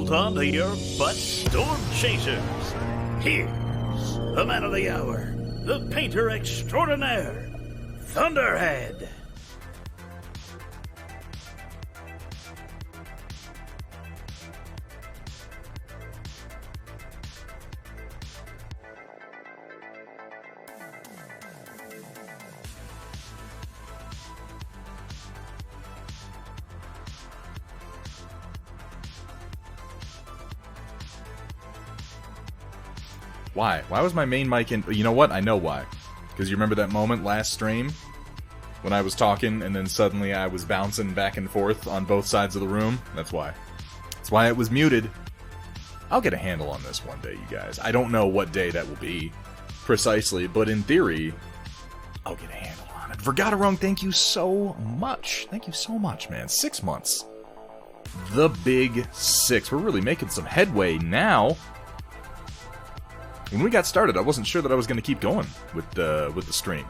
bolt on to your butt, Storm Chasers. Here's the man of the hour, the painter extraordinaire, Thunderhead. Why? Why was my main mic in... You know what? I know why. Because you remember that moment last stream? When I was talking and then suddenly I was bouncing back and forth on both sides of the room? That's why. That's why it was muted. I'll get a handle on this one day, you guys. I don't know what day that will be precisely, but in theory, I'll get a handle on it. Vergaderung, thank you so much. Thank you so much, man. 6 months. The big 6. We're really making some headway now. When we got started, I wasn't sure that I was going to keep going with the stream.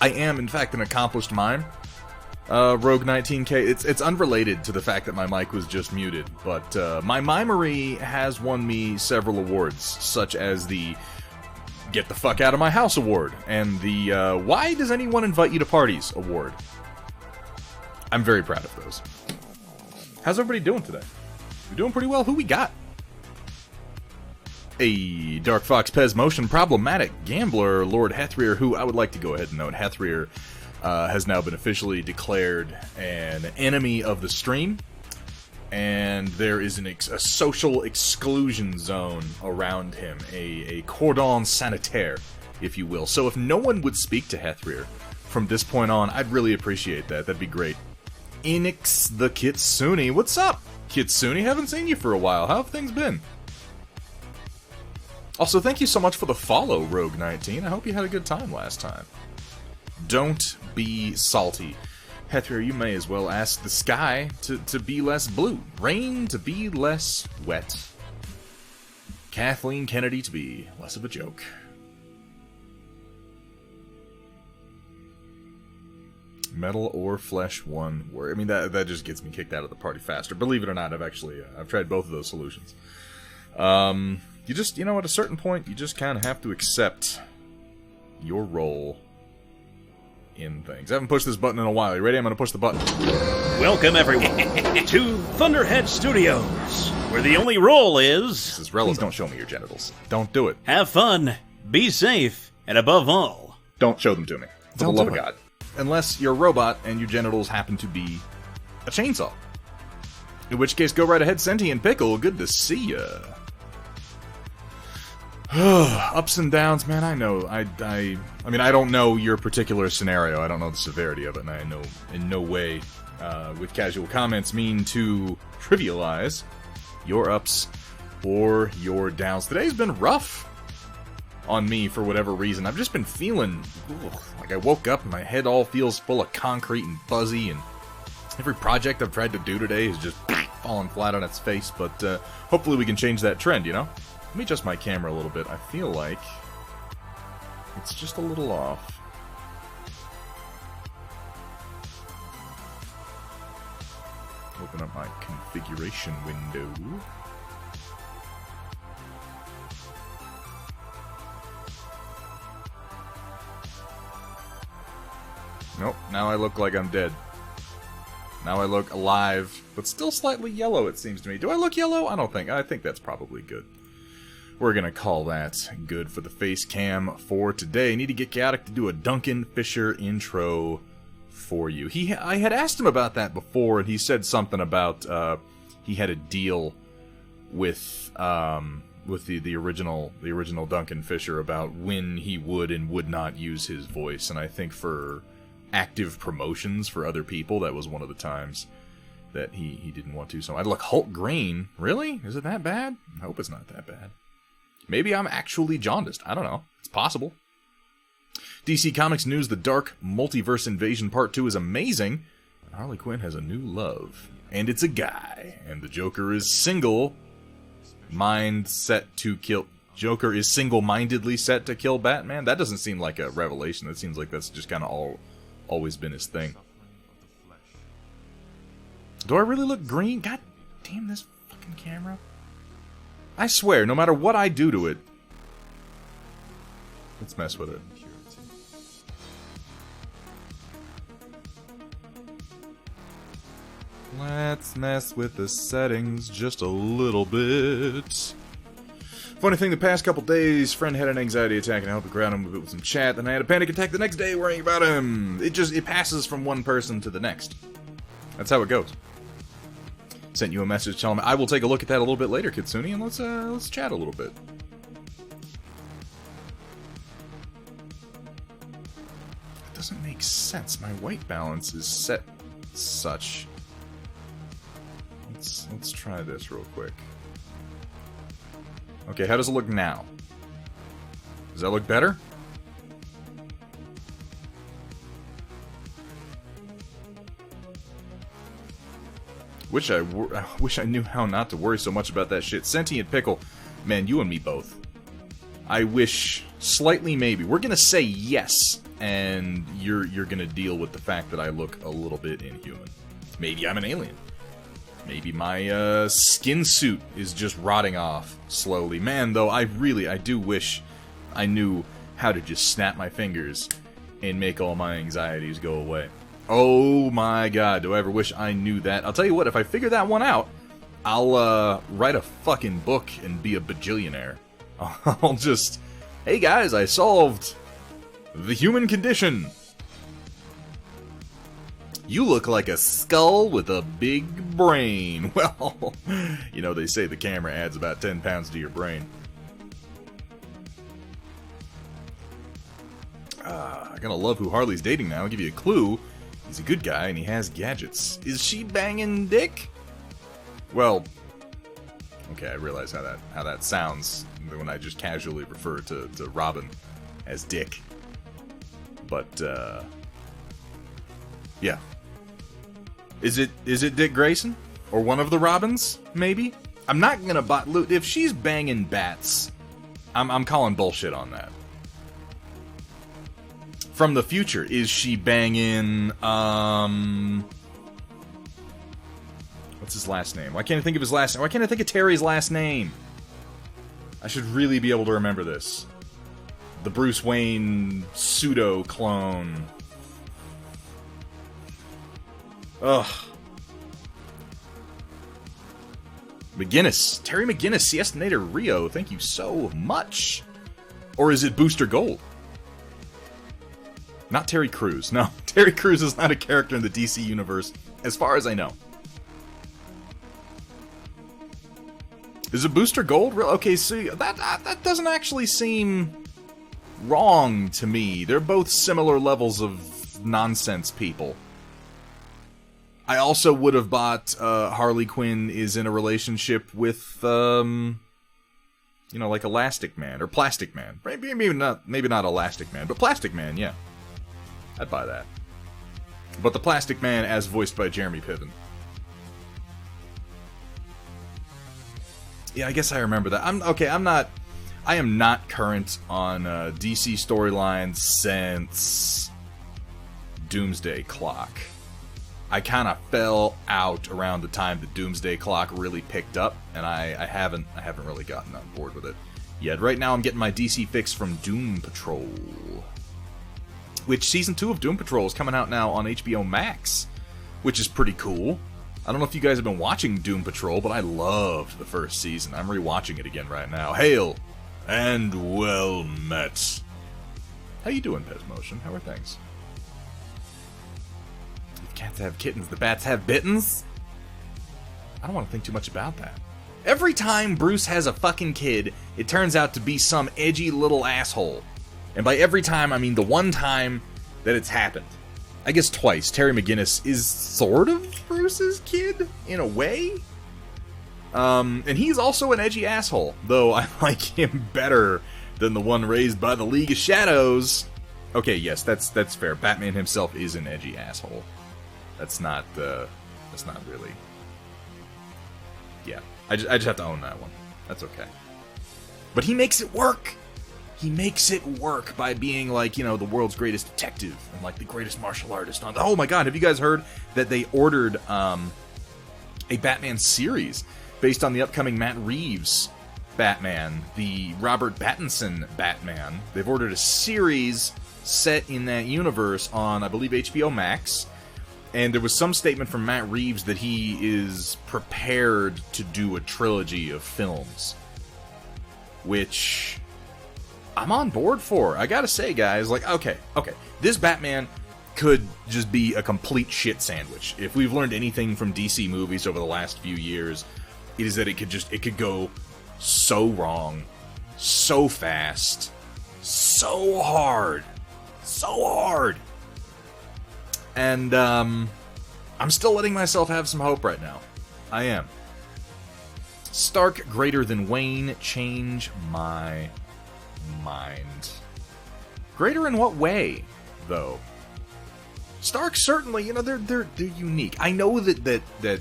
I am, in fact, an accomplished mime. Rogue 19K. It's unrelated to the fact that my mic was just muted, but my mimery has won me several awards, such as the Get the Fuck Out of My House award, and the Why Does Anyone Invite You to Parties award. I'm very proud of those. How's everybody doing today? We're doing pretty well. Who we got? A Dark Fox Pez Motion Problematic Gambler Lord Hethrier, who I would like to go ahead and note. Hethrier has now been officially declared an enemy of the stream, and there is a social exclusion zone around him, a cordon sanitaire, if you will. So if no one would speak to Hethrier from this point on, I'd really appreciate that. That'd be great. Enix the Kitsune, what's up? Kitsune, haven't seen you for a while. How have things been? Also, thank you so much for the follow, Rogue19. I hope you had a good time last time. Don't be salty. Hethrier, you may as well ask the sky to be less blue. Rain to be less wet. Kathleen Kennedy to be less of a joke. Metal or flesh, one word. I mean, that just gets me kicked out of the party faster. Believe it or not, I've tried both of those solutions. You just, at a certain point, you just kind of have to accept your role in things. I haven't pushed this button in a while. You ready? I'm going to push the button. Welcome, everyone, to Thunderhead Studios, where the only rule is... This is relevant. Please don't show me your genitals. Don't do it. Have fun, be safe, and above all... Don't show them to me. For the love of God. Unless you're a robot and your genitals happen to be a chainsaw. In which case, go right ahead, Sentient Pickle. Good to see ya. Ups and downs, man, I know. I mean, I don't know your particular scenario. I don't know the severity of it, and I know in no way, with casual comments, mean to trivialize your ups or your downs. Today's been rough on me for whatever reason. I've just been feeling like I woke up and my head all feels full of concrete and fuzzy, and every project I've tried to do today has just fallen flat on its face, but hopefully we can change that trend, Let me adjust my camera a little bit. I feel like it's just a little off. Open up my configuration window. Nope, now I look like I'm dead. Now I look alive, but still slightly yellow, it seems to me. Do I look yellow? I think that's probably good. We're gonna call that good for the face cam for today. Need to get Chaotic to do a Duncan Fisher intro for you. I had asked him about that before, and he said something about he had a deal with the original Duncan Fisher about when he would and would not use his voice, and I think for active promotions for other people, that was one of the times that he didn't want to. So I'd look Hulk Green. Really? Is it that bad? I hope it's not that bad. Maybe I'm actually jaundiced. I don't know. It's possible. DC Comics news, the Dark Multiverse Invasion Part 2 is amazing. Harley Quinn has a new love. And it's a guy. And the Joker is single-mindedly set to kill Batman? That doesn't seem like a revelation. That seems like that's just kind of always been his thing. Do I really look green? God damn this fucking camera? I swear, no matter what I do to it... Let's mess with it. Let's mess with the settings just a little bit. Funny thing, the past couple days, friend had an anxiety attack and I helped ground him with some chat. Then I had a panic attack the next day worrying about him. It passes from one person to the next. That's how it goes. Sent you a message telling me I will take a look at that a little bit later, Kitsune, and let's chat a little bit. It doesn't make sense. My white balance is set such. Let's try this real quick. Okay, how does it look now? Does that look better? Wish I knew how not to worry so much about that shit. Sentient Pickle, man, you and me both. I wish slightly maybe. We're gonna say yes, and you're gonna deal with the fact that I look a little bit inhuman. Maybe I'm an alien. Maybe my skin suit is just rotting off slowly. Man, though, I do wish I knew how to just snap my fingers and make all my anxieties go away. Oh my god, do I ever wish I knew that. I'll tell you what, if I figure that one out, I'll write a fucking book and be a bajillionaire. I'll just, hey guys, I solved the human condition. You look like a skull with a big brain. Well, you know, they say the camera adds about 10 pounds to your brain. I'm gonna love who Harley's dating now. I'll give you a clue. He's a good guy and he has gadgets. Is she banging dick? Well, okay, I realize how that sounds when I just casually refer to Robin as Dick. But, yeah. Is it Dick Grayson? Or one of the Robins, maybe? I'm not gonna loot if she's banging bats. I'm calling bullshit on that. From the future, is she banging what's his last name? Why can't I think of his last name? Why can't I think of Terry's last name? I should really be able to remember this. The Bruce Wayne pseudo clone. Ugh. McGinnis. Terry McGinnis, Siestanator Rio, thank you so much. Or is it Booster Gold? Not Terry Crews. No, Terry Crews is not a character in the DC universe, as far as I know. Is it Booster Gold? Okay, see, that doesn't actually seem wrong to me. They're both similar levels of nonsense people. I also would have bought Harley Quinn is in a relationship with, you know, like Elastic Man or Plastic Man. Maybe not Elastic Man, but Plastic Man, yeah. I'd buy that. But the Plastic Man as voiced by Jeremy Piven. Yeah, I guess I remember that. I am not current on DC storylines since Doomsday Clock. I kind of fell out around the time the Doomsday Clock really picked up, and I haven't really gotten on board with it yet. Right now I'm getting my DC fix from Doom Patrol. Which Season 2 of Doom Patrol is coming out now on HBO Max, which is pretty cool. I don't know if you guys have been watching Doom Patrol, but I loved the first season. I'm rewatching it again right now. Hail and well met. How you doing, Pesmotion? How are things? If cats have kittens, the bats have bittens? I don't want to think too much about that. Every time Bruce has a fucking kid, it turns out to be some edgy little asshole. And by every time, I mean the one time that it's happened. I guess twice. Terry McGinnis is sort of Bruce's kid, in a way. And he's also an edgy asshole, though I like him better than the one raised by the League of Shadows. Okay, yes, that's fair. Batman himself is an edgy asshole. That's not really... Yeah, I just have to own that one. That's okay. But he makes it work! He makes it work by being, like, you know, the world's greatest detective and, like, the greatest martial artist on... Oh my god, have you guys heard that they ordered, a Batman series based on the upcoming Matt Reeves Batman, the Robert Pattinson Batman. They've ordered a series set in that universe on, I believe, HBO Max. And there was some statement from Matt Reeves that he is prepared to do a trilogy of films. Which I'm on board for. I gotta say, guys, like, okay. This Batman could just be a complete shit sandwich. If we've learned anything from DC movies over the last few years, it is that it could go so wrong, so fast, so hard. And, I'm still letting myself have some hope right now. I am. Stark greater than Wayne, change my mind. Greater in what way, though? Stark certainly, they're unique. I know that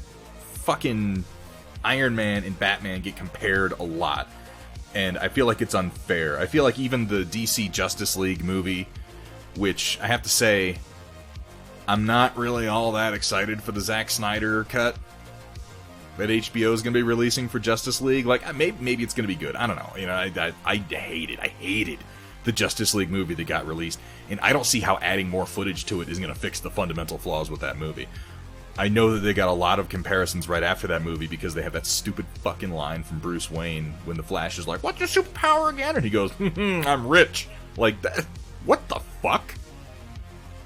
fucking Iron Man and Batman get compared a lot, and I feel like it's unfair. I feel like even the DC Justice League movie, which I have to say, I'm not really all that excited for the Zack Snyder cut that HBO is going to be releasing for Justice League. Like, maybe it's going to be good. I don't know. I hated the Justice League movie that got released, and I don't see how adding more footage to it is going to fix the fundamental flaws with that movie. I know that they got a lot of comparisons right after that movie because they have that stupid fucking line from Bruce Wayne when the Flash is like, "What's your superpower again?" And he goes, "I'm rich." Like, that, what the fuck?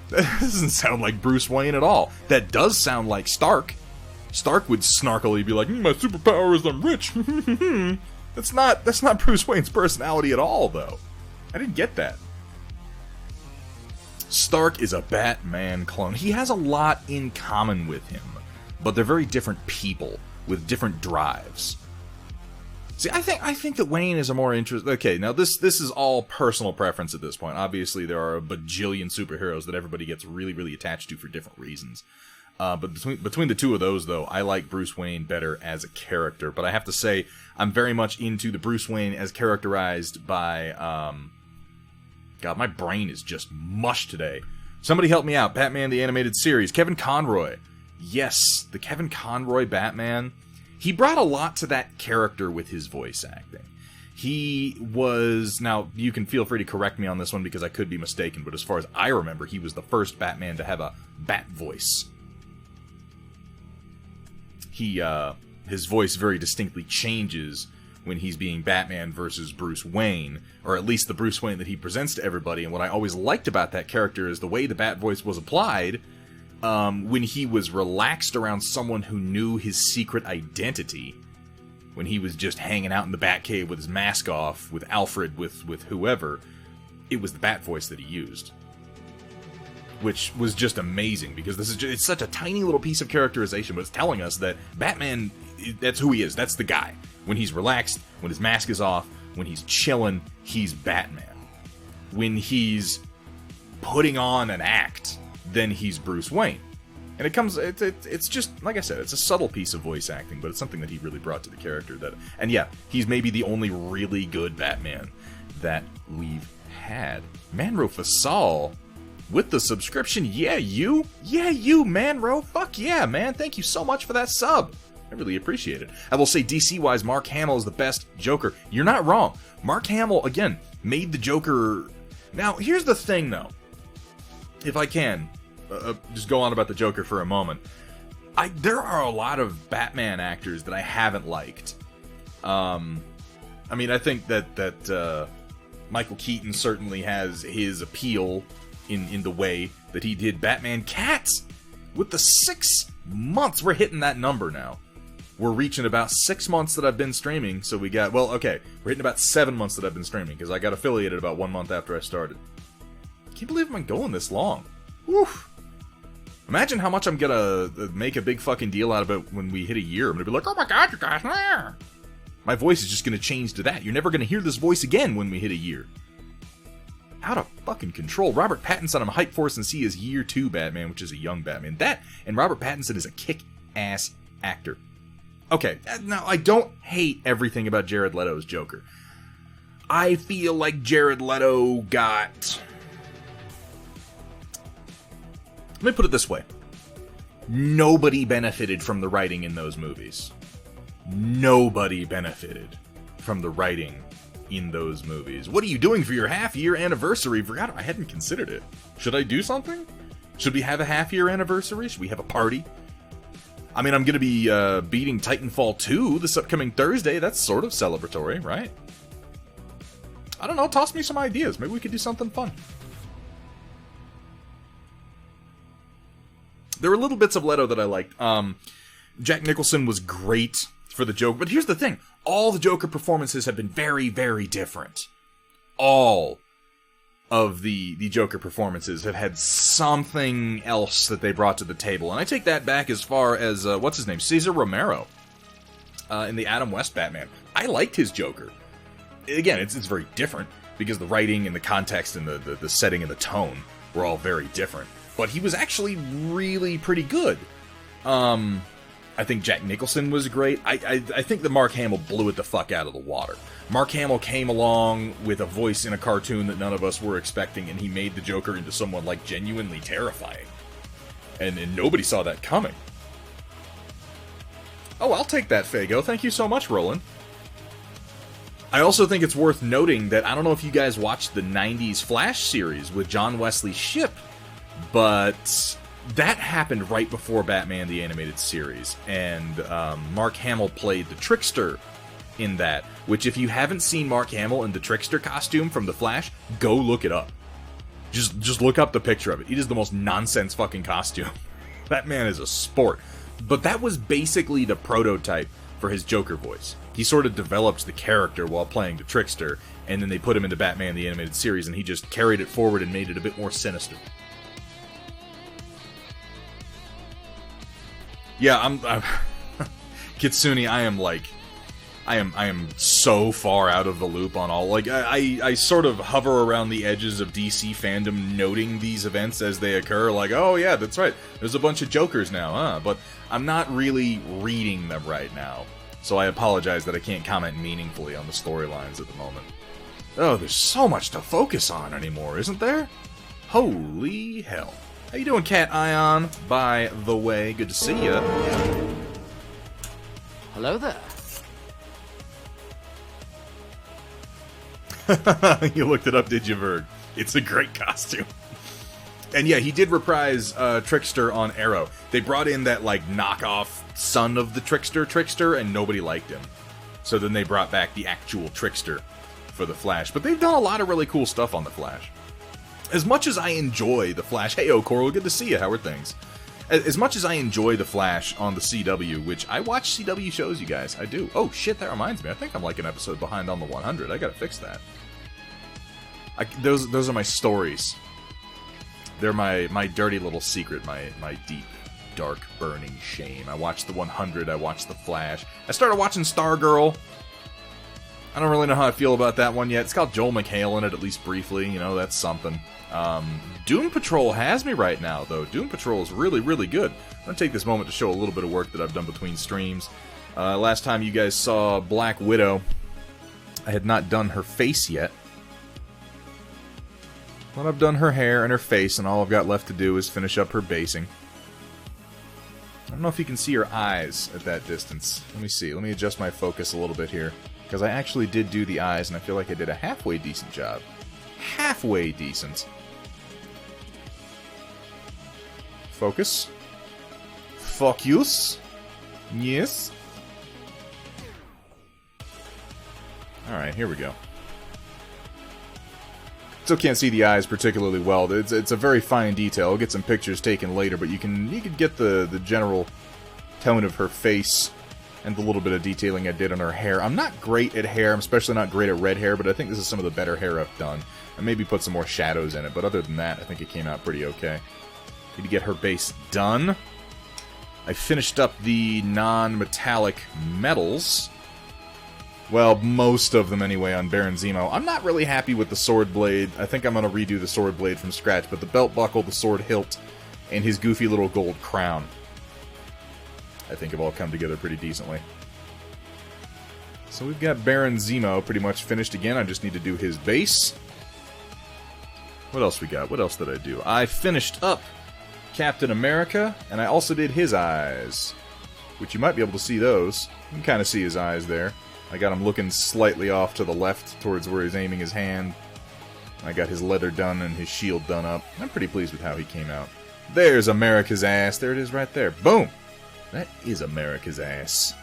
That doesn't sound like Bruce Wayne at all. That does sound like Stark. Stark would snarkily be like, "My superpower is I'm rich." That's not Bruce Wayne's personality at all, though. I didn't get that. Stark is a Batman clone. He has a lot in common with him, but they're very different people with different drives. See, I think that Wayne is a more interesting... Okay, now this is all personal preference at this point. Obviously, there are a bajillion superheroes that everybody gets really, really attached to for different reasons. But between the two of those, though, I like Bruce Wayne better as a character. But I have to say, I'm very much into the Bruce Wayne as characterized by... God, my brain is just mush today. Somebody help me out. Batman the Animated Series. Kevin Conroy. Yes, the Kevin Conroy Batman... He brought a lot to that character with his voice acting. He was... Now, you can feel free to correct me on this one because I could be mistaken, but as far as I remember, he was the first Batman to have a bat voice. His voice very distinctly changes when he's being Batman versus Bruce Wayne, or at least the Bruce Wayne that he presents to everybody. And what I always liked about that character is the way the bat voice was applied... when he was relaxed around someone who knew his secret identity, when he was just hanging out in the Batcave with his mask off, with Alfred, with whoever, it was the bat voice that he used. Which was just amazing, because it's such a tiny little piece of characterization, but it's telling us that Batman, that's who he is, that's the guy. When he's relaxed, when his mask is off, when he's chilling, he's Batman. When he's putting on an act, then he's Bruce Wayne. And it's just, like I said, it's a subtle piece of voice acting, but it's something that he really brought to the character. And yeah, he's maybe the only really good Batman that we've had. Manro Fasal with the subscription. Yeah, you, Manro. Fuck yeah, man. Thank you so much for that sub. I really appreciate it. I will say, DC-wise, Mark Hamill is the best Joker. You're not wrong. Mark Hamill, again, made the Joker... Now, here's the thing, though. If I can... just go on about the Joker for a moment. There are a lot of Batman actors that I haven't liked. I mean, I think that Michael Keaton certainly has his appeal in the way that he did Batman Cats. With the 6 months, we're hitting that number now. We're reaching about 6 months that I've been streaming, so we got... Well, okay, we're hitting about 7 months that I've been streaming, because I got affiliated about 1 month after I started. I can't believe I'm going this long. Woof. Imagine how much I'm gonna make a big fucking deal out of it when we hit a year. I'm gonna be like, "Oh my god, you guys!" My voice is just gonna change to that. You're never gonna hear this voice again when we hit a year. Out of fucking control. Robert Pattinson, I'm hyped for and see his year 2 Batman, which is a young Batman. That, and Robert Pattinson is a kick-ass actor. Okay, now I don't hate everything about Jared Leto's Joker. I feel like Jared Leto got... Let me put it this way. Nobody benefited from the writing in those movies. nobody benefited from the writing in those movies. What are you doing for your half-year anniversary? Forgot, I hadn't considered it. Should I do something? Should we have a half-year anniversary? Should we have a party? I mean, I'm going to be beating Titanfall 2 this upcoming Thursday. That's sort of celebratory, right? I don't know. Toss me some ideas. Maybe we could do something fun. There were little bits of Leto that I liked. Jack Nicholson was great for the Joker. But here's the thing. All the Joker performances have been very, very different. All of the Joker performances have had something else that they brought to the table. And I take that back as far as, what's his name? Cesar Romero in the Adam West Batman. I liked his Joker. Again, it's very different because the writing and the context and the setting and the tone were all very different. But he was actually really pretty good. I think Jack Nicholson was great. I think that Mark Hamill blew it the fuck out of the water. Mark Hamill came along with a voice in a cartoon that none of us were expecting, and he made the Joker into someone, like, genuinely terrifying. And nobody saw that coming. Oh, I'll take that, Fago. Thank you so much, Roland. I also think it's worth noting that I don't know if you guys watched the 90s Flash series with John Wesley Shipp, but that happened right before Batman the Animated Series, and Mark Hamill played the Trickster in that, which if you haven't seen Mark Hamill in the Trickster costume from The Flash, go look it up. Just look up the picture of it. It is the most nonsense fucking costume. That man is a sport. But that was basically the prototype for his Joker voice. He sort of developed the character while playing the Trickster, and then they put him into Batman the Animated Series, and he just carried it forward and made it a bit more sinister. Yeah, I'm Kitsune, I am so far out of the loop on all, like, I sort of hover around the edges of DC fandom noting these events as they occur, like, oh yeah, that's right, there's a bunch of Jokers now, huh, but I'm not really reading them right now, so I apologize that I can't comment meaningfully on the storylines at the moment. Oh, there's so much to focus on anymore, isn't there? Holy hell. How you doing, Cat Ion? By the way, good to see ya. Hello there. You looked it up, did you, Verg? It's a great costume. And yeah, he did reprise Trickster on Arrow. They brought in that, like, knockoff son of the Trickster, and nobody liked him. So then they brought back the actual Trickster for The Flash. But they've done a lot of really cool stuff on The Flash. As much as I enjoy The Flash... Hey, Coral, good to see you. How are things? As much as I enjoy The Flash on the CW, which I watch CW shows, you guys. I do. Oh, shit, that reminds me. I think I'm like an episode behind on the 100. I gotta fix that. Those are my stories. They're my dirty little secret, my deep, dark, burning shame. I watched the 100, I watched The Flash. I started watching Stargirl. I don't really know how I feel about that one yet. It's got Joel McHale in it, at least briefly. You know, that's something. Doom Patrol has me right now, though. Doom Patrol is really, really good. I'm going to take this moment to show a little bit of work that I've done between streams. Last time you guys saw Black Widow, I had not done her face yet. But I've done her hair and her face, and all I've got left to do is finish up her basing. I don't know if you can see her eyes at that distance. Let me see. Let me adjust my focus a little bit here. Because I actually did do the eyes, and I feel like I did a halfway decent job. Halfway decent. Focus. Focus. Yes. Alright, here we go. Still can't see the eyes particularly well. It's a very fine detail. I'll get some pictures taken later, but you can get the general tone of her face and the little bit of detailing I did on her hair. I'm not great at hair. I'm especially not great at red hair, but I think this is some of the better hair I've done. I maybe put some more shadows in it, but other than that, I think it came out pretty okay. Need to get her base done. I finished up the non-metallic metals. Well, most of them anyway on Baron Zemo. I'm not really happy with the sword blade. I think I'm going to redo the sword blade from scratch, but the belt buckle, the sword hilt, and his goofy little gold crown, I think have all come together pretty decently. So we've got Baron Zemo pretty much finished again. I just need to do his base. What else we got? What else did I do? I finished up Captain America, and I also did his eyes. which you might be able to see those. You can kind of see his eyes there. I got him looking slightly off to the left towards where he's aiming his hand. I got his leather done and his shield done up. I'm pretty pleased with how he came out. There's America's ass. There it is right there. Boom! That is America's ass.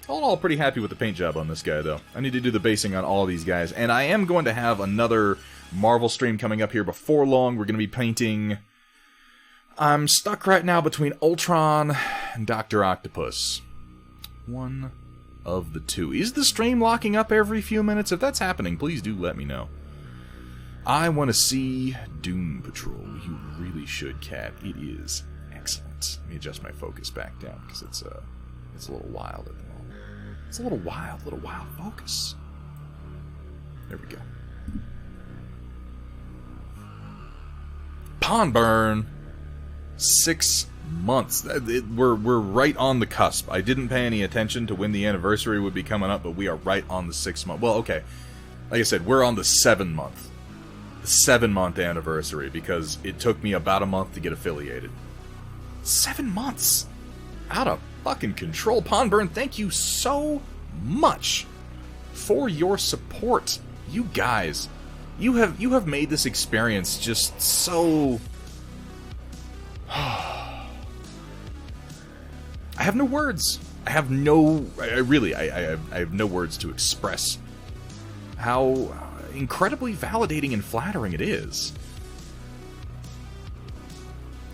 All in all, pretty happy with the paint job on this guy, though. I need to do the basing on all these guys. And I am going to have another Marvel stream coming up here before long. We're going to be painting... I'm stuck right now between Ultron and Dr. Octopus. One of the two. Is the stream locking up every few minutes? If that's happening, please do let me know. I want to see Doom Patrol. You really should, Cat. It is excellent. Let me adjust my focus back down, because it's a little wild at the moment. It's a little wild focus. There we go. Pond Burn. 6 months. We're right on the cusp. I didn't pay any attention to when the anniversary would be coming up, but we are right on the 6 month. Well, okay. Like I said, we're on the 7 month. The 7 month anniversary, because it took me about a month to get affiliated. 7 months! Out of fucking control. Pond Burn, thank you so much for your support. You guys, you have made this experience just so... I have no words. I have no words to express how incredibly validating and flattering it is.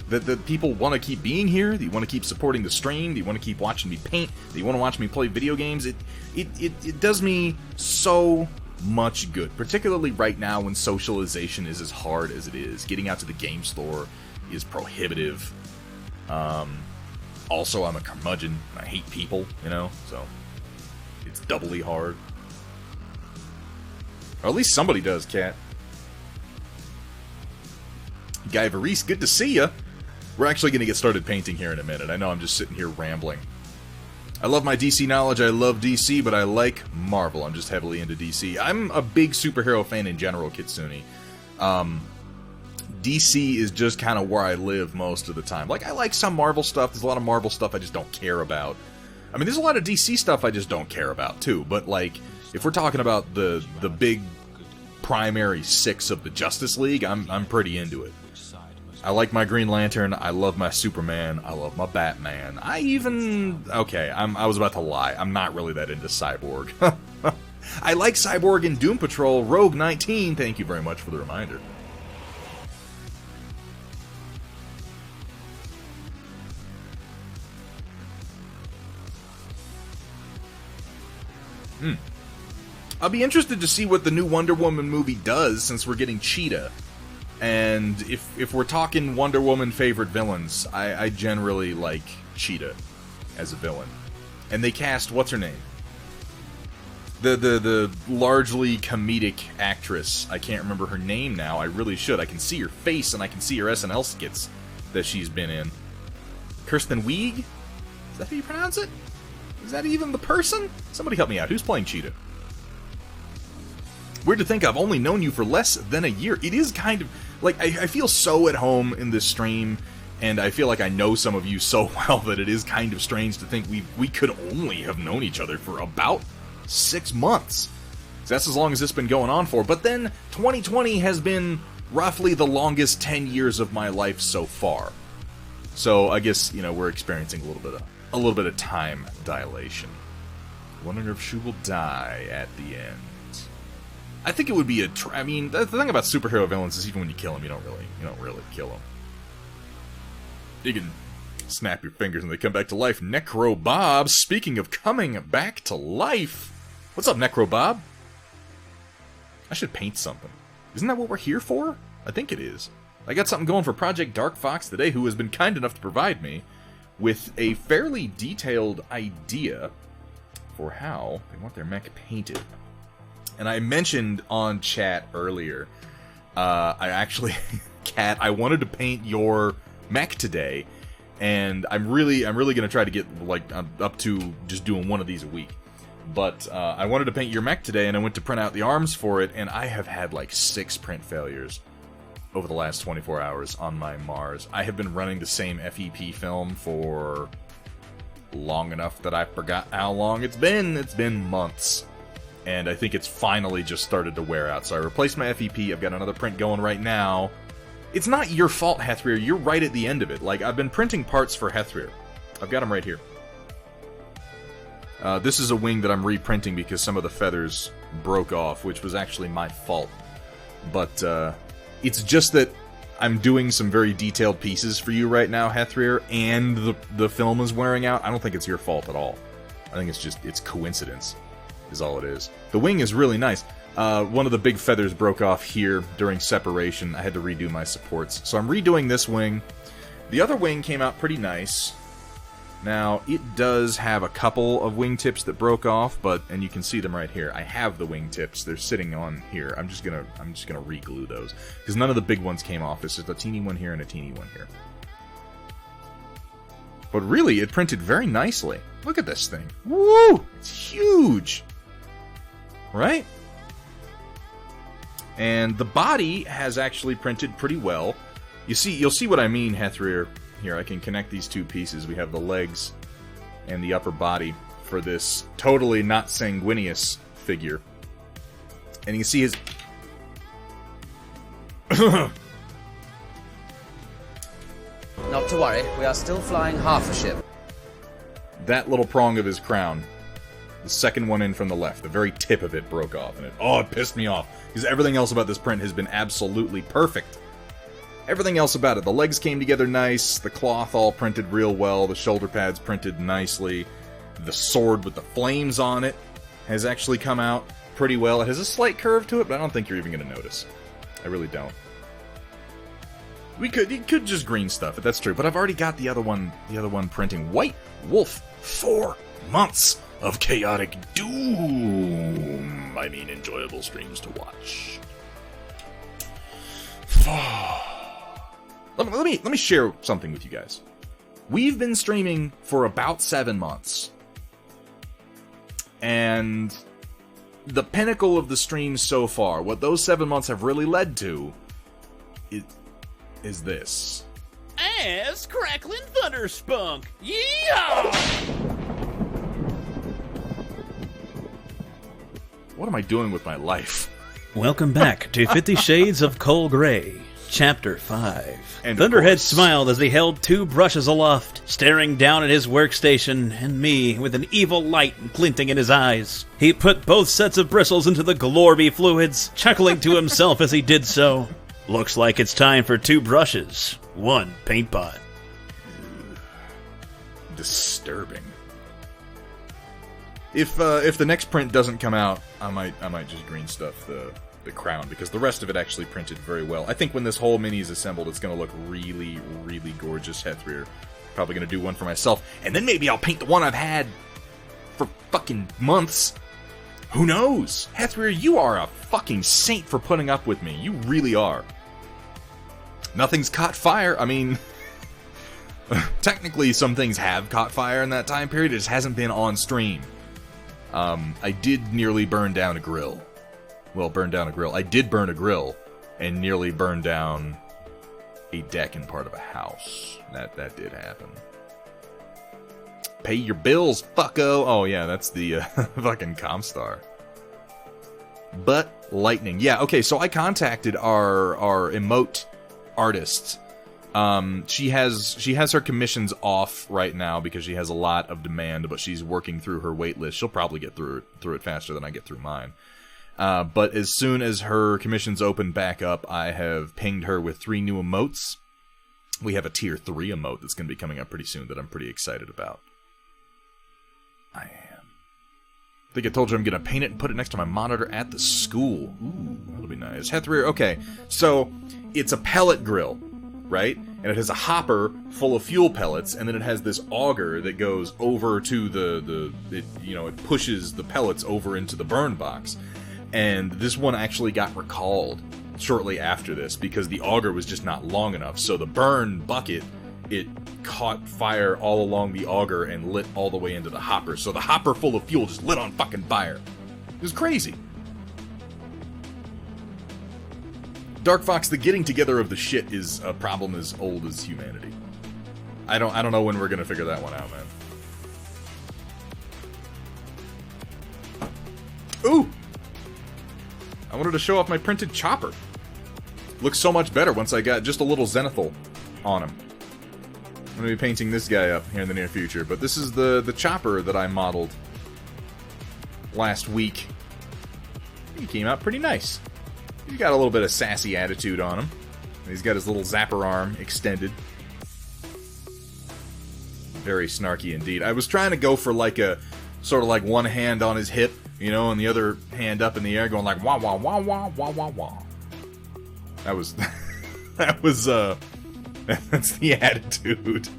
That people want to keep being here, that you want to keep supporting the stream, that you want to keep watching me paint, that you want to watch me play video games. It does me so much good, particularly right now when socialization is as hard as it is. Getting out to the game store is prohibitive. Also, I'm a curmudgeon. I hate people, you know, so it's doubly hard. Or at least somebody does, Cat. Guy Varese, good to see ya. We're actually going to get started painting here in a minute. I know I'm just sitting here rambling. I love my DC knowledge. I love DC, but I like Marvel. I'm just heavily into DC. I'm a big superhero fan in general, Kitsune. DC is just kind of where I live most of the time. Like, I like some Marvel stuff. There's a lot of Marvel stuff I just don't care about. I mean, there's a lot of DC stuff I just don't care about, too. But, like, if we're talking about the big primary 6 of the Justice League, I'm pretty into it. I like my Green Lantern, I love my Superman, I love my Batman. I was about to lie. I'm not really that into Cyborg. I like Cyborg in Doom Patrol, Rogue 19, thank you very much for the reminder. I'll be interested to see what the new Wonder Woman movie does, since we're getting Cheetah. And if we're talking Wonder Woman favorite villains, I generally like Cheetah as a villain. And they cast, what's her name? The largely comedic actress. I can't remember her name now. I really should. I can see her face and I can see her SNL skits that she's been in. Kirsten Wiig? Is that how you pronounce it? Is that even the person? Somebody help me out. Who's playing Cheetah? Weird to think I've only known you for less than a year. It is kind of... Like, I feel so at home in this stream, and I feel like I know some of you so well that it is kind of strange to think we could only have known each other for about 6 months. So that's as long as it's been going on for. But then, 2020 has been roughly the longest 10 years of my life so far. So I guess, you know, we're experiencing a little bit of time dilation. Wondering if she will die at the end. I think it would be I mean, the thing about superhero villains is even when you kill them, you don't really kill them. You can snap your fingers and they come back to life. Necro Bob, speaking of coming back to life. What's up, Necro Bob? I should paint something. Isn't that what we're here for? I think it is. I got something going for Project Dark Fox today, who has been kind enough to provide me with a fairly detailed idea for how they want their mech painted. And I mentioned on chat earlier, I actually, Kat, I wanted to paint your mech today, and I'm really gonna try to get like up to just doing one of these a week. But I wanted to paint your mech today, and I went to print out the arms for it, and I have had like 6 print failures. over the last 24 hours on my Mars. I have been running the same FEP film for long enough that I forgot how long it's been. It's been months. And I think it's finally just started to wear out. So I replaced my FEP. I've got another print going right now. It's not your fault, Hethrir. You're right at the end of it. Like, I've been printing parts for Hethrir. I've got them right here. This is a wing that I'm reprinting because some of the feathers broke off, which was actually my fault. But, it's just that I'm doing some very detailed pieces for you right now, Hethrir, and the film is wearing out. I don't think it's your fault at all. I think it's coincidence, is all it is. The wing is really nice. One of the big feathers broke off here during separation. I had to redo my supports. So I'm redoing this wing. The other wing came out pretty nice. Now, it does have a couple of wingtips that broke off, and you can see them right here. I have the wingtips. They're sitting on here. I'm just gonna re-glue those because none of the big ones came off. It's just a teeny one here and a teeny one here. But really, it printed very nicely. Look at this thing. Woo! It's huge! Right? And the body has actually printed pretty well. You'll see what I mean, Hethrir. Here, I can connect these two pieces. We have the legs and the upper body for this totally not sanguineous figure. And you can see his... Not to worry, we are still flying half a ship. That little prong of his crown, the second one in from the left, the very tip of it broke off. And it pissed me off. Because everything else about this print has been absolutely perfect. Everything else about it. The legs came together nice. The cloth all printed real well. The shoulder pads printed nicely. The sword with the flames on it has actually come out pretty well. It has a slight curve to it, but I don't think you're even going to notice. I really don't. You could just green stuff it, that's true. But I've already got the other one printing. White Wolf, 4 months of chaotic doom. I mean, enjoyable streams to watch. Let me share something with you guys. We've been streaming for about 7 months. And the pinnacle of the streams so far, what those 7 months have really led to, is this. Ass Crackling Thunder Spunk! Yeehaw! What am I doing with my life? Welcome back to 50 Shades of Coal Gray. Chapter 5. And Thunderhead smiled as he held 2 brushes aloft, staring down at his workstation and me with an evil light glinting in his eyes. He put both sets of bristles into the Glorby fluids, chuckling to himself as he did so. Looks like it's time for 2 brushes, 1 paint pot. Disturbing. If the next print doesn't come out, I might just green stuff the crown, because the rest of it actually printed very well. I think when this whole mini is assembled, it's going to look really, really gorgeous. Hethrir. Probably going to do one for myself, and then maybe I'll paint the one I've had for fucking months. Who knows? Hethrir, you are a fucking saint for putting up with me. You really are. Nothing's caught fire. I mean, technically some things have caught fire in that time period. It just hasn't been on stream. I did nearly burn down a grill. Well, burn down a grill. I did burn a grill and nearly burn down a deck in part of a house. That did happen. Pay your bills, fucko. Oh, yeah, that's the fucking Comstar. But lightning. Yeah, okay, so I contacted our emote artist. She has her commissions off right now because she has a lot of demand, but she's working through her wait list. She'll probably get through it faster than I get through mine. But as soon as her commissions open back up, I have pinged her with 3 new emotes. We have a tier 3 emote that's going to be coming up pretty soon that I'm pretty excited about. I am. I think I told you I'm going to paint it and put it next to my monitor at the school. Ooh, that'll be nice. Hethrir, okay. So, it's a pellet grill, right? And it has a hopper full of fuel pellets, and then it has this auger that goes over to it pushes the pellets over into the burn box. And this one actually got recalled shortly after this because the auger was just not long enough. So the burn bucket, it caught fire all along the auger and lit all the way into the hopper. So the hopper full of fuel just lit on fucking fire. It was crazy. Dark Fox, the getting together of the shit is a problem as old as humanity. I don't know when we're gonna figure that one out, man. Ooh! I wanted to show off my printed chopper. Looks so much better once I got just a little zenithal on him. I'm gonna be painting this guy up here in the near future, but this is the chopper that I modeled last week. He came out pretty nice. He's got a little bit of sassy attitude on him. He's got his little zapper arm extended. Very snarky indeed. I was trying to go for like a, sort of like one hand on his hip, you know, and the other hand up in the air going like wah wah wah wah wah wah wah. That was, that's the attitude.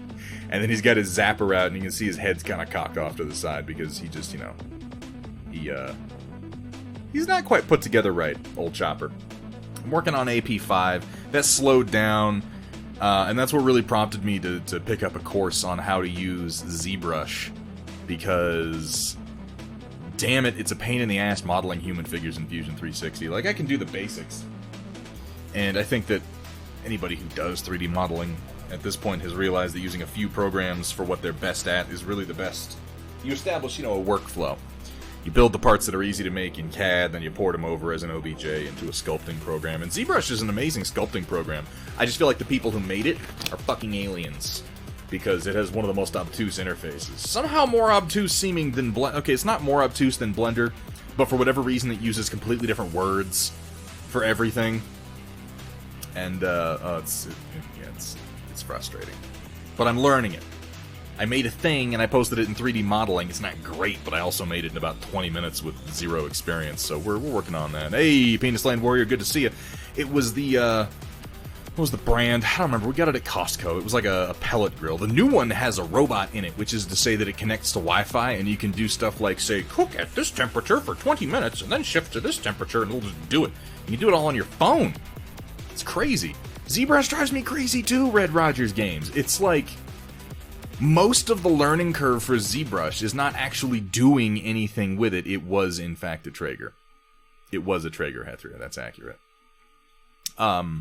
And then he's got his zapper out and you can see his head's kind of cocked off to the side because he just, you know, he's not quite put together right, old Chopper. I'm working on AP5. That slowed down, and that's what really prompted me to pick up a course on how to use ZBrush, because, damn it, it's a pain in the ass modeling human figures in Fusion 360. Like, I can do the basics, and I think that anybody who does 3D modeling at this point has realized that using a few programs for what they're best at is really the best. You establish, you know, a workflow. You build the parts that are easy to make in CAD, then you port them over as an OBJ into a sculpting program. And ZBrush is an amazing sculpting program. I just feel like the people who made it are fucking aliens, because it has one of the most obtuse interfaces. Somehow more obtuse seeming than Blender. Okay, it's not more obtuse than Blender, but for whatever reason it uses completely different words for everything. And it's frustrating. But I'm learning it. I made a thing, and I posted it in 3D modeling. It's not great, but I also made it in about 20 minutes with zero experience, so we're working on that. Hey, Penis Land Warrior, good to see you. It was the, what was the brand? I don't remember. We got it at Costco. It was like a pellet grill. The new one has a robot in it, which is to say that it connects to Wi-Fi, and you can do stuff like, say, cook at this temperature for 20 minutes, and then shift to this temperature, and it'll just do it. You can do it all on your phone. It's crazy. ZBrush drives me crazy, too, Red Rogers Games. It's like, most of the learning curve for ZBrush is not actually doing anything with it. It was, in fact, a Traeger. It was a Traeger Hethria, that's accurate. The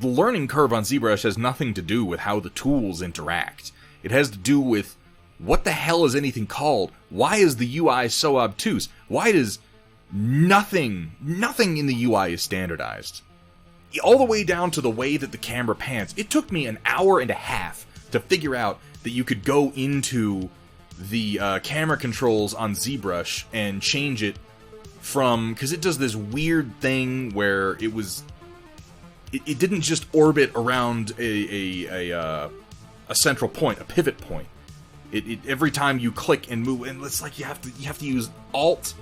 learning curve on ZBrush has nothing to do with how the tools interact. It has to do with, what the hell is anything called? Why is the UI so obtuse? Why does nothing in the UI is standardized? All the way down to the way that the camera pans. It took me an hour and a half to figure out that you could go into the camera controls on ZBrush and change it from, because it does this weird thing where it didn't just orbit around a central point, a pivot point. It every time you click and move, and it's like you have to use Alt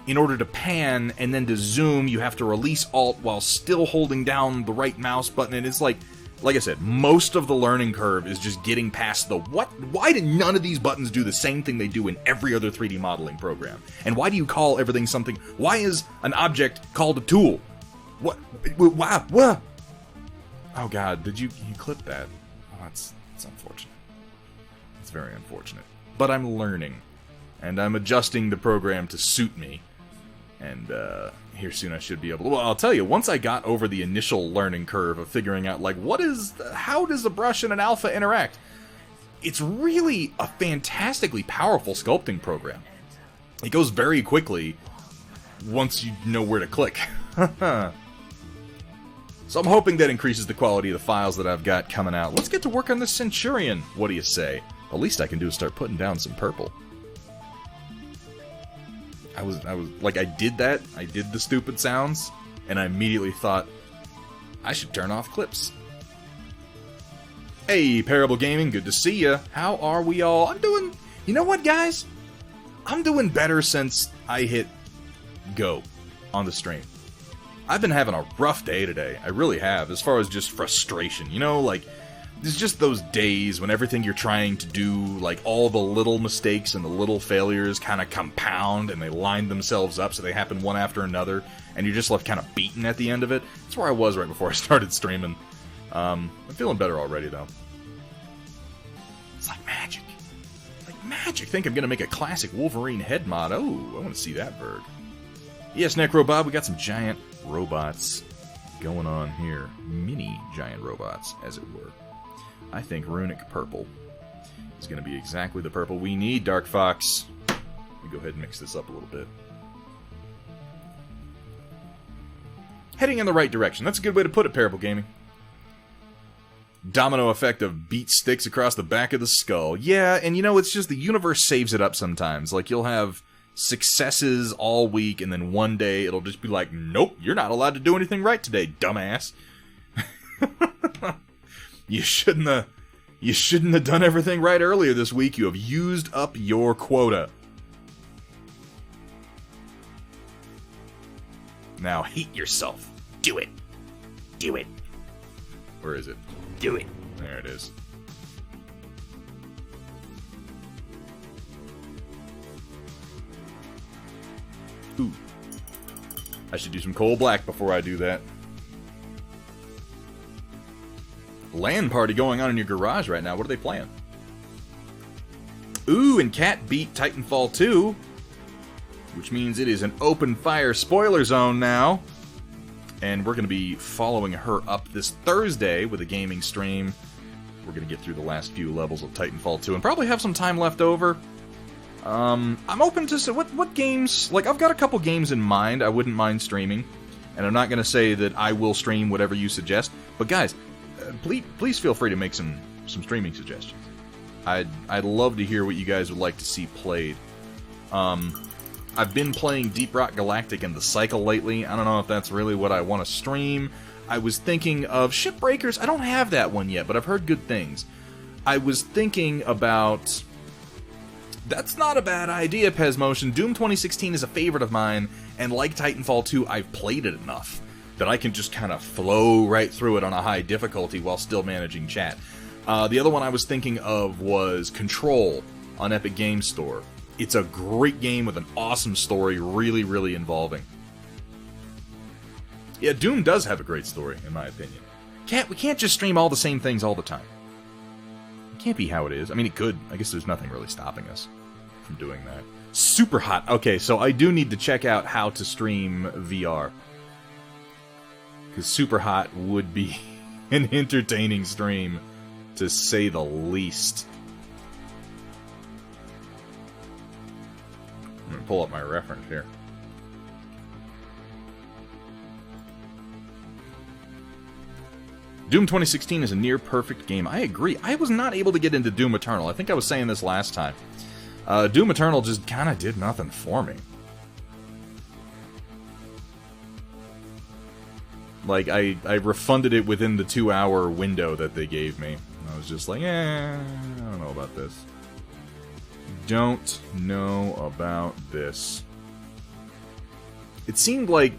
in order to pan, and then to zoom, you have to release Alt while still holding down the right mouse button, and it's like I said, most of the learning curve is just getting past the why did none of these buttons do the same thing they do in every other 3D modeling program? And why do you call everything something? Why is an object called a tool? What? Oh god, did you clip that? Oh, that's unfortunate. It's very unfortunate. But I'm learning, and I'm adjusting the program to suit me. And here soon I should be able to... Well, I'll tell you, once I got over the initial learning curve of figuring out, like, how does a brush and an alpha interact? It's really a fantastically powerful sculpting program. It goes very quickly once you know where to click. So I'm hoping that increases the quality of the files that I've got coming out. Let's get to work on this Centurion. What do you say? The least I can do is start putting down some purple. I was like, I did that, I did the stupid sounds, and I immediately thought, I should turn off clips. Hey, Parable Gaming, good to see ya. How are we all? I'm doing, you know what, guys? I'm doing better since I hit go on the stream. I've been having a rough day today, I really have, as far as just frustration, you know, like, there's just those days when everything you're trying to do, like all the little mistakes and the little failures kind of compound and they line themselves up so they happen one after another, and you're just left kind of beaten at the end of it. That's where I was right before I started streaming. I'm feeling better already, though. It's like magic. Like magic. I think I'm going to make a classic Wolverine head mod. Oh, I want to see that bird. Yes, Necro Bob, we got some giant robots going on here. Mini giant robots, as it were. I think runic purple is going to be exactly the purple we need, Dark Fox. Let me go ahead and mix this up a little bit. Heading in the right direction. That's a good way to put it, Parable Gaming. Domino effect of beat sticks across the back of the skull. Yeah, and you know, it's just the universe saves it up sometimes. Like, you'll have successes all week, and then one day it'll just be like, nope, you're not allowed to do anything right today, dumbass. You shouldn't have done everything right earlier this week. You have used up your quota. Now hate yourself. Do it. Do it. Where is it? Do it. There it is. Ooh. I should do some coal black before I do that. LAN party going on in your garage right now. What are they playing? Ooh, and Cat beat Titanfall 2. Which means it is an open fire spoiler zone now. And we're going to be following her up this Thursday with a gaming stream. We're going to get through the last few levels of Titanfall 2 and probably have some time left over. I'm open to... What games... Like, I've got a couple games in mind I wouldn't mind streaming. And I'm not going to say that I will stream whatever you suggest. But guys, please feel free to make some streaming suggestions. I'd love to hear what you guys would like to see played. I've been playing Deep Rock Galactic and The Cycle lately. I don't know if that's really what I want to stream. I was thinking of Shipbreakers. I don't have that one yet, but I've heard good things. I was thinking about... That's not a bad idea, Pez Motion. Doom 2016 is a favorite of mine, and like Titanfall 2, I've played it enough that I can just kind of flow right through it on a high difficulty while still managing chat. The other one I was thinking of was Control on Epic Games Store. It's a great game with an awesome story, really, really involving. Yeah, Doom does have a great story, in my opinion. We can't just stream all the same things all the time. It can't be how it is. I mean, it could. I guess there's nothing really stopping us from doing that. Super hot. Okay, so I do need to check out how to stream VR. Because Super Hot would be an entertaining stream, to say the least. I'm going to pull up my reference here. Doom 2016 is a near-perfect game. I agree. I was not able to get into Doom Eternal. I think I was saying this last time. Doom Eternal just kind of did nothing for me. Like, I refunded it within the 2-hour window that they gave me. I was just like, I don't know about this. Don't know about this. It seemed like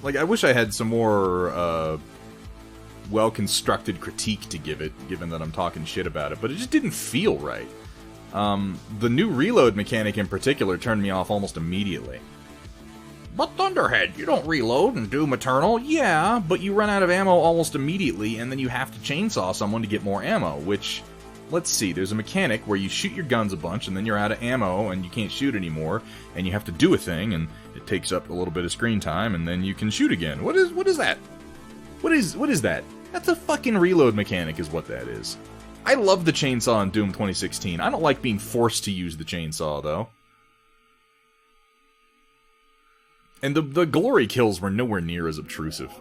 I wish I had some more well-constructed critique to give it, given that I'm talking shit about it, but it just didn't feel right. The new reload mechanic in particular turned me off almost immediately. But Thunderhead, you don't reload in Doom Eternal. Yeah, but you run out of ammo almost immediately, and then you have to chainsaw someone to get more ammo, which... Let's see, there's a mechanic where you shoot your guns a bunch, and then you're out of ammo, and you can't shoot anymore, and you have to do a thing, and it takes up a little bit of screen time, and then you can shoot again. What is that? What is that? That's a fucking reload mechanic is what that is. I love the chainsaw in Doom 2016. I don't like being forced to use the chainsaw, though. And the glory kills were nowhere near as obtrusive.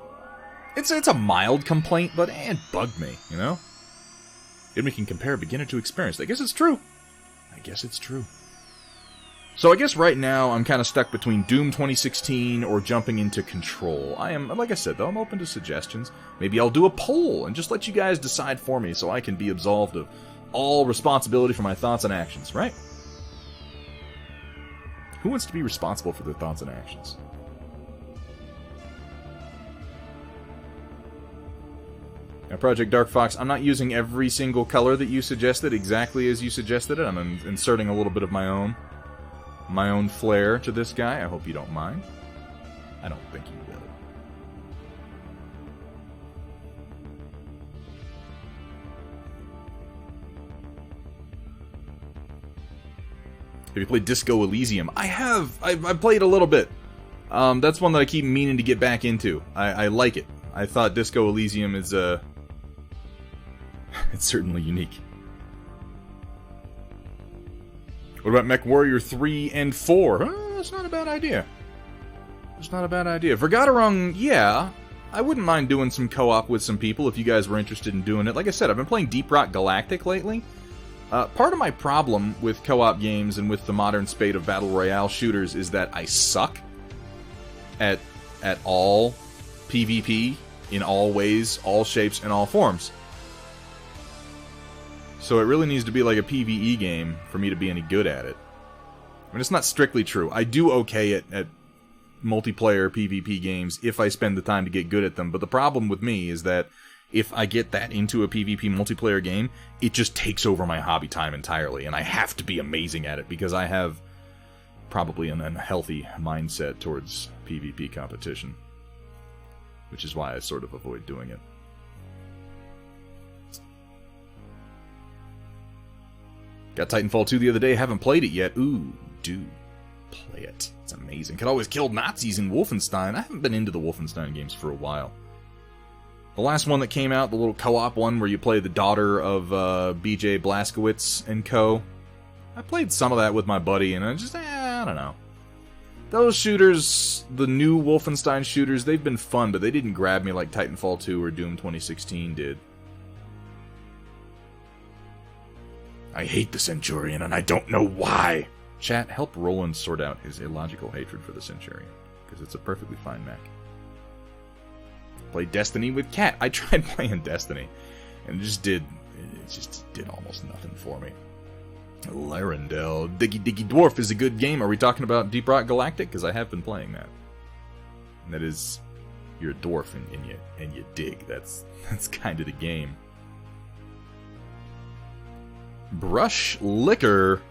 It's a mild complaint, but it bugged me, you know? And we can compare beginner to experienced. I guess it's true. So I guess right now I'm kind of stuck between Doom 2016 or jumping into Control. I am, like I said, though, I'm open to suggestions. Maybe I'll do a poll and just let you guys decide for me so I can be absolved of all responsibility for my thoughts and actions, right? Who wants to be responsible for their thoughts and actions? Now, Project Dark Fox, I'm not using every single color that you suggested exactly as you suggested it. I'm inserting a little bit of my own flair to this guy. I hope you don't mind. I don't think you will. Have you played Disco Elysium? I have. I've played a little bit. That's one that I keep meaning to get back into. I like it. I thought Disco Elysium is, it's certainly unique. What about Mech Warrior 3 and 4? That's not a bad idea. It's not a bad idea. Vergaderung, yeah. I wouldn't mind doing some co-op with some people if you guys were interested in doing it. Like I said, I've been playing Deep Rock Galactic lately. Part of my problem with co-op games and with the modern spate of Battle Royale shooters is that I suck at all PvP in all ways, all shapes, and all forms. So it really needs to be like a PvE game for me to be any good at it. I mean, it's not strictly true. I do okay at multiplayer PvP games if I spend the time to get good at them, but the problem with me is that if I get that into a PvP multiplayer game, it just takes over my hobby time entirely, and I have to be amazing at it because I have probably an unhealthy mindset towards PvP competition, which is why I sort of avoid doing it. Got Titanfall 2 the other day, haven't played it yet. Ooh, do play it. It's amazing. Could always kill Nazis in Wolfenstein. I haven't been into the Wolfenstein games for a while. The last one that came out, the little co-op one where you play the daughter of BJ Blazkowicz and co. I played some of that with my buddy, and I just, I don't know. Those shooters, the new Wolfenstein shooters, they've been fun, but they didn't grab me like Titanfall 2 or Doom 2016 did. I hate the Centurion, and I don't know why. Chat, help Roland sort out his illogical hatred for the Centurion, because it's a perfectly fine mech. Play Destiny with Cat. I tried playing Destiny, and it just did almost nothing for me. Larendelle. Diggy Diggy Dwarf is a good game. Are we talking about Deep Rock Galactic? Because I have been playing that. And that is, you're a dwarf and you dig. That's kind of the game. Brush Liquor.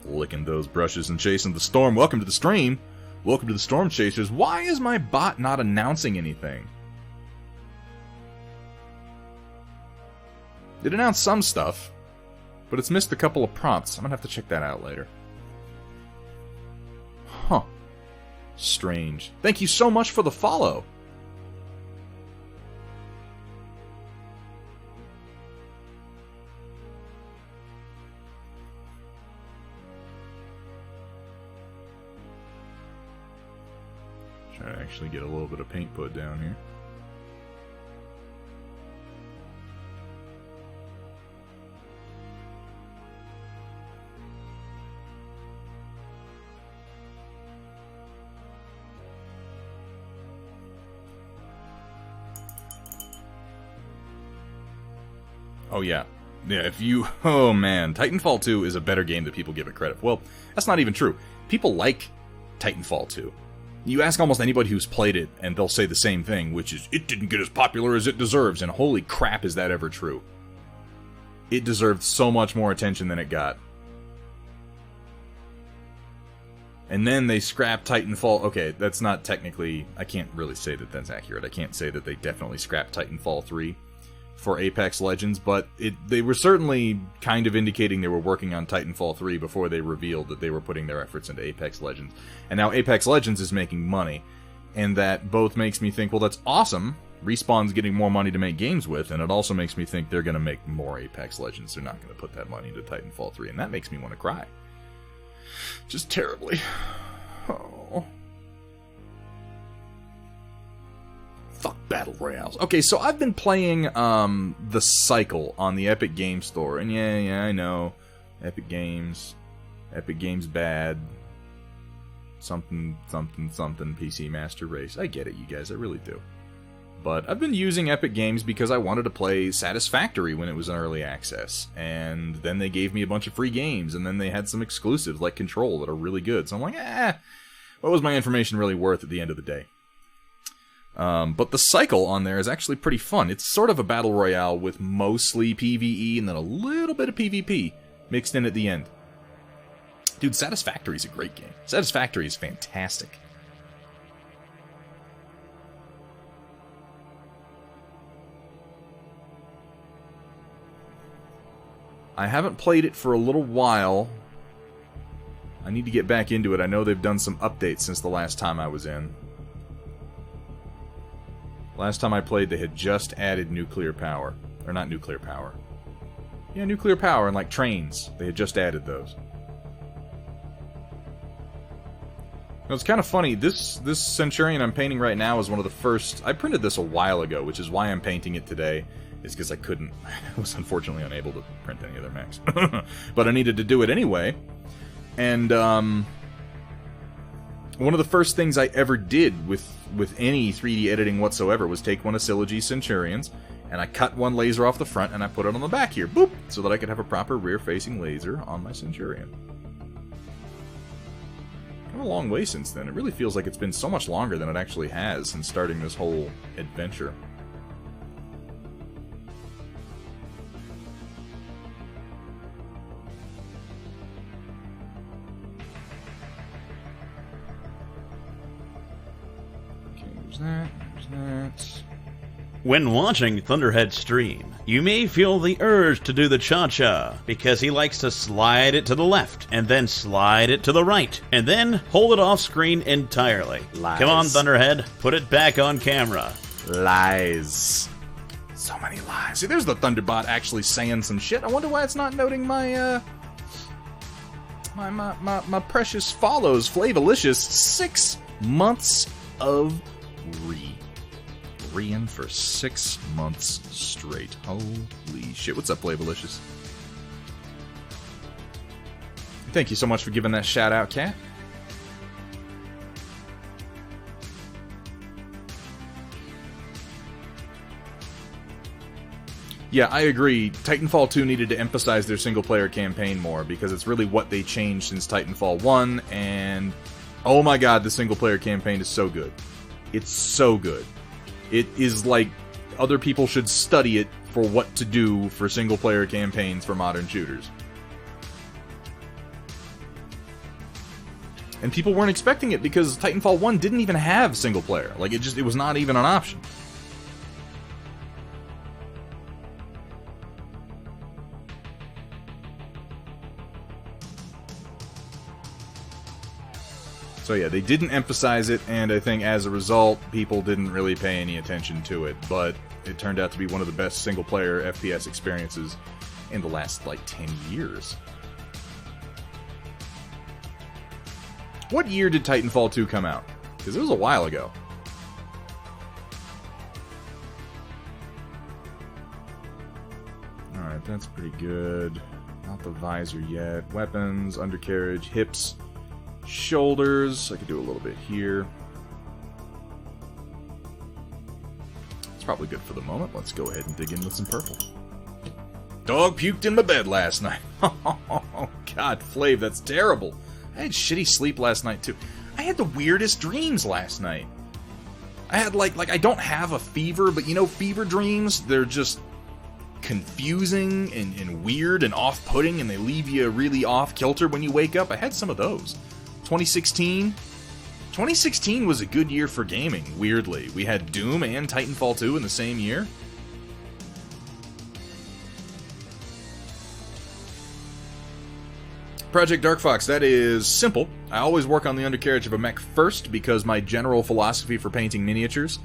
Licking those brushes and chasing the storm. Welcome to the stream. Welcome to the Stormchasers. Why is my bot not announcing anything? It announced some stuff, but it's missed a couple of prompts. I'm gonna have to check that out later. Huh. Strange. Thank you so much for the follow. Try to actually get a little bit of paint put down here. Oh yeah. Yeah, if you... Oh man, Titanfall 2 is a better game than people give it credit for. Well, that's not even true. People like Titanfall 2. You ask almost anybody who's played it, and they'll say the same thing, which is, it didn't get as popular as it deserves, and holy crap, is that ever true. It deserved so much more attention than it got. And then they scrapped Titanfall... Okay, that's not technically... I can't really say that that's accurate. I can't say that they definitely scrapped Titanfall 3 for Apex Legends, but they were certainly kind of indicating they were working on Titanfall 3 before they revealed that they were putting their efforts into Apex Legends. And now Apex Legends is making money, and that both makes me think, well, that's awesome. Respawn's getting more money to make games with, and it also makes me think they're going to make more Apex Legends. They're not going to put that money into Titanfall 3, and that makes me want to cry. Just terribly. Oh. Fuck Battle Royales. Okay, so I've been playing The Cycle on the Epic Games Store, and yeah, I know. Epic Games bad. Something, PC Master Race. I get it, you guys, I really do. But I've been using Epic Games because I wanted to play Satisfactory when it was in early access, and then they gave me a bunch of free games, and then they had some exclusives like Control that are really good, so I'm like, what was my information really worth at the end of the day? But The Cycle on there is actually pretty fun. It's sort of a battle royale with mostly PvE and then a little bit of PvP mixed in at the end. Dude, Satisfactory is a great game. Satisfactory is fantastic. I haven't played it for a little while. I need to get back into it. I know they've done some updates since the last time I was in. Last time I played, they had just added nuclear power. Or not nuclear power. Yeah, nuclear power and like trains. They had just added those. Now, it's kind of funny. This Centurion I'm painting right now is one of the first... I printed this a while ago, which is why I'm painting it today. Is because I couldn't... I was unfortunately unable to print any other mechs. But I needed to do it anyway. And, one of the first things I ever did with any 3D editing whatsoever was take one of Syllogy's Centurions, and I cut one laser off the front, and I put it on the back here, boop, so that I could have a proper rear-facing laser on my Centurion. Come a long way since then. It really feels like it's been so much longer than it actually has since starting this whole adventure. There's that. When watching Thunderhead stream, you may feel the urge to do the cha-cha, because he likes to slide it to the left, and then slide it to the right, and then hold it off screen entirely. Lies. Come on, Thunderhead, put it back on camera. Lies. So many lies. See, there's the Thunderbot actually saying some shit. I wonder why it's not noting my, my precious follows. Flavalicious, 6 months of Reeing for 6 months straight. Holy shit. What's up, Flavalicious? Thank you so much for giving that shout out, Cat. Yeah, I agree. Titanfall 2 needed to emphasize their single-player campaign more, because it's really what they changed since Titanfall 1, and oh my god, the single-player campaign is so good. It's so good. It is like other people should study it for what to do for single-player campaigns for modern shooters. And people weren't expecting it because Titanfall 1 didn't even have single-player. Like, it was not even an option. So yeah, they didn't emphasize it, and I think as a result, people didn't really pay any attention to it, but it turned out to be one of the best single-player FPS experiences in the last, like, 10 years. What year did Titanfall 2 come out? Because it was a while ago. Alright, that's pretty good. Not the visor yet. Weapons, undercarriage, hips, shoulders. I could do a little bit here. It's probably good for the moment. Let's go ahead and dig in with some purple. Dog puked in my bed last night. Oh, God, Flav, that's terrible. I had shitty sleep last night, too. I had the weirdest dreams last night. I had, like I don't have a fever, but you know fever dreams? They're just confusing and weird and off-putting, and they leave you really off-kilter when you wake up. I had some of those. 2016 was a good year for gaming, weirdly. We had Doom and Titanfall 2 in the same year. Project Dark Fox, that is simple. I always work on the undercarriage of a mech first because my general philosophy for painting miniatures,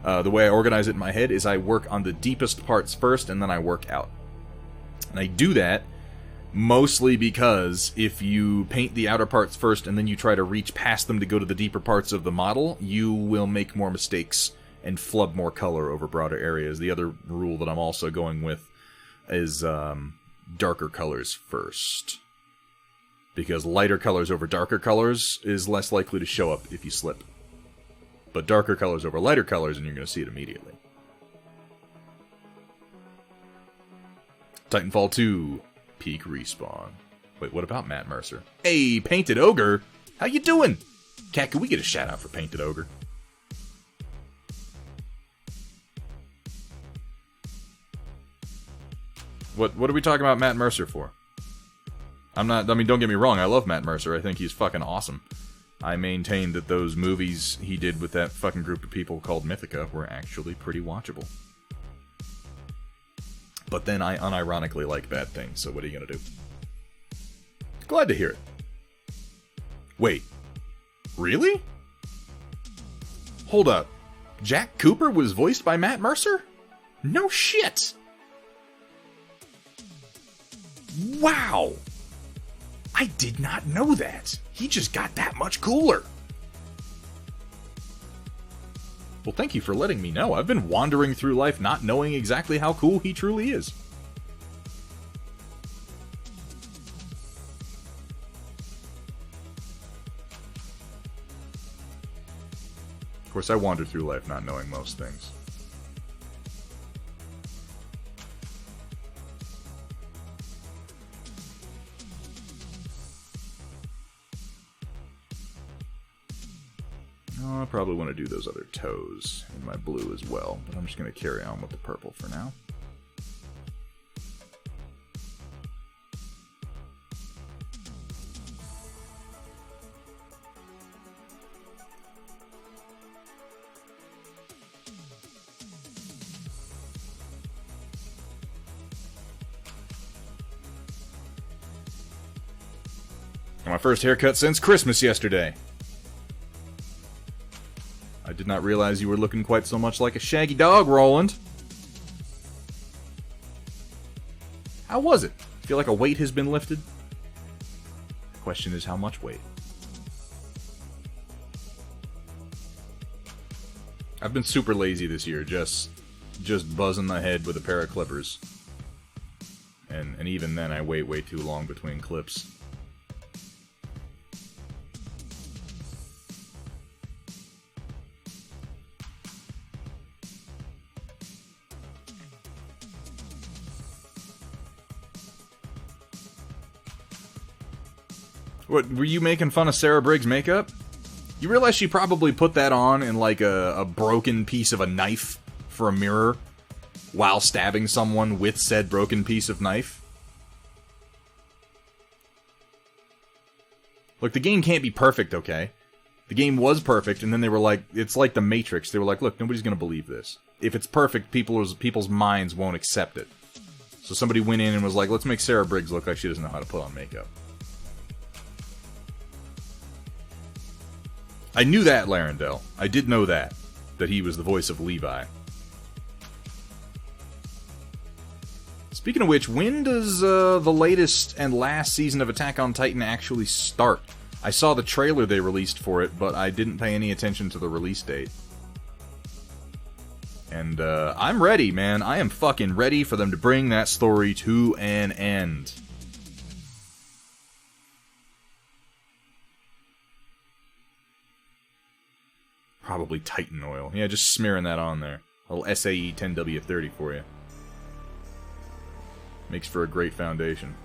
the way I organize it in my head, is I work on the deepest parts first and then I work out. And I do that mostly because if you paint the outer parts first and then you try to reach past them to go to the deeper parts of the model, you will make more mistakes and flub more color over broader areas. The other rule that I'm also going with is darker colors first. Because lighter colors over darker colors is less likely to show up if you slip. But darker colors over lighter colors and you're going to see it immediately. Titanfall 2. Peak respawn. Wait, what about Matt Mercer? Hey, Painted Ogre! How you doing? Cat, can we get a shout out for Painted Ogre? What are we talking about Matt Mercer for? I mean, don't get me wrong, I love Matt Mercer. I think he's fucking awesome. I maintain that those movies he did with that fucking group of people called Mythica were actually pretty watchable. But then I unironically like bad things, so what are you gonna do? Glad to hear it. Wait. Really? Hold up. Jack Cooper was voiced by Matt Mercer? No shit! Wow! I did not know that. He just got that much cooler. Well, thank you for letting me know. I've been wandering through life not knowing exactly how cool he truly is. Of course, I wander through life not knowing most things. Oh, I probably want to do those other toes in my blue as well, but I'm just going to carry on with the purple for now. My first haircut since Christmas yesterday. I did not realize you were looking quite so much like a shaggy dog, Roland. How was it? Feel like a weight has been lifted? The question is how much weight? I've been super lazy this year, just buzzing my head with a pair of clippers. And even then I wait way too long between clips. What, were you making fun of Sarah Briggs' makeup? You realize she probably put that on in like a broken piece of a knife for a mirror while stabbing someone with said broken piece of knife? Look, the game can't be perfect, okay? The game was perfect, and then they were like, it's like the Matrix. They were like, look, nobody's gonna believe this. If it's perfect, people's minds won't accept it. So somebody went in and was like, let's make Sarah Briggs look like she doesn't know how to put on makeup. I knew that, Larendelle. I did know that he was the voice of Levi. Speaking of which, when does the latest and last season of Attack on Titan actually start? I saw the trailer they released for it, but I didn't pay any attention to the release date. And I'm ready, man. I am fucking ready for them to bring that story to an end. Probably Titan oil. Yeah, just smearing that on there. A little SAE 10W30 for you. Makes for a great foundation.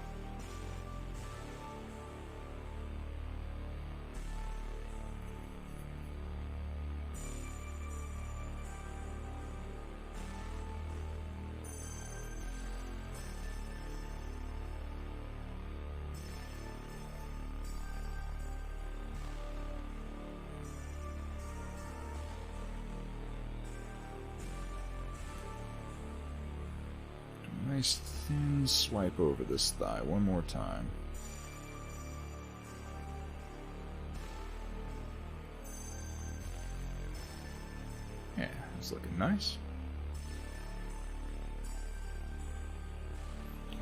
Nice thin swipe over this thigh one more time. Yeah, it's looking nice.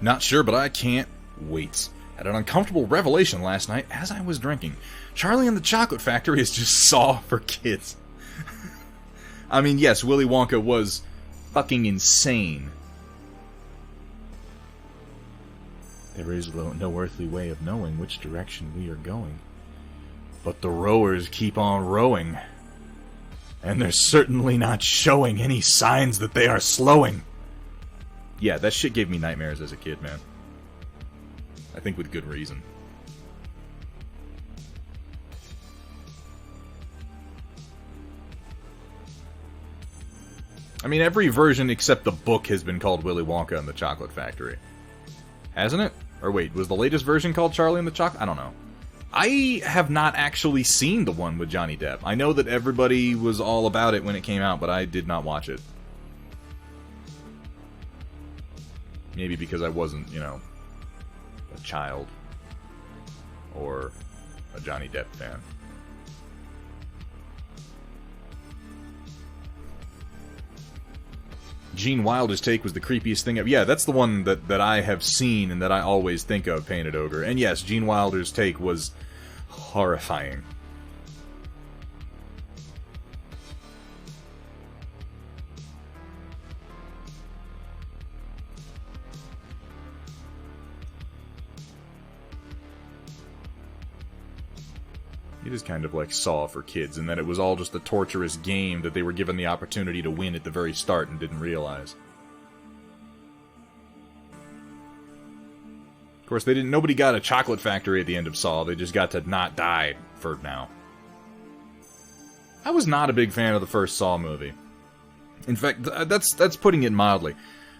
Not sure, but I can't wait. Had an uncomfortable revelation last night as I was drinking. Charlie and the Chocolate Factory is just Saw for kids. I mean, yes, Willy Wonka was fucking insane. There is no earthly way of knowing which direction we are going. But the rowers keep on rowing. And they're certainly not showing any signs that they are slowing. Yeah, that shit gave me nightmares as a kid, man. I think with good reason. I mean, every version except the book has been called Willy Wonka and the Chocolate Factory. Hasn't it? Or wait, was the latest version called Charlie and the Chocolate? I don't know. I have not actually seen the one with Johnny Depp. I know that everybody was all about it when it came out, but I did not watch it. Maybe because I wasn't, you know, a child. Or a Johnny Depp fan. Gene Wilder's take was the creepiest thing ever. Yeah, that's the one that I have seen and that I always think of, Painted Ogre. And yes, Gene Wilder's take was horrifying. It is kind of like Saw for kids, in that it was all just a torturous game that they were given the opportunity to win at the very start and didn't realize. Of course, nobody got a chocolate factory at the end of Saw, they just got to not die for now. I was not a big fan of the first Saw movie. In fact, that's putting it mildly.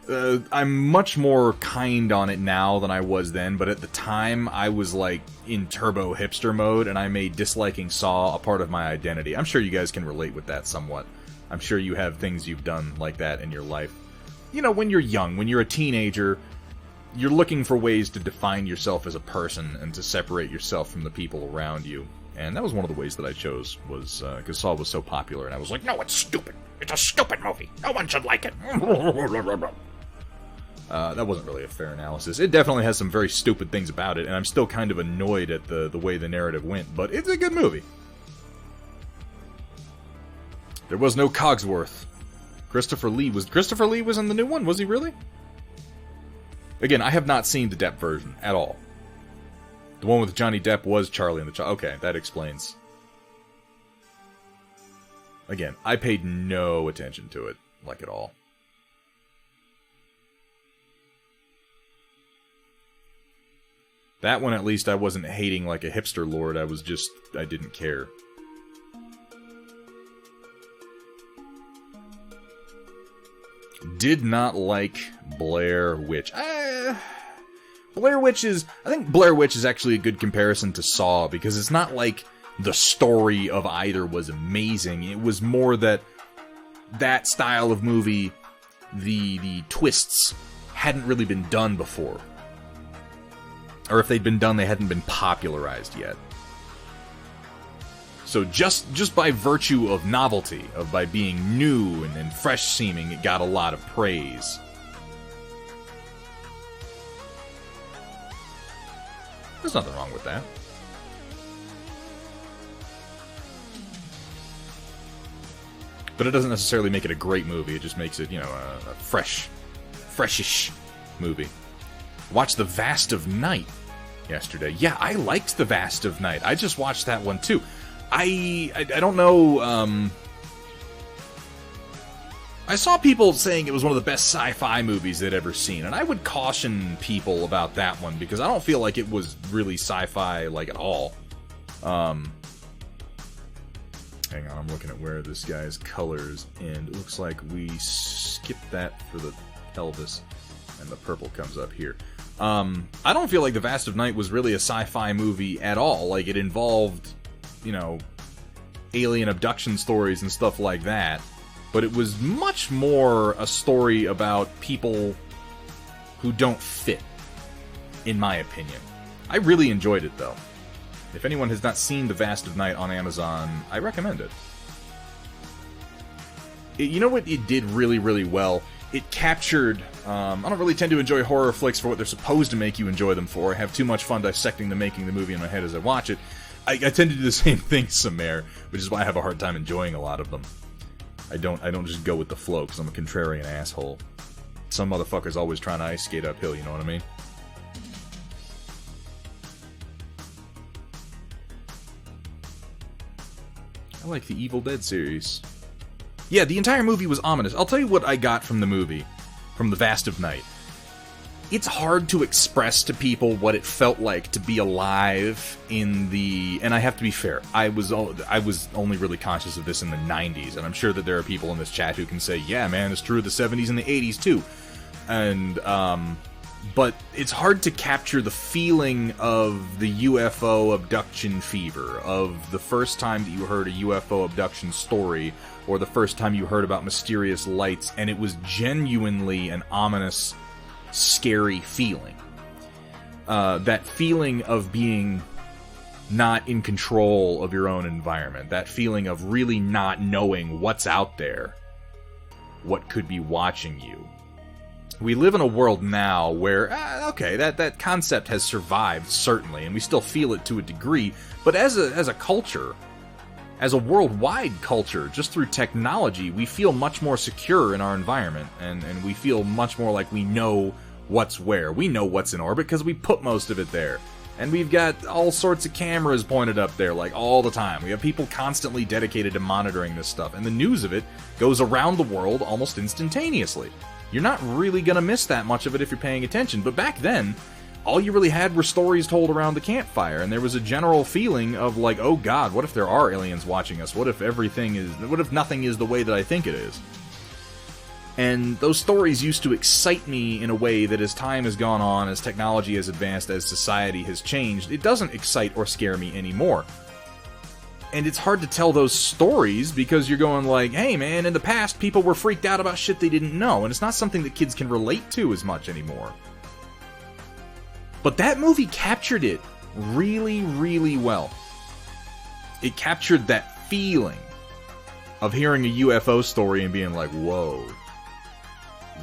I'm much more kind on it now than I was then, but at the time, I was like in turbo hipster mode, and I made disliking Saw a part of my identity. I'm sure you guys can relate with that somewhat. I'm sure you have things you've done like that in your life. You know, when you're young, when you're a teenager, you're looking for ways to define yourself as a person and to separate yourself from the people around you. And that was one of the ways that I chose, was because Saw was so popular, and I was like, no, it's stupid. It's a stupid movie. No one should like it. That wasn't really a fair analysis. It definitely has some very stupid things about it, and I'm still kind of annoyed at the way the narrative went, but it's a good movie. There was no Cogsworth. Christopher Lee was in the new one? Was he really? Again, I have not seen the Depp version at all. The one with Johnny Depp was Charlie and the Child. Okay, that explains. Again, I paid no attention to it, like at all. That one, at least, I wasn't hating like a hipster lord. I didn't care. Did not like Blair Witch. I think Blair Witch is actually a good comparison to Saw, because it's not like the story of either was amazing. It was more that style of movie, the twists hadn't really been done before. Or if they'd been done, they hadn't been popularized yet. So just by virtue of novelty, by being new and fresh seeming, it got a lot of praise. There's nothing wrong with that. But it doesn't necessarily make it a great movie. It just makes it, a freshish movie. Watched The Vast of Night yesterday. Yeah, I liked The Vast of Night. I just watched that one too. I don't know. I saw people saying it was one of the best sci-fi movies they'd ever seen, and I would caution people about that one because I don't feel like it was really sci-fi like at all. Hang on, I'm looking at where this guy's colors end. It looks like we skipped that for the pelvis, and the purple comes up here. I don't feel like The Vast of Night was really a sci-fi movie at all. Like, it involved, alien abduction stories and stuff like that. But it was much more a story about people who don't fit, in my opinion. I really enjoyed it, though. If anyone has not seen The Vast of Night on Amazon, I recommend it. You know what it did really, really well? It captured... I don't really tend to enjoy horror flicks for what they're supposed to make you enjoy them for. I have too much fun dissecting the making of the movie in my head as I watch it. I tend to do the same thing, Samare, which is why I have a hard time enjoying a lot of them. I don't just go with the flow, because I'm a contrarian asshole. Some motherfucker's always trying to ice skate uphill, you know what I mean? I like the Evil Dead series. Yeah, the entire movie was ominous. I'll tell you what I got from the movie, from The Vast of Night. It's hard to express to people what it felt like to be alive in the... And I have to be fair, I was only really conscious of this in the 90s, and I'm sure that there are people in this chat who can say, yeah, man, it's true of the 70s and the 80s, too. And, but it's hard to capture the feeling of the UFO abduction fever, of the first time that you heard a UFO abduction story, or the first time you heard about mysterious lights, and it was genuinely an ominous, scary feeling. That feeling of being not in control of your own environment. That feeling of really not knowing what's out there, what could be watching you. We live in a world now where, okay, that concept has survived, certainly, and we still feel it to a degree, but as a culture, as a worldwide culture, just through technology, we feel much more secure in our environment, and we feel much more like we know what's where. We know what's in orbit because we put most of it there. And we've got all sorts of cameras pointed up there, like, all the time. We have people constantly dedicated to monitoring this stuff, and the news of it goes around the world almost instantaneously. You're not really going to miss that much of it if you're paying attention, but back then, all you really had were stories told around the campfire, and there was a general feeling of, like, oh god, what if there are aliens watching us? What if nothing is the way that I think it is? And those stories used to excite me in a way that as time has gone on, as technology has advanced, as society has changed, it doesn't excite or scare me anymore. And it's hard to tell those stories because you're going like, hey man, in the past people were freaked out about shit they didn't know, and it's not something that kids can relate to as much anymore. But that movie captured it really, really well. It captured that feeling of hearing a UFO story and being like, whoa.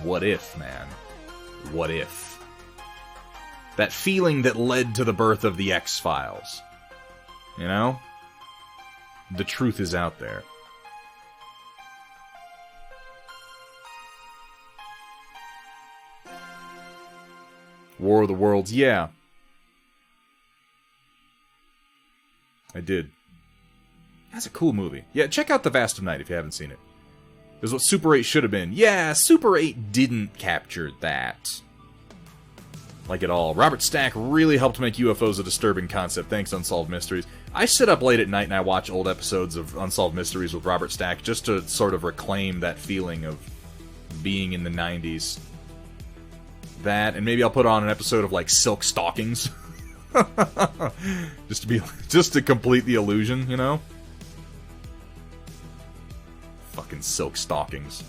What if, man? What if? That feeling that led to the birth of the X-Files. You know? The truth is out there. War of the Worlds, yeah. I did. That's a cool movie. Yeah, check out The Vast of Night if you haven't seen it. Is what Super 8 should have been. Yeah, Super 8 didn't capture that. Like at all. Robert Stack really helped make UFOs a disturbing concept. Thanks, Unsolved Mysteries. I sit up late at night and I watch old episodes of Unsolved Mysteries with Robert Stack just to sort of reclaim that feeling of being in the 90s. That, and maybe I'll put on an episode of, like, Silk Stockings. just to complete the illusion, you know? Fucking Silk Stockings.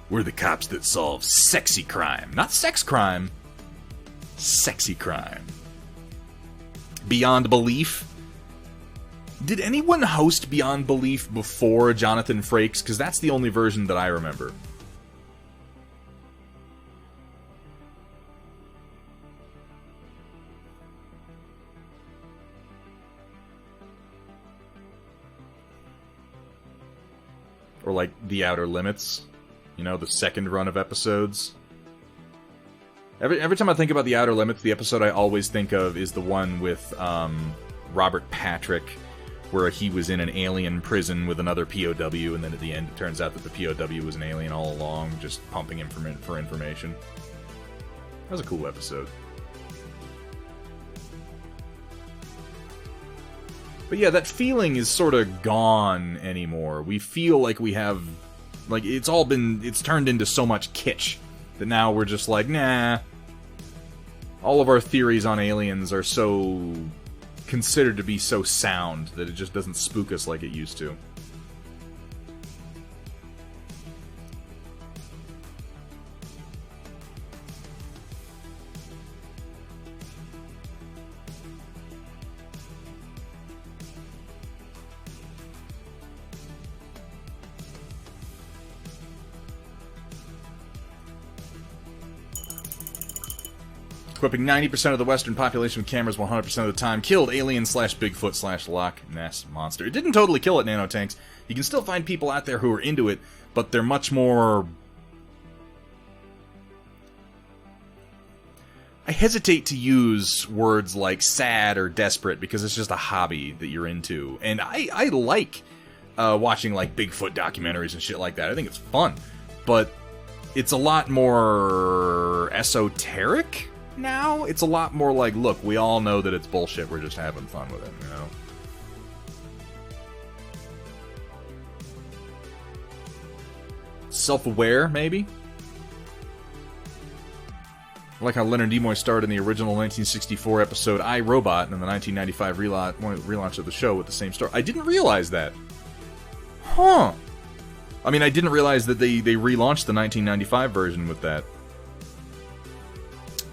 We're the cops that solve sexy crime. Not sex crime. Sexy crime. Beyond Belief. Did anyone host Beyond Belief before Jonathan Frakes? Because that's the only version that I remember. Or like The Outer Limits, you know, the second run of episodes. Every time I think about The Outer Limits, the episode I always think of is the one with Robert Patrick, where he was in an alien prison with another POW, and then at the end it turns out that the POW was an alien all along, just pumping him for information. That was a cool episode. But yeah, that feeling is sort of gone anymore. We feel like we have... like, it's turned into so much kitsch that now we're just like, nah. All of our theories on aliens are so... considered to be so sound that it just doesn't spook us like it used to. Equipping 90% of the Western population with cameras 100% of the time killed alien/Bigfoot/Loch Ness monster. It didn't totally kill it, nanotanks. You can still find people out there who are into it, but they're much more... I hesitate to use words like sad or desperate because it's just a hobby that you're into. And I like watching like Bigfoot documentaries and shit like that. I think it's fun. But it's a lot more esoteric now. It's a lot more like, look, we all know that it's bullshit, we're just having fun with it, you know? Self-aware, maybe? I like how Leonard Nimoy starred in the original 1964 episode I, Robot and the 1995 relaunch of the show with the same star. I didn't realize that. Huh. I mean, I didn't realize that they relaunched the 1995 version with that.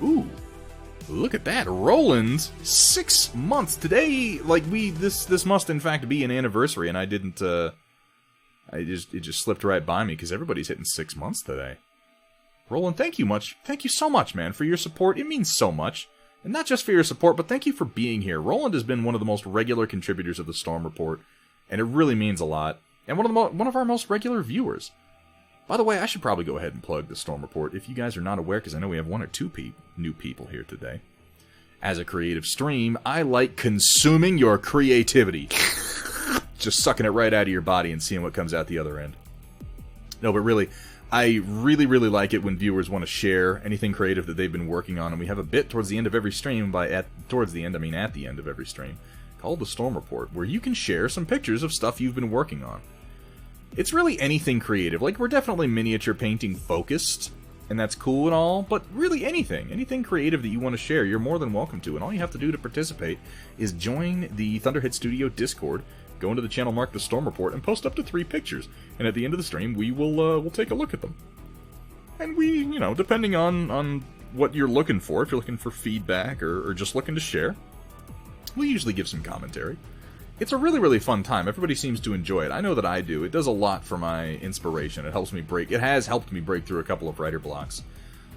Ooh. Look at that, Roland! 6 months today. Like this must in fact be an anniversary, and I didn't. It just slipped right by me because everybody's hitting 6 months today. Roland, thank you so much, man, for your support. It means so much, and not just for your support, but thank you for being here. Roland has been one of the most regular contributors of the Storm Report, and it really means a lot. And one of our most regular viewers. By the way, I should probably go ahead and plug the Storm Report if you guys are not aware, because I know we have 1 or 2 new people here today. As a creative stream, I like consuming your creativity. Just sucking it right out of your body and seeing what comes out the other end. No, but really, I really like it when viewers want to share anything creative that they've been working on, and we have a bit towards the end of every stream, towards the end, I mean at the end of every stream, called the Storm Report, where you can share some pictures of stuff you've been working on. It's really anything creative. Like, we're definitely miniature painting focused, and that's cool and all, but really anything creative that you want to share, you're more than welcome to, and all you have to do to participate is join the Thunderhead Studio Discord, go into the channel, mark the Storm Report, and post up to 3 pictures, and at the end of the stream, we'll take a look at them. And we, depending on what you're looking for, if you're looking for feedback or just looking to share, we'll usually give some commentary. It's a really fun time. Everybody seems to enjoy it. I know that I do. It does a lot for my inspiration. It has helped me break through a couple of writer blocks.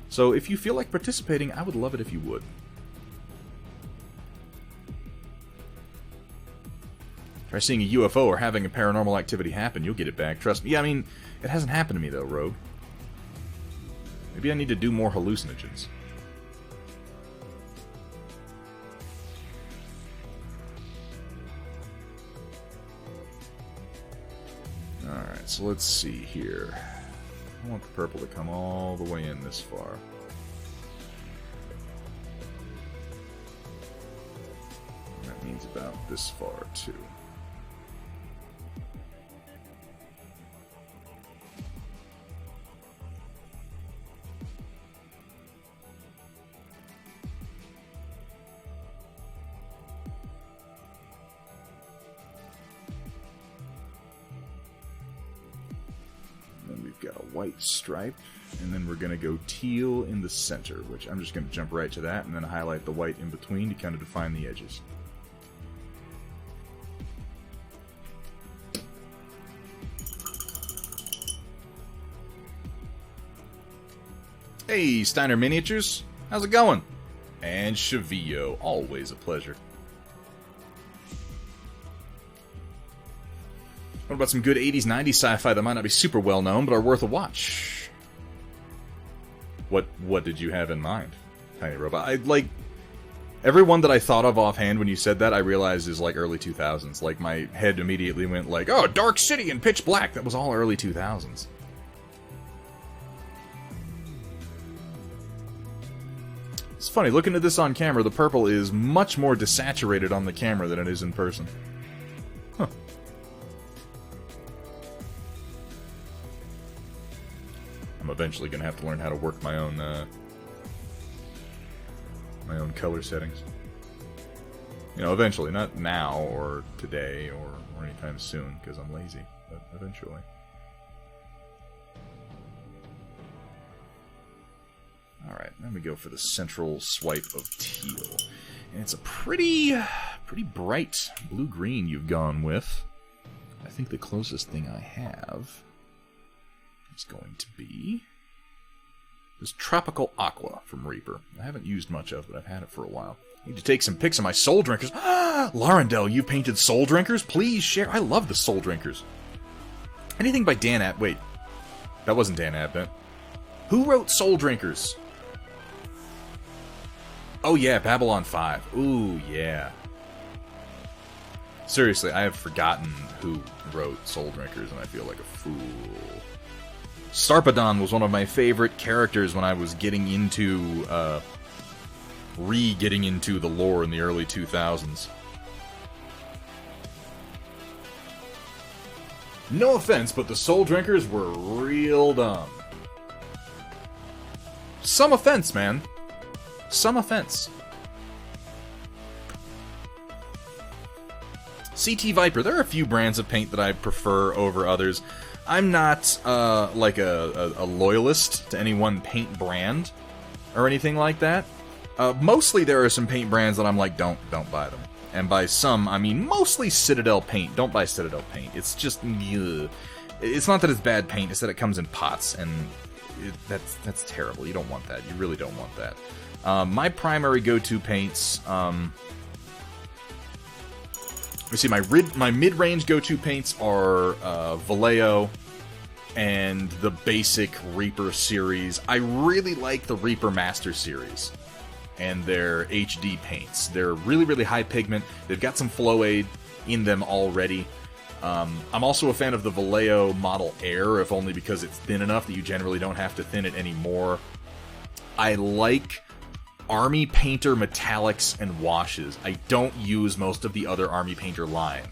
So if you feel like participating, I would love it if you would. Try seeing a UFO or having a paranormal activity happen, you'll get it back. Trust me. Yeah, I mean, it hasn't happened to me though, Rogue. Maybe I need to do more hallucinogens. Alright, so let's see here. I want the purple to come all the way in this far. And that means about this far, too. Got a white stripe, and then we're going to go teal in the center, which I'm just going to jump right to that, and then highlight the white in between to kind of define the edges. Hey, Steiner Miniatures! How's it going? And Shavillo, always a pleasure. What about some good 80s, 90s sci-fi that might not be super well known, but are worth a watch? What did you have in mind, Tiny Robot? Every one that I thought of offhand when you said that, I realized is like early 2000s. Like, my head immediately went like, oh, Dark City and Pitch Black. That was all early 2000s. It's funny, looking at this on camera, the purple is much more desaturated on the camera than it is in person. Huh. I'm eventually going to have to learn how to work my own color settings. Eventually. Not now, or today, or anytime soon, because I'm lazy, but eventually. Alright, then we go for the central swipe of teal. And it's a pretty bright blue-green you've gone with. I think the closest thing I have is going to be this Tropical Aqua from Reaper. I haven't used much of, but I've had it for a while. I need to take some pics of my Soul Drinkers. Laurendell, you painted Soul Drinkers? Please share. I love the Soul Drinkers. Anything by Dan Abnett. Wait, that wasn't Dan Abnett. Who wrote Soul Drinkers? Oh yeah, Babylon 5. Ooh, yeah. Seriously, I have forgotten who wrote Soul Drinkers, and I feel like a fool. Sarpedon was one of my favorite characters when I was getting into, getting into the lore in the early 2000s. No offense, but the Soul Drinkers were real dumb. Some offense, man. Some offense. CT Viper. There are a few brands of paint that I prefer over others. I'm not like a loyalist to any one paint brand or anything like that. Mostly there are some paint brands that I'm like, don't buy them. And by some, I mean mostly Citadel paint. Don't buy Citadel paint. It's just, ugh. It's not that it's bad paint, it's that it comes in pots, and that's terrible. You don't want that. You really don't want that. My primary go-to paints, let's see, my mid-range go-to paints are Vallejo and the basic Reaper series. I really like the Reaper Master series and their HD paints. They're really, really high pigment. They've got some flow aid in them already. I'm also a fan of the Vallejo Model Air, if only because it's thin enough that you generally don't have to thin it anymore. I like Army Painter metallics and washes. I don't use most of the other Army Painter line,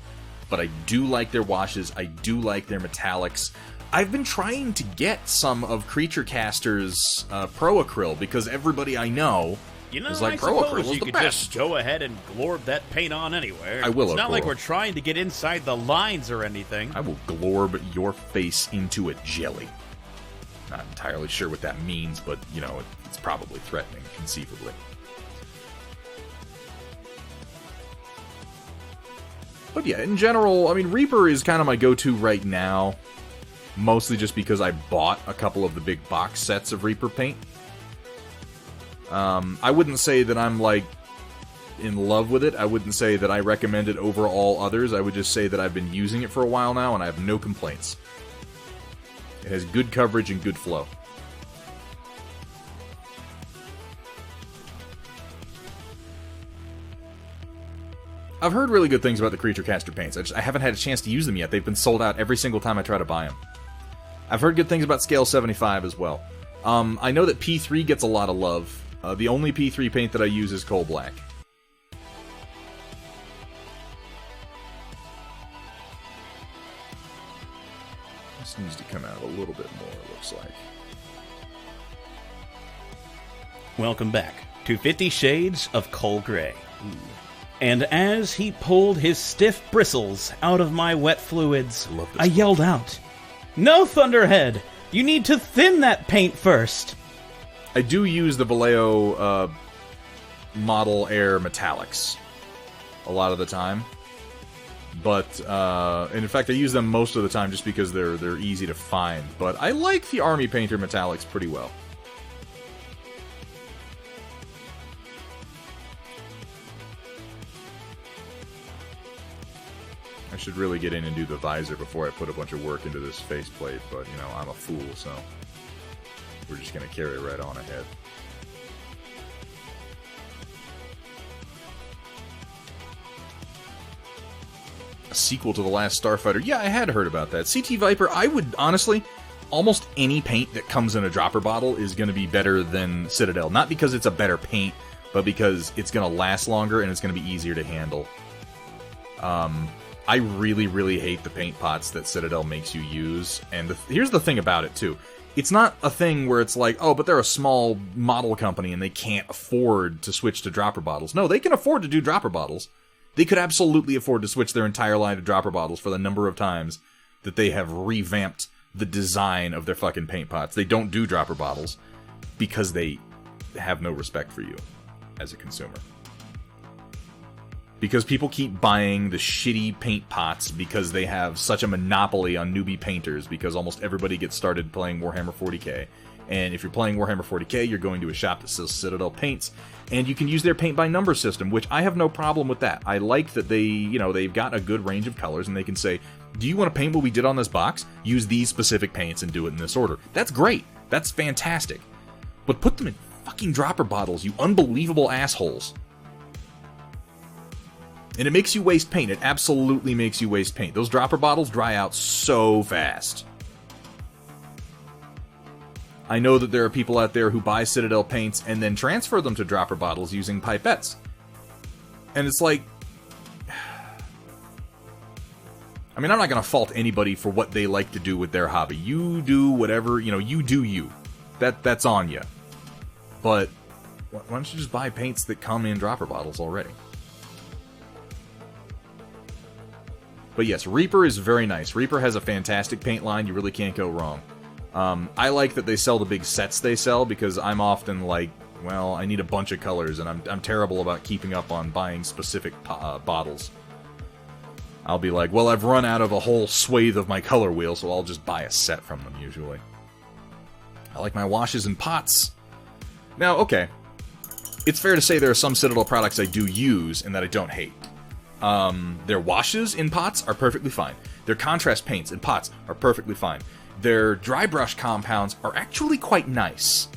but I do like their washes. I do like their metallics. I've been trying to get some of Creature Caster's Pro Acryl because everybody I know is like, Pro Acryl is you the could best. just go ahead and glorb that paint on anywhere. I will, It's of not like course. we're trying to get inside the lines or anything. I will glorb your face into a jelly. Not entirely sure what that means, but, you know, it's probably threatening, conceivably. But yeah, in general, I mean, Reaper is kind of my go-to right now. Mostly just because I bought a couple of the big box sets of Reaper paint. I wouldn't say that I'm, like, in love with it. I wouldn't say that I recommend it over all others. I would just say that I've been using it for a while now, and I have no complaints. It has good coverage and good flow. I've heard really good things about the Creature Caster paints. I haven't had a chance to use them yet. They've been sold out every single time I try to buy them. I've heard good things about Scale 75 as well. I know that P3 gets a lot of love. The only P3 paint that I use is Coal Black. This needs to come out a little bit more, it looks like. Welcome back to 50 Shades of Coal Gray. And as he pulled his stiff bristles out of my wet fluids, I yelled out, "No, Thunderhead! You need to thin that paint first!" I do use the Vallejo Model Air Metallics a lot of the time. But, and in fact, I use them most of the time just because they're easy to find. But I like the Army Painter Metallics pretty well. I should really get in and do the visor before I put a bunch of work into this faceplate, but, you know, I'm a fool, so we're just going to carry right on ahead. A sequel to The Last Starfighter. Yeah, I had heard about that. CT Viper, I would, honestly, almost any paint that comes in a dropper bottle is going to be better than Citadel. Not because it's a better paint, but because it's going to last longer and it's going to be easier to handle. I really, really hate the paint pots that Citadel makes you use. And here's the thing about it, too. It's not a thing where it's like, oh, but they're a small model company and they can't afford to switch to dropper bottles. No, they can afford to do dropper bottles. They could absolutely afford to switch their entire line to dropper bottles for the number of times that they have revamped the design of their fucking paint pots. They don't do dropper bottles because they have no respect for you as a consumer. Because people keep buying the shitty paint pots because they have such a monopoly on newbie painters, because almost everybody gets started playing Warhammer 40k. And if you're playing Warhammer 40k, you're going to a shop that sells Citadel paints, and you can use their paint by number system, which I have no problem with that. I like that they, you know, they've got a good range of colors, and they can say, do you want to paint what we did on this box? Use these specific paints and do it in this order. That's great. That's fantastic. But put them in fucking dropper bottles, you unbelievable assholes. And it makes you waste paint. It absolutely makes you waste paint. Those dropper bottles dry out so fast. I know that there are people out there who buy Citadel paints and then transfer them to dropper bottles using pipettes. And it's like... I mean, I'm not going to fault anybody for what they like to do with their hobby. You do whatever, you know, you do you. That's on you. But why don't you just buy paints that come in dropper bottles already? But yes, Reaper is very nice. Reaper has a fantastic paint line. You really can't go wrong. I like that they sell the big sets they sell, because I'm often like well, I need a bunch of colors, and I'm terrible about keeping up on buying specific bottles. I'll be like, well, I've run out of a whole swathe of my color wheel, so I'll just buy a set from them, usually. I like my washes and pots. Now, okay. It's fair to say there are some Citadel products I do use and that I don't hate. Their washes in pots are perfectly fine. Their contrast paints in pots are perfectly fine. Their dry brush compounds are actually quite nice.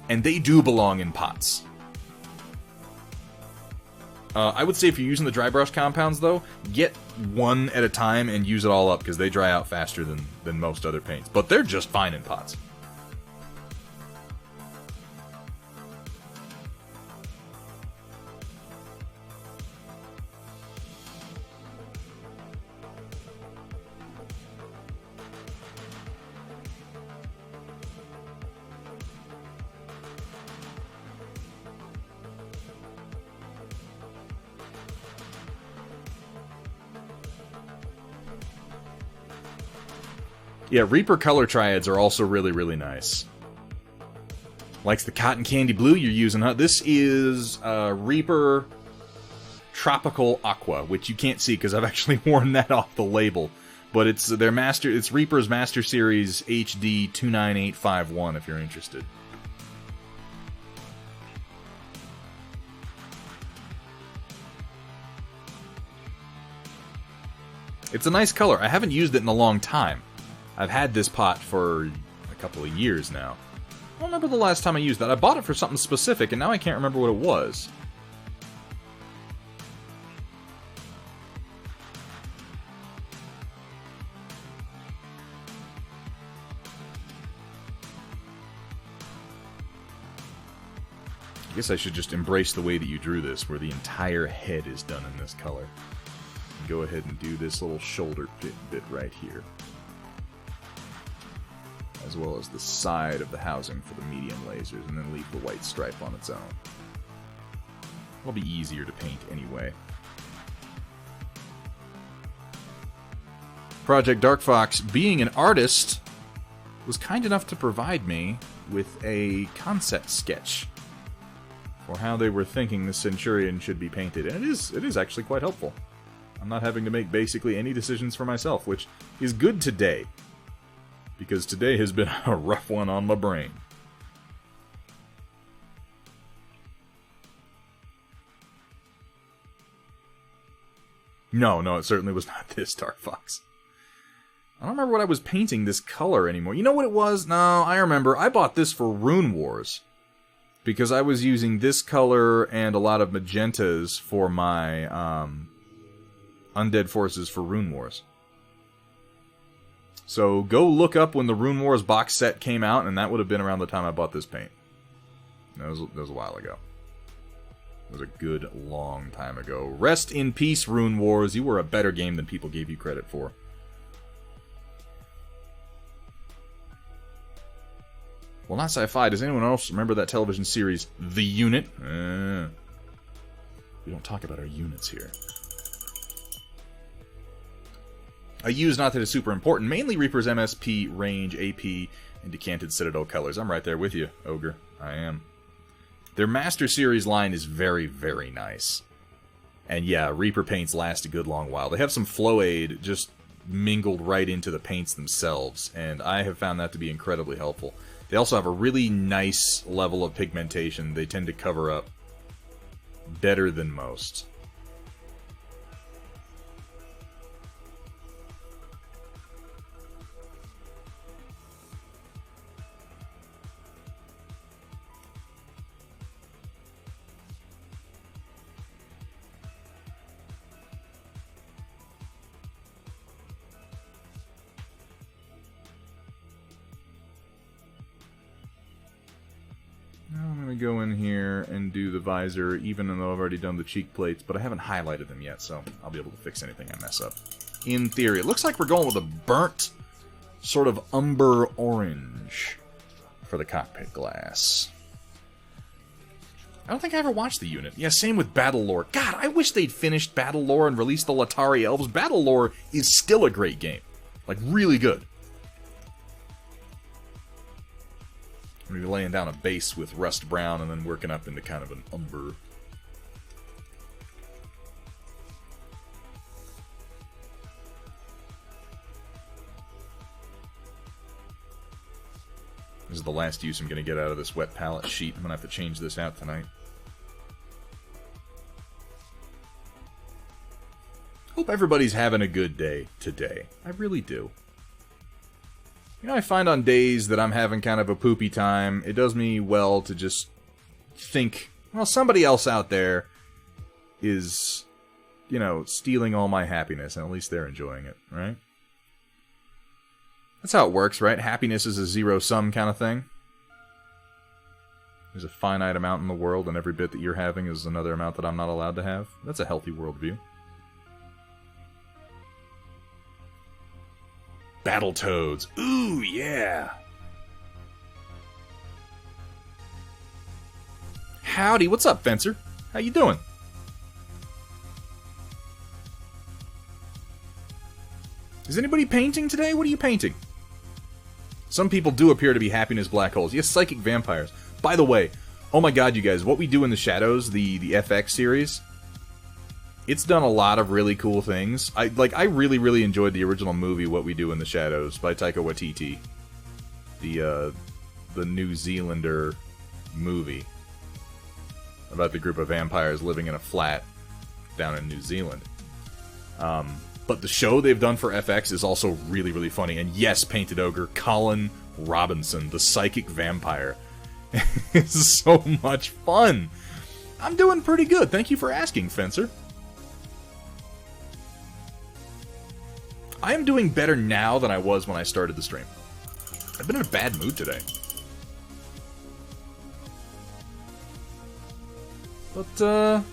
And they do belong in pots. I would say if you're using the dry brush compounds, though, get one at a time and use it all up, because they dry out faster than most other paints. But they're just fine in pots. Yeah, Reaper color triads are also really, really nice. Likes the cotton candy blue you're using, huh? This is Reaper Tropical Aqua, which you can't see because I've actually worn that off the label. But it's it's Reaper's Master Series HD 29851 if you're interested. It's a nice color. I haven't used it in a long time. I've had this pot for a couple of years now. I don't remember the last time I used that. I bought it for something specific, and now I can't remember what it was. I guess I should just embrace the way that you drew this, where the entire head is done in this color. Go ahead and do this little shoulder bit right here, as well as the side of the housing for the medium lasers, and then leave the white stripe on its own. It'll be easier to paint anyway. Project Dark Fox, being an artist, was kind enough to provide me with a concept sketch for how they were thinking the Centurion should be painted, and it is actually quite helpful. I'm not having to make basically any decisions for myself, which is good today, because today has been a rough one on my brain. No, it certainly was not this Dark Fox. I don't remember what I was painting this color anymore. You know what it was? No, I remember. I bought this for Rune Wars, because I was using this color and a lot of magentas for my Undead Forces for Rune Wars. So go look up when the Rune Wars box set came out, and that would have been around the time I bought this paint. That was a while ago. It was a good long time ago. Rest in peace, Rune Wars. You were a better game than people gave you credit for. Well, not sci-fi. Does anyone else remember that television series, The Unit? We don't talk about our units here. I use, not that it's super important, mainly Reaper's MSP, range, AP, and decanted Citadel colors. I'm right there with you, Ogre. I am. Their Master Series line is very, very nice. And yeah, Reaper paints last a good long while. They have some flow aid just mingled right into the paints themselves, and I have found that to be incredibly helpful. They also have a really nice level of pigmentation. They tend to cover up better than most. I'm going to go in here and do the visor, even though I've already done the cheek plates, but I haven't highlighted them yet, so I'll be able to fix anything I mess up. In theory, it looks like we're going with a burnt, sort of umber orange for the cockpit glass. I don't think I ever watched the unit. Yeah, same with Battle Lore. God, I wish they'd finished Battle Lore and released the Latari Elves. Battle Lore is still a great game. Like, really good. I'm gonna be laying down a base with rust brown and then working up into kind of an umber. This is the last use I'm going to get out of this wet palette sheet. I'm going to have to change this out tonight. Hope everybody's having a good day today. I really do. You know, I find on days that I'm having kind of a poopy time, it does me well to just think, well, somebody else out there is, you know, stealing all my happiness, and at least they're enjoying it, right? That's how it works, right? Happiness is a zero-sum kind of thing. There's a finite amount in the world, and every bit that you're having is another amount that I'm not allowed to have. That's a healthy worldview. Battletoads. Ooh, yeah! Howdy, what's up, Fencer? How you doing? Is anybody painting today? What are you painting? Some people do appear to be happiness black holes. Yes, psychic vampires. By the way, oh my god, you guys, What We Do in the Shadows, the FX series, it's done a lot of really cool things. I really, really enjoyed the original movie, What We Do in the Shadows, by Taika Waititi. The New Zealander movie about the group of vampires living in a flat down in New Zealand. But the show they've done for FX is also really, really funny. And yes, Painted Ogre, Colin Robinson, the psychic vampire. It's so much fun. I'm doing pretty good. Thank you for asking, Fencer. I am doing better now than I was when I started the stream. I've been in a bad mood today. But,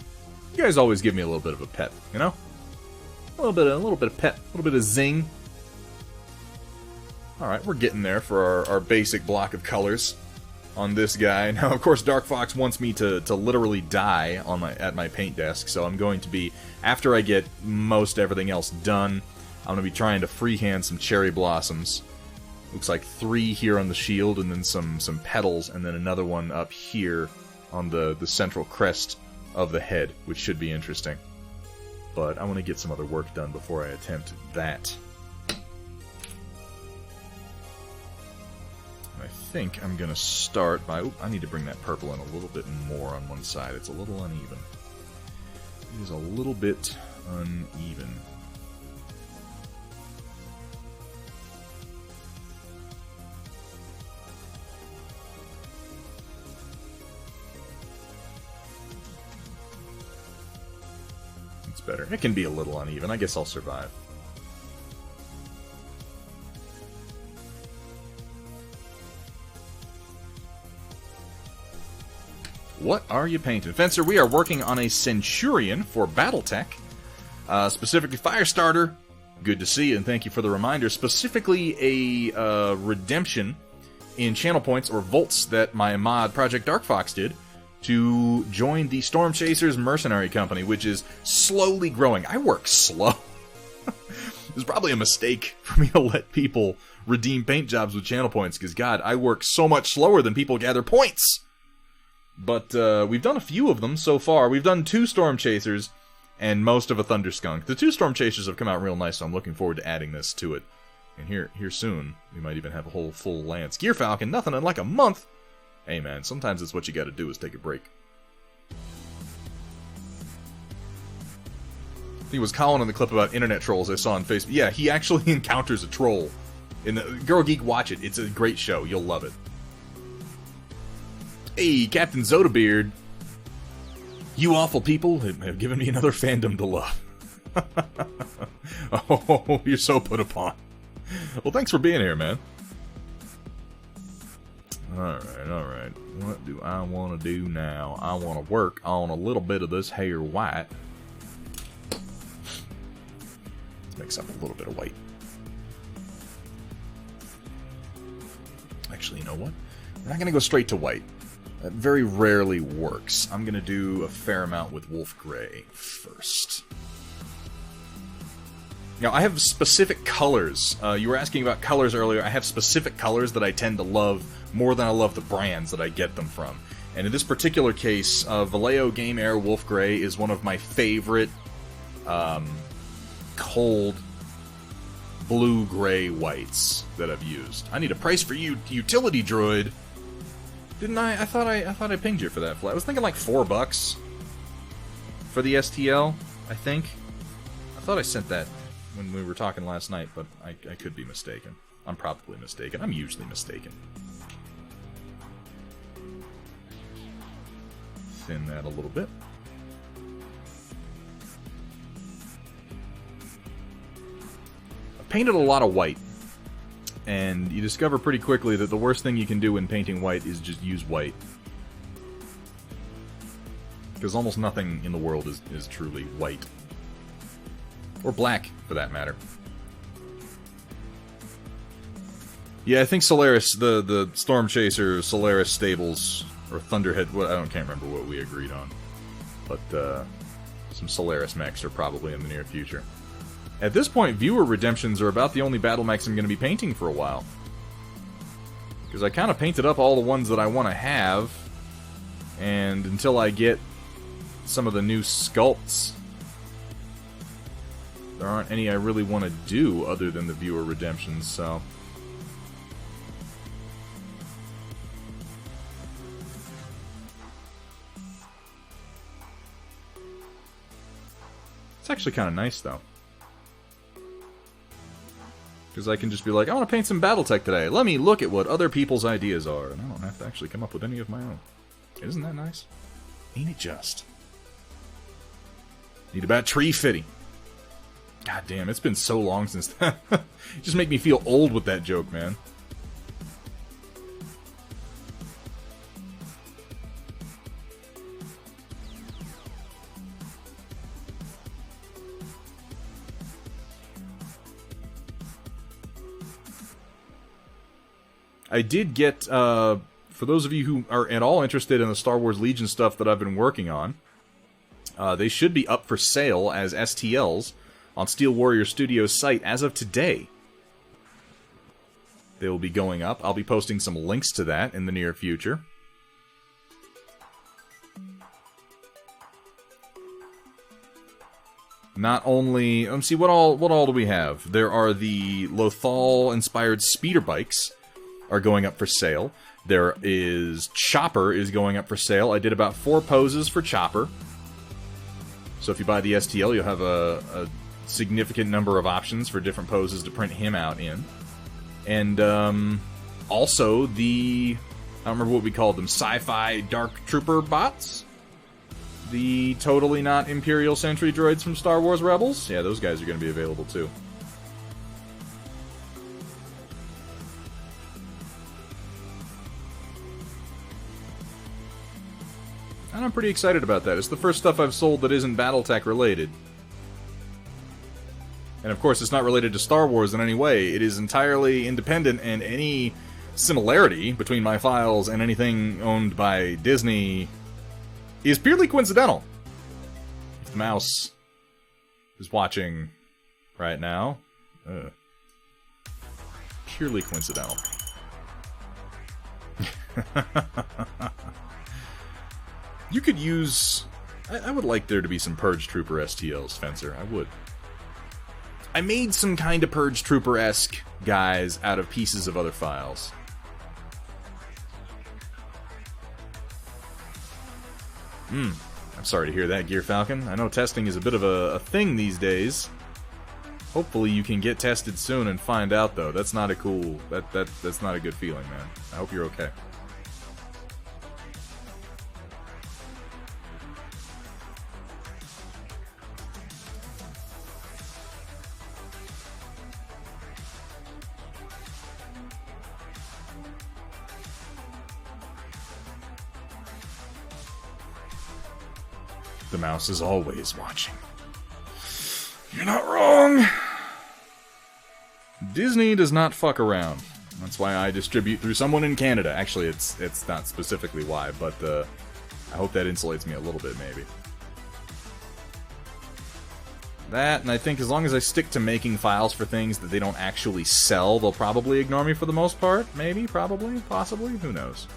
you guys always give me a little bit of a pep, you know? A little bit of pep, a little bit of zing. Alright, we're getting there for our basic block of colors on this guy. Now, of course, Dark Fox wants me to literally die at my paint desk, so I'm going to be, after I get most everything else done, I'm going to be trying to freehand some cherry blossoms. Looks like 3 here on the shield, and then some petals, and then another one up here on the central crest of the head, which should be interesting. But I want to get some other work done before I attempt that. I think I'm going to start by... Oop, I need to bring that purple in a little bit more on one side. It's a little uneven. It is a little bit uneven. Better. It can be a little uneven. I guess I'll survive. What are you painting? Fencer, we are working on a Centurion for Battletech. Specifically Firestarter. Good to see you, and thank you for the reminder. Specifically a redemption in channel points or volts that my mod Project Dark Fox did to join the Stormchasers Mercenary Company, which is slowly growing. I work slow. It's probably a mistake for me to let people redeem paint jobs with channel points, because, God, I work so much slower than people gather points. But we've done a few of them so far. We've done 2 Stormchasers and most of a Thunderskunk. The 2 Stormchasers have come out real nice, so I'm looking forward to adding this to it. And here soon, we might even have a whole full Lance. Gear Falcon, nothing in like a month. Hey man, sometimes it's what you gotta do is take a break. I think it was Colin in the clip about internet trolls I saw on Facebook. Yeah, he actually encounters a troll. In the Girl Geek, watch it. It's a great show. You'll love it. Hey, Captain Zodabeard. You awful people have given me another fandom to love. Oh, you're so put upon. Well, thanks for being here, man. Alright. What do I want to do now? I want to work on a little bit of this hair white. Let's mix up a little bit of white. Actually, you know what? We're not going to go straight to white. That very rarely works. I'm going to do a fair amount with Wolf Gray first. Now, I have specific colors. You were asking about colors earlier. I have specific colors that I tend to love more than I love the brands that I get them from. And in this particular case, Vallejo Game Air Wolf Grey is one of my favorite cold blue-gray whites that I've used. I need a price for you, utility droid. Didn't I? I thought I pinged you for that flat. I was thinking like $4 for the STL, I think. I thought I sent that when we were talking last night, but I could be mistaken. I'm probably mistaken. I'm usually mistaken. Thin that a little bit. I've painted a lot of white, and you discover pretty quickly that the worst thing you can do when painting white is just use white. Because almost nothing in the world is truly white. Or black, for that matter. Yeah, I think Solaris, the Stormchaser Solaris stables, or Thunderhead, can't remember what we agreed on. But, some Solaris mechs are probably in the near future. At this point, viewer redemptions are about the only battle mechs I'm going to be painting for a while. Because I kind of painted up all the ones that I want to have, and until I get some of the new sculpts, there aren't any I really want to do other than the viewer redemptions, so... It's actually kind of nice, though. Because I can just be like, I want to paint some Battletech today. Let me look at what other people's ideas are. And I don't have to actually come up with any of my own. Isn't that nice? Ain't it just? Need about tree fitting. God damn, it's been so long since that. You just make me feel old with that joke, man. I did get, for those of you who are at all interested in the Star Wars Legion stuff that I've been working on, they should be up for sale as STLs on Steel Warrior Studios' site as of today. They will be going up. I'll be posting some links to that in the near future. Not only... Let's see, what all do we have? There are the Lothal-inspired speeder bikes are going up for sale. There is... Chopper is going up for sale. I did about 4 poses for Chopper. So if you buy the STL, you'll have a significant number of options for different poses to print him out in. And also the... I don't remember what we called them. Sci-Fi Dark Trooper bots? The totally not Imperial Sentry droids from Star Wars Rebels? Yeah, those guys are going to be available too. And I'm pretty excited about that. It's the first stuff I've sold that isn't Battletech related. And of course, it's not related to Star Wars in any way. It is entirely independent, and any similarity between my files and anything owned by Disney is purely coincidental. If the mouse is watching right now, purely coincidental. You could use... I would like there to be some Purge Trooper STLs, Fencer. I would. I made some kind of Purge Trooper-esque guys out of pieces of other files. I'm sorry to hear that, Gear Falcon. I know testing is a bit of a thing these days. Hopefully you can get tested soon and find out, though. That's not a cool... That's not a good feeling, man. I hope you're okay. The mouse is always watching. You're not wrong! Disney does not fuck around. That's why I distribute through someone in Canada. Actually, it's not specifically why, but I hope that insulates me a little bit, maybe. That, and I think as long as I stick to making files for things that they don't actually sell, they'll probably ignore me for the most part. Maybe, probably, possibly, who knows.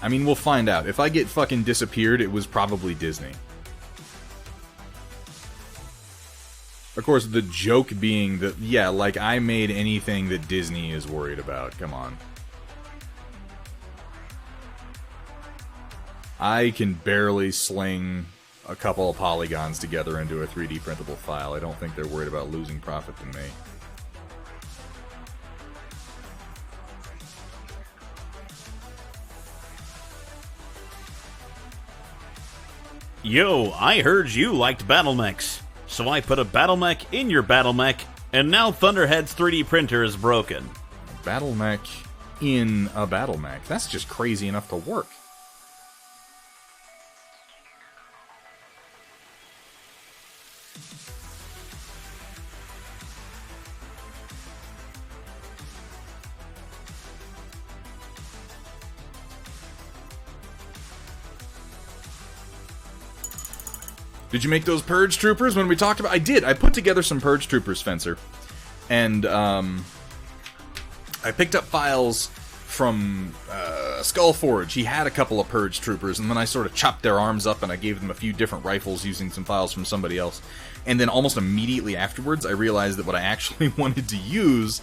I mean, we'll find out. If I get fucking disappeared, it was probably Disney. Of course, the joke being that, yeah, like, I made anything that Disney is worried about. Come on. I can barely sling a couple of polygons together into a 3D printable file. I don't think they're worried about losing profit to me. Yo, I heard you liked Battlemechs, so I put a Battlemech in your Battlemech, and now Thunderhead's 3D printer is broken. Battlemech in a Battlemech. That's just crazy enough to work. Did you make those Purge Troopers when we talked about... I did. I put together some Purge Troopers, Spencer. And, I picked up files from, Skullforge. He had a couple of Purge Troopers, and then I sort of chopped their arms up, and I gave them a few different rifles using some files from somebody else. And then almost immediately afterwards, I realized that what I actually wanted to use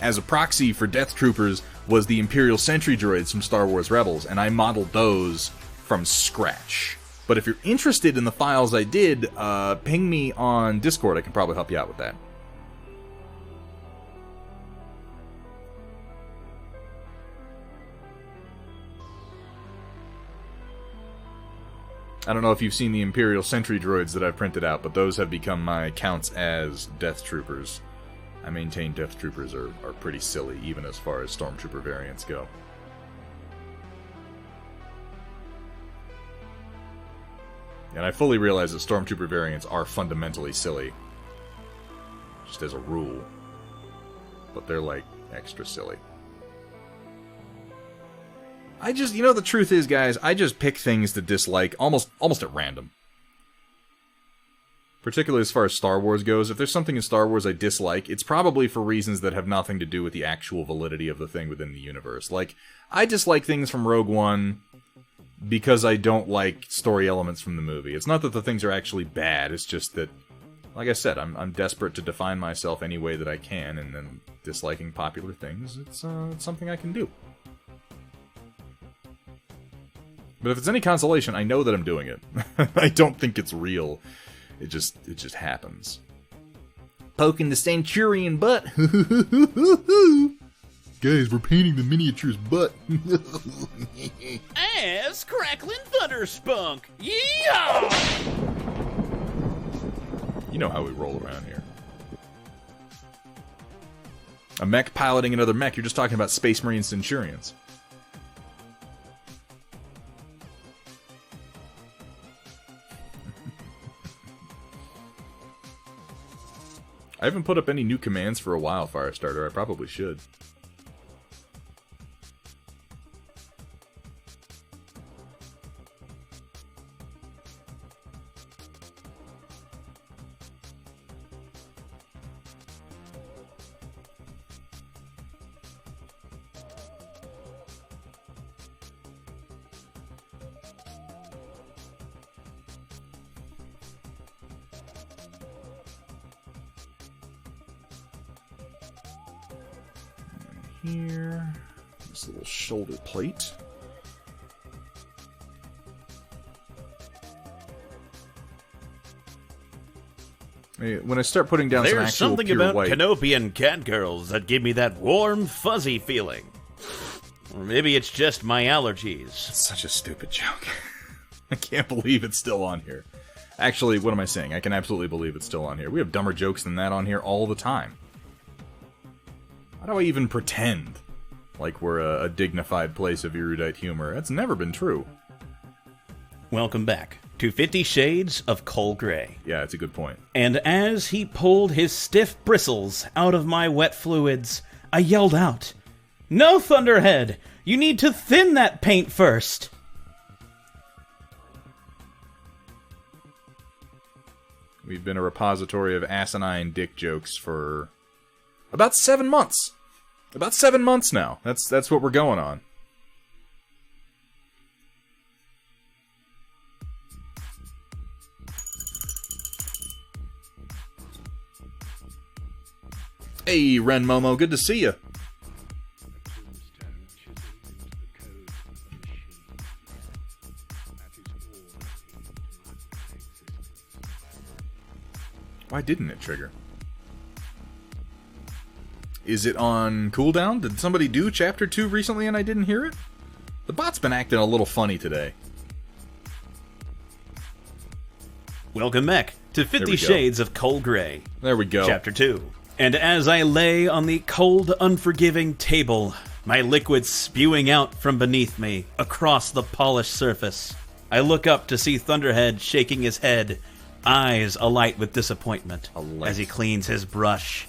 as a proxy for Death Troopers was the Imperial Sentry droids from Star Wars Rebels, and I modeled those from scratch. But if you're interested in the files I did, ping me on Discord. I can probably help you out with that. I don't know if you've seen the Imperial Sentry droids that I've printed out, but those have become my counts as Death Troopers. I maintain Death Troopers are pretty silly, even as far as Stormtrooper variants go. And I fully realize that Stormtrooper variants are fundamentally silly. Just as a rule. But they're, like, extra silly. I just, you know, the truth is, guys, I just pick things to dislike almost at random. Particularly as far as Star Wars goes. If there's something in Star Wars I dislike, it's probably for reasons that have nothing to do with the actual validity of the thing within the universe. Like, I dislike things from Rogue One because I don't like story elements from the movie. It's not that the things are actually bad, it's just that, like I said, I'm desperate to define myself any way that I can, and then disliking popular things, it's something I can do. But if it's any consolation, I know that I'm doing it. I don't think it's real. It just happens. Poking the Centurion butt. Guys, we're painting the miniature's butt. Ass crackling thunder spunk. Yeah! You know how we roll around here. A mech piloting another mech. You're just talking about Space Marine Centurions. I haven't put up any new commands for a while, Firestarter. I probably should. Here, this little shoulder plate. When I start putting down some There's actual something pure about white, Canopian catgirls that give me that warm, fuzzy feeling. Or maybe it's just my allergies. It's such a stupid joke. I can't believe it's still on here. Actually, what am I saying? I can absolutely believe it's still on here. We have dumber jokes than that on here all the time. Why do I even pretend like we're a dignified place of erudite humor? That's never been true. Welcome back to 50 Shades of Coal Gray. Yeah, that's a good point. And as he pulled his stiff bristles out of my wet fluids, I yelled out, "No, Thunderhead! You need to thin that paint first!" We've been a repository of asinine dick jokes for about 7 months. About 7 months now. That's what we're going on. Hey, Ren Momo, good to see you. Why didn't it trigger? Is it on cooldown? Did somebody do Chapter 2 recently and I didn't hear it? The bot's been acting a little funny today. Welcome back to 50 go. Shades of Coal Gray. There we go. Chapter 2. And as I lay on the cold, unforgiving table, my liquid spewing out from beneath me across the polished surface, I look up to see Thunderhead shaking his head, eyes alight with disappointment as he cleans his brush.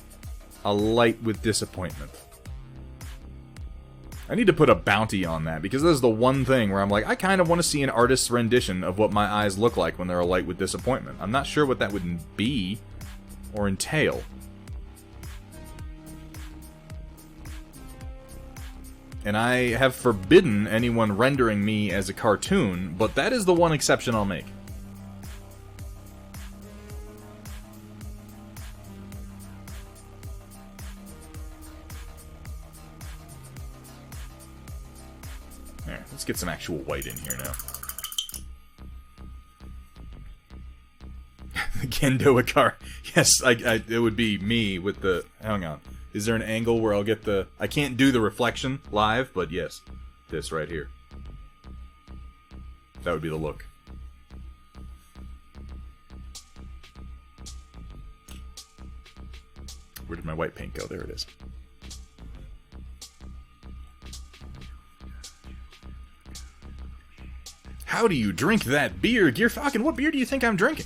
Alight with disappointment. I need to put a bounty on that, because this is the one thing where I'm like, I kind of want to see an artist's rendition of what my eyes look like when they're alight with disappointment. I'm not sure what that would be or entail. And I have forbidden anyone rendering me as a cartoon, but that is the one exception I'll make. There, let's get some actual white in here now. The Gendo Akar. Yes, it would be me with the... Hang on. Is there an angle where I'll get the... I can't do the reflection live, but yes. This right here. That would be the look. Where did my white paint go? There it is. How do you drink that beer? Gear Falcon, what beer do you think I'm drinking?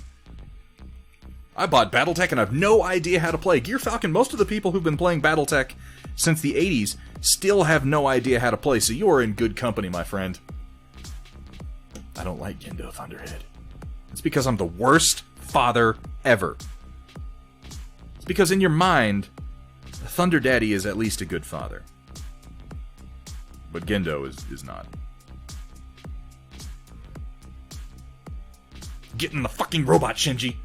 I bought Battletech and I have no idea how to play. Gear Falcon, most of the people who've been playing Battletech since the 80s still have no idea how to play, so you're in good company, my friend. I don't like Gendo Thunderhead. It's because I'm the worst father ever. It's because in your mind, Thunder Daddy is at least a good father. But Gendo is not. Get in the fucking robot, Shinji!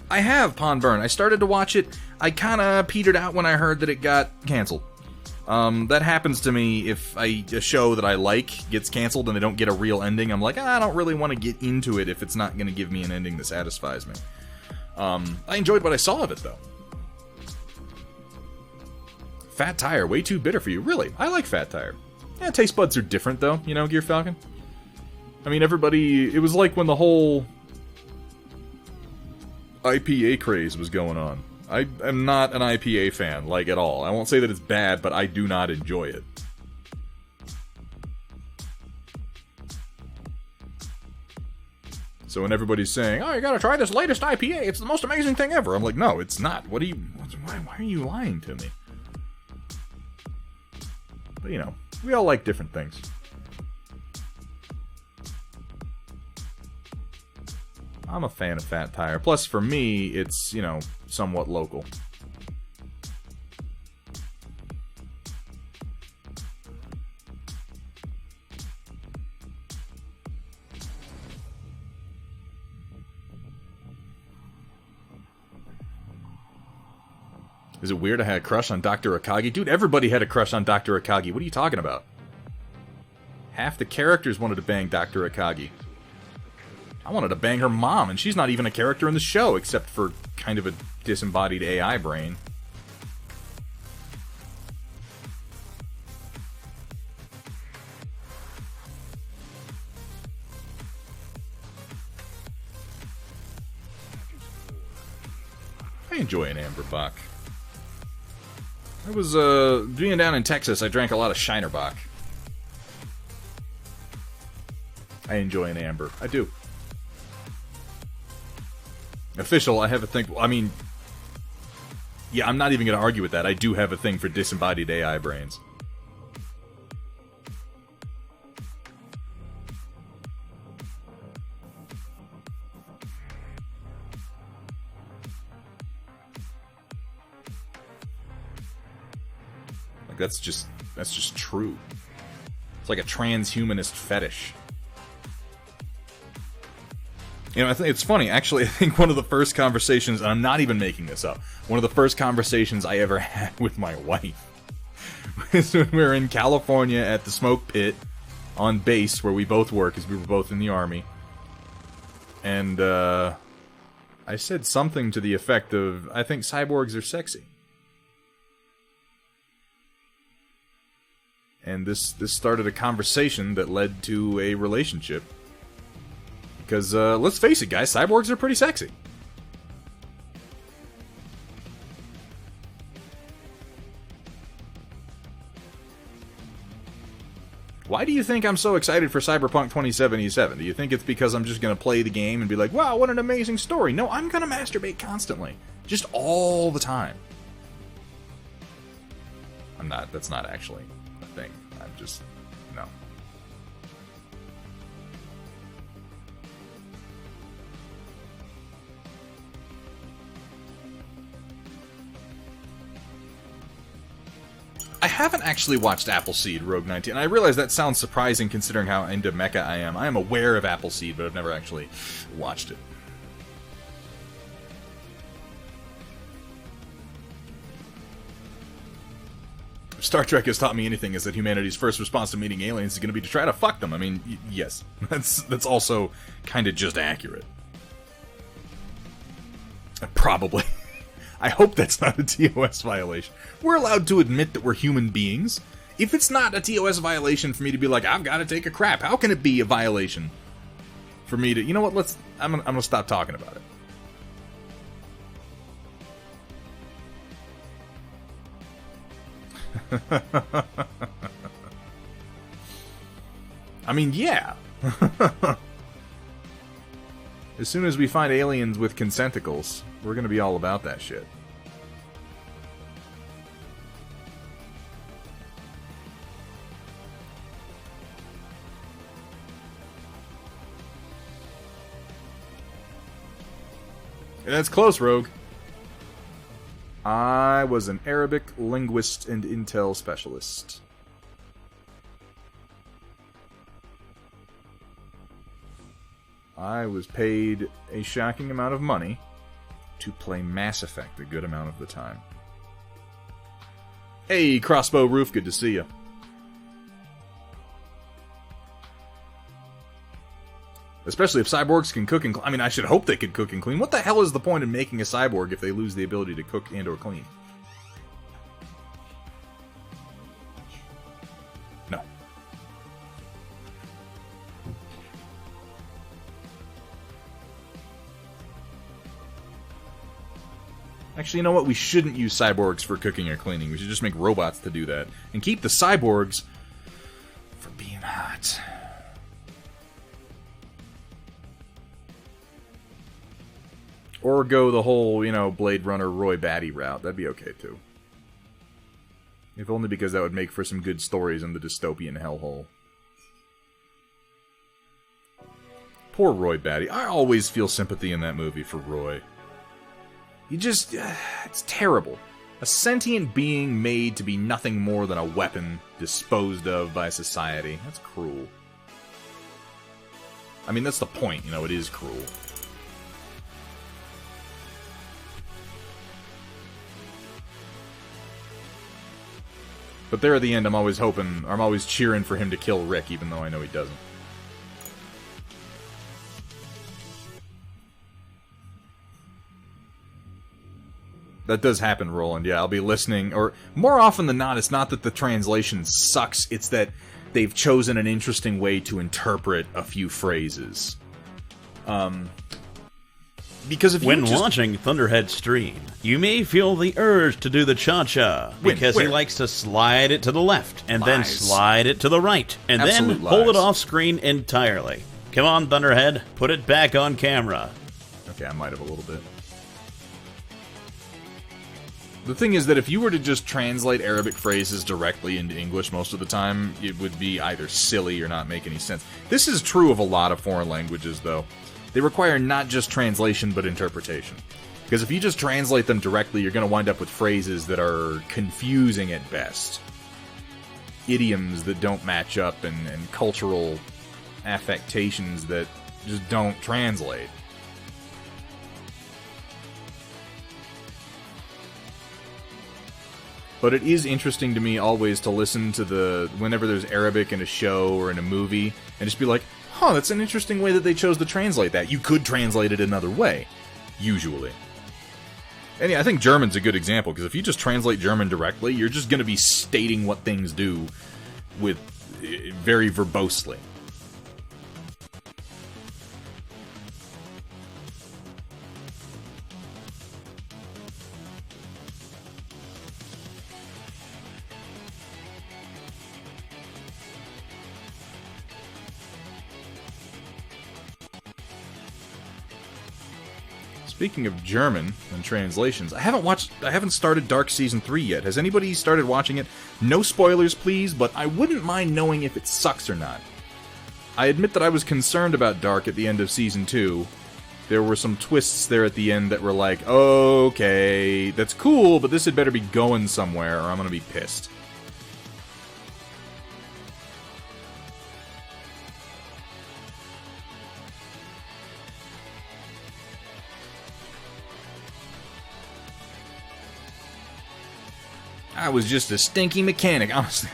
I have Pond Burn. I started to watch it. I kind of petered out when I heard that it got canceled. That happens to me if a show that I like gets canceled and they don't get a real ending. I'm like, I don't really want to get into it if it's not going to give me an ending that satisfies me. I enjoyed what I saw of it, though. Fat Tire, way too bitter for you. Really? I like Fat Tire. Yeah, taste buds are different, though, you know, Gear Falcon? I mean, everybody... It was like when the whole IPA craze was going on. I am not an IPA fan, like, at all. I won't say that it's bad, but I do not enjoy it. So when everybody's saying, oh, you gotta try this latest IPA, it's the most amazing thing ever, I'm like, no, it's not. What are you... Why are you lying to me? But, you know, we all like different things. I'm a fan of Fat Tire. Plus, for me, it's, you know, somewhat local. Is it weird I had a crush on Dr. Akagi? Dude, everybody had a crush on Dr. Akagi. What are you talking about? Half the characters wanted to bang Dr. Akagi. I wanted to bang her mom, and she's not even a character in the show, except for kind of a disembodied AI brain. I enjoy an Amber Buck. I was, being down in Texas, I drank a lot of Shinerbach. I enjoy an amber. I do. Official, I have a thing... I mean... Yeah, I'm not even going to argue with that. I do have a thing for disembodied AI brains. Like, that's just true. It's like a transhumanist fetish. You know, I think it's funny, actually. I think one of the first conversations, and I'm not even making this up, one of the first conversations I ever had with my wife was when we were in California at the smoke pit on base where we both work, because we were both in the Army. And, I said something to the effect of, I think cyborgs are sexy. And this started a conversation that led to a relationship. Because, let's face it, guys, cyborgs are pretty sexy. Why do you think I'm so excited for Cyberpunk 2077? Do you think it's because I'm just going to play the game and be like, wow, what an amazing story? No, I'm going to masturbate constantly. Just all the time. I'm not. That's not actually a thing. I'm just... no. I haven't actually watched Appleseed Rogue 19, and I realize that sounds surprising considering how into mecha I am. I am aware of Appleseed, but I've never actually watched it. If Star Trek has taught me anything, is that humanity's first response to meeting aliens is going to be to try to fuck them. I mean, yes, that's also kind of just accurate. Probably. I hope that's not a TOS violation. We're allowed to admit that we're human beings. If it's not a TOS violation for me to be like, I've got to take a crap, how can it be a violation for me to... You know what, I'm gonna stop talking about it. I mean, yeah. As soon as we find aliens with consenticles, we're gonna be all about that shit. And that's close, Rogue. I was an Arabic linguist and intel specialist. I was paid a shocking amount of money to play Mass Effect a good amount of the time. Hey, Crossbow Roof, good to see you. Especially if cyborgs can cook and clean. I mean, I should hope they could cook and clean. What the hell is the point of making a cyborg if they lose the ability to cook and or clean? No. Actually, you know what? We shouldn't use cyborgs for cooking or cleaning. We should just make robots to do that. And keep the cyborgs for being hot. Or go the whole, you know, Blade Runner Roy Batty route. That'd be okay, too. If only because that would make for some good stories in the dystopian hellhole. Poor Roy Batty. I always feel sympathy in that movie for Roy. You just... it's terrible. A sentient being made to be nothing more than a weapon disposed of by society. That's cruel. I mean, that's the point, you know, it is cruel. But there at the end, I'm always cheering for him to kill Rick, even though I know he doesn't. That does happen, Roland. Yeah, I'll be listening, or more often than not, it's not that the translation sucks, it's that they've chosen an interesting way to interpret a few phrases. Because if When you just... watching Thunderhead stream, you may feel the urge to do the cha-cha, because he Where? likes to slide it to the left, and then Lies. slide it to the right, and Absolute then hold it lies. off screen entirely. Come on, Thunderhead, put it back on camera. Okay, I might have a little bit. The thing is that if you were to just translate Arabic phrases directly into English most of the time, it would be either silly or not make any sense. This is true of a lot of foreign languages, though. They require not just translation, but interpretation. Because if you just translate them directly, you're going to wind up with phrases that are confusing at best. Idioms that don't match up, and cultural affectations that just don't translate. But it is interesting to me always to listen to whenever there's Arabic in a show or in a movie, and just be like, huh, that's an interesting way that they chose to translate that. You could translate it another way, usually. And yeah, I think German's a good example, because if you just translate German directly, you're just going to be stating what things do with very verbosely. Speaking of German and translations, I haven't started Dark Season 3 yet. Has anybody started watching it? No spoilers, please, but I wouldn't mind knowing if it sucks or not. I admit that I was concerned about Dark at the end of Season 2. There were some twists there at the end that were like, okay, that's cool, but this had better be going somewhere or I'm gonna be pissed. I was just a stinky mechanic. Honestly,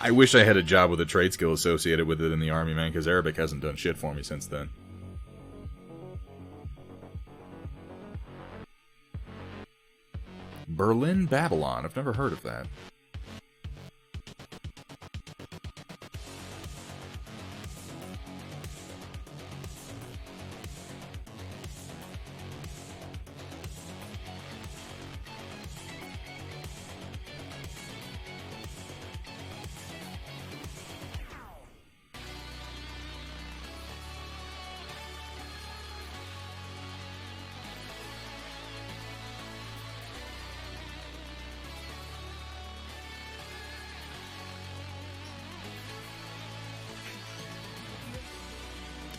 I wish I had a job with a trade skill associated with it in the army, man, because Arabic hasn't done shit for me since then. Berlin, Babylon. I've never heard of that.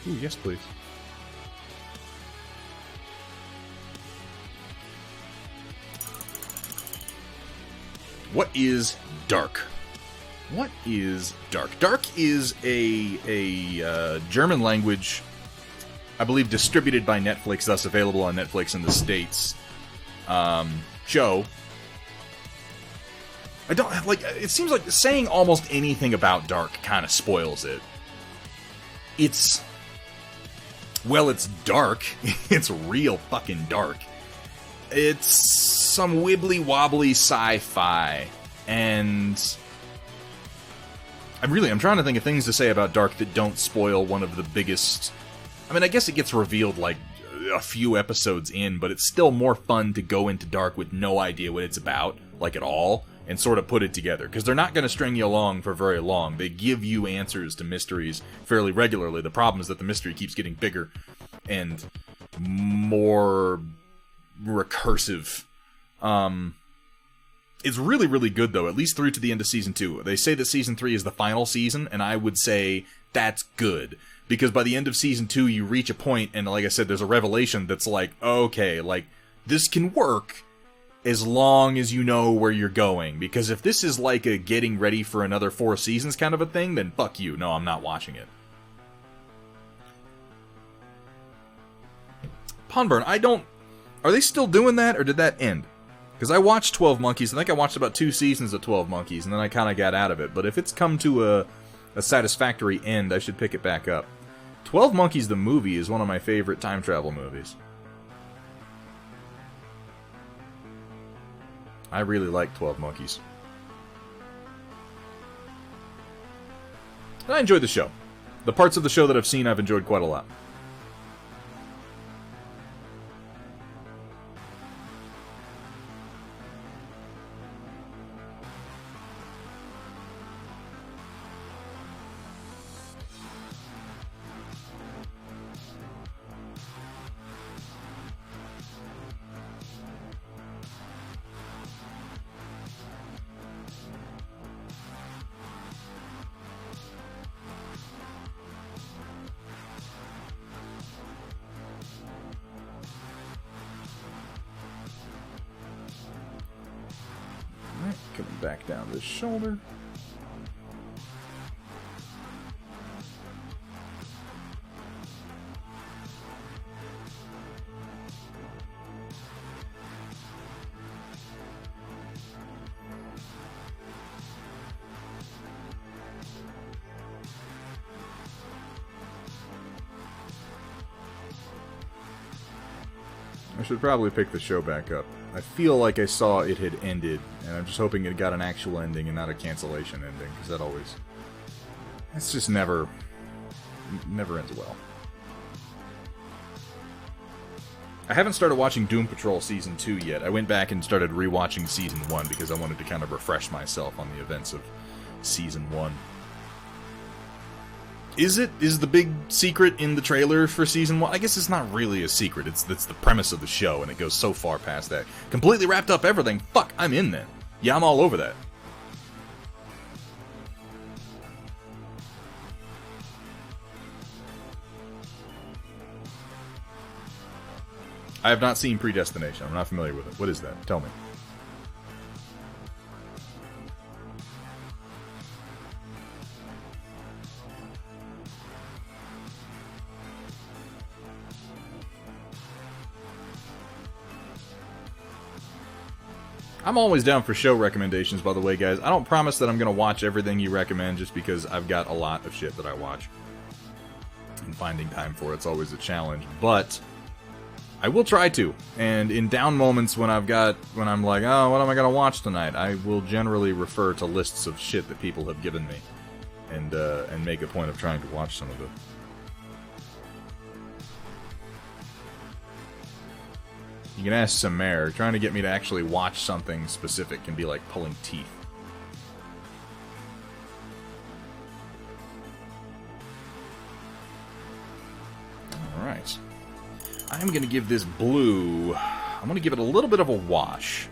Ooh, yes, please. What is Dark? What is Dark? Dark is a German language, I believe, distributed by Netflix, thus available on Netflix in the States. Show. I don't have, like, it seems like saying almost anything about Dark kind of spoils it. Well, it's dark. It's real fucking dark. It's some wibbly-wobbly sci-fi, and I'm trying to think of things to say about Dark that don't spoil one of the biggest... I mean, I guess it gets revealed, like, a few episodes in, but it's still more fun to go into Dark with no idea what it's about, like, at all, and sort of put it together, because they're not going to string you along for very long. They give you answers to mysteries fairly regularly. The problem is that the mystery keeps getting bigger and more recursive. It's really, really good, though, at least through to the end of Season 2. They say that Season 3 is the final season, and I would say that's good. Because by the end of Season 2, you reach a point, and like I said, there's a revelation that's like, okay, like, this can work as long as you know where you're going. Because if this is like a getting ready for another 4 seasons kind of a thing, then fuck you. No, I'm not watching it. Punburn, are they still doing that, or did that end? Because I watched 12 Monkeys. I think I watched about 2 seasons of 12 Monkeys, and then I kind of got out of it. But if it's come to a satisfactory end, I should pick it back up. 12 Monkeys the movie is one of my favorite time travel movies. I really like 12 Monkeys. And I enjoyed the show. The parts of the show that I've seen, I've enjoyed quite a lot. Coming back down the shoulder. I should probably pick the show back up. I feel like I saw it had ended, and I'm just hoping it got an actual ending and not a cancellation ending, because that always... It's just never ends well. I haven't started watching Doom Patrol Season 2 yet. I went back and started rewatching Season 1 because I wanted to kind of refresh myself on the events of Season 1. Is the big secret in the trailer for Season 1? I guess it's not really a secret. It's the premise of the show, and it goes so far past that. Completely wrapped up everything. Fuck, I'm in then. Yeah, I'm all over that. I have not seen Predestination. I'm not familiar with it. What is that? Tell me. I'm always down for show recommendations, by the way, guys. I don't promise that I'm going to watch everything you recommend just because I've got a lot of shit that I watch. And finding time for it's always a challenge, but I will try to. And in down moments when I'm like, oh, what am I going to watch tonight? I will generally refer to lists of shit that people have given me and make a point of trying to watch some of it. You can ask Samare. Trying to get me to actually watch something specific can be like pulling teeth. Alright. I'm going to give this blue... I'm going to give it a little bit of a wash.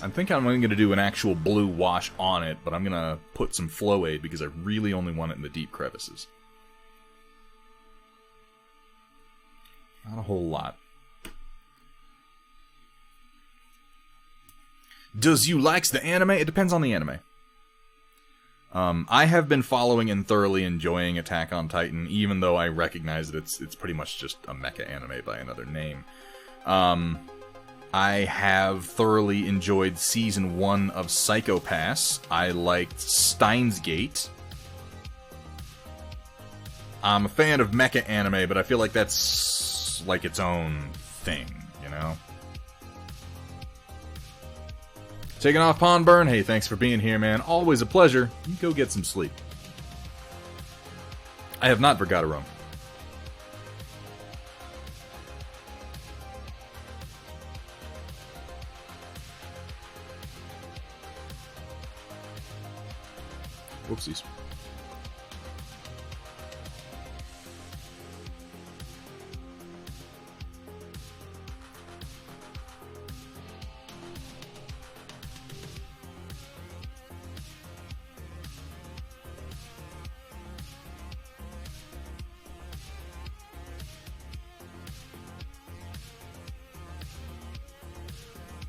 I think I'm going to do an actual blue wash on it, but I'm going to put some flow aid because I really only want it in the deep crevices. Not a whole lot. Does you likes the anime? It depends on the anime. I have been following and thoroughly enjoying Attack on Titan, even though I recognize that it's pretty much just a mecha anime by another name. I have thoroughly enjoyed Season 1 of Psycho Pass. I liked Steins Gate. I'm a fan of mecha anime, but I feel like that's like its own thing, you know? Taking off Pawn Burn. Hey, thanks for being here, man. Always a pleasure. You go get some sleep. I have not forgot a room. Whoopsies.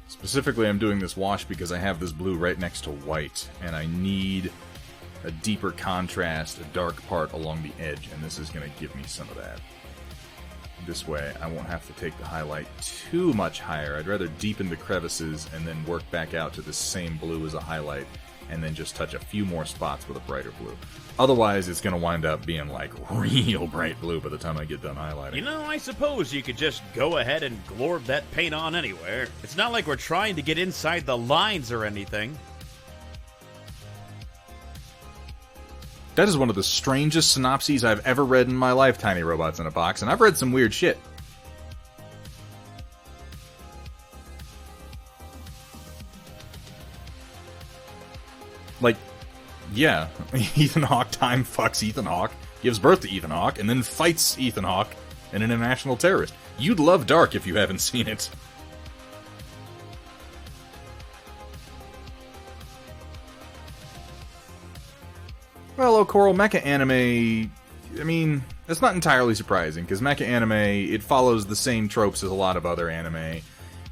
Specifically, I'm doing this wash because I have this blue right next to white, and I need a deeper contrast, a dark part along the edge, and this is going to give me some of that. This way, I won't have to take the highlight too much higher. I'd rather deepen the crevices and then work back out to the same blue as a highlight, and then just touch a few more spots with a brighter blue. Otherwise, it's going to wind up being like real bright blue by the time I get done highlighting. You know, I suppose you could just go ahead and glorb that paint on anywhere. It's not like we're trying to get inside the lines or anything. That is one of the strangest synopses I've ever read in my life, Tiny Robots in a Box, and I've read some weird shit. Like, yeah, Ethan Hawke time fucks Ethan Hawke, gives birth to Ethan Hawke, and then fights Ethan Hawke, an international terrorist. You'd love Dark if you haven't seen it. Well, Coral, mecha anime, I mean, that's not entirely surprising, because mecha anime, it follows the same tropes as a lot of other anime.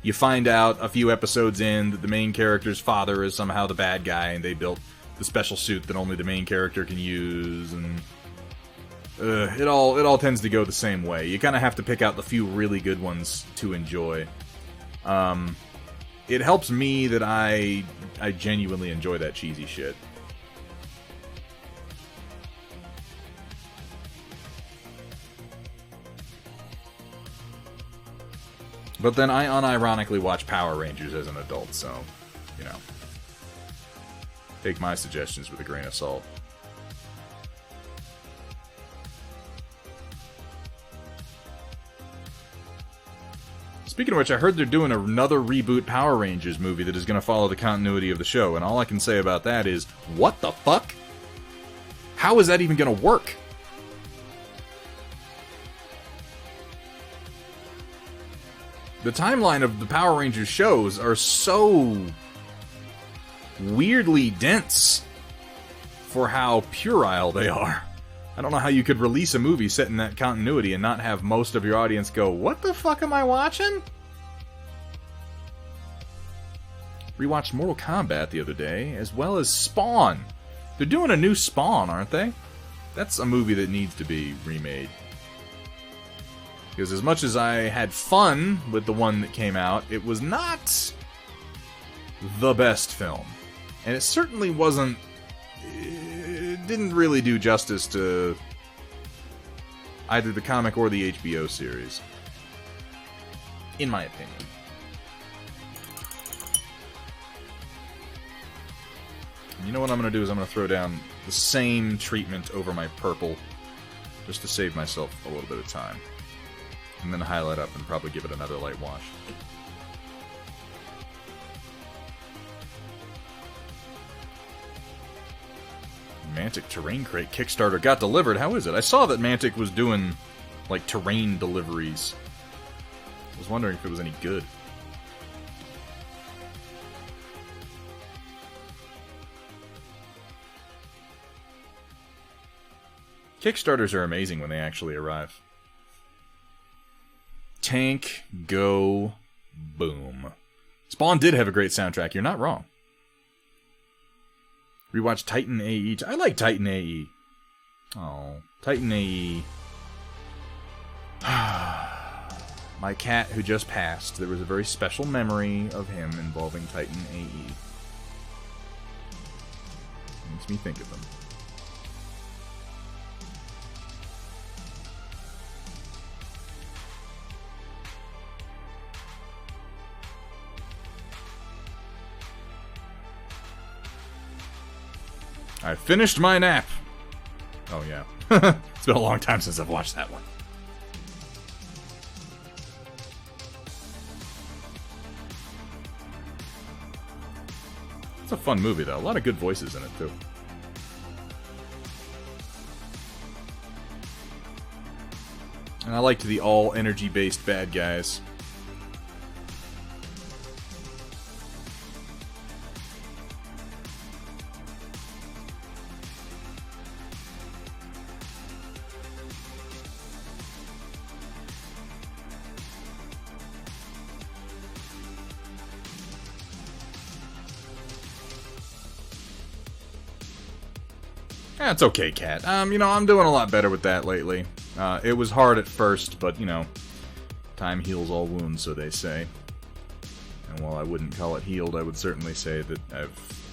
you find out a few episodes in that the main character's father is somehow the bad guy, and they built the special suit that only the main character can use, and it all tends to go the same way. You kind of have to pick out the few really good ones to enjoy. It helps me that I genuinely enjoy that cheesy shit. But then I unironically watch Power Rangers as an adult, so, you know. Take my suggestions with a grain of salt. Speaking of which, I heard they're doing another reboot Power Rangers movie that is going to follow the continuity of the show, and all I can say about that is, what the fuck? How is that even going to work? The timeline of the Power Rangers shows are so weirdly dense for how puerile they are. I don't know how you could release a movie set in that continuity and not have most of your audience go, what the fuck am I watching? Rewatched Mortal Kombat the other day, as well as Spawn. They're doing a new Spawn, aren't they? That's a movie that needs to be remade. Because as much as I had fun with the one that came out, it was not the best film. And it certainly wasn't... It didn't really do justice to either the comic or the HBO series. In my opinion. And you know what I'm going to do is I'm going to throw down the same treatment over my purple, just to save myself a little bit of time. And then highlight up and probably give it another light wash. Mantic Terrain Crate Kickstarter got delivered. How is it? I saw that Mantic was doing, like, terrain deliveries. I was wondering if it was any good. Kickstarters are amazing when they actually arrive. Tank, go, boom. Spawn did have a great soundtrack, you're not wrong. Rewatch Titan AE. I like Titan AE. Oh, Titan AE. My cat who just passed, there was a very special memory of him involving Titan AE. Makes me think of him. I finished my nap. Oh, yeah. It's been a long time since I've watched that one. It's a fun movie, though. A lot of good voices in it, too. And I liked the all-energy-based bad guys. It's okay, Cat. You know, I'm doing a lot better with that lately. It was hard at first, but, you know, time heals all wounds, so they say. And while I wouldn't call it healed, I would certainly say that I've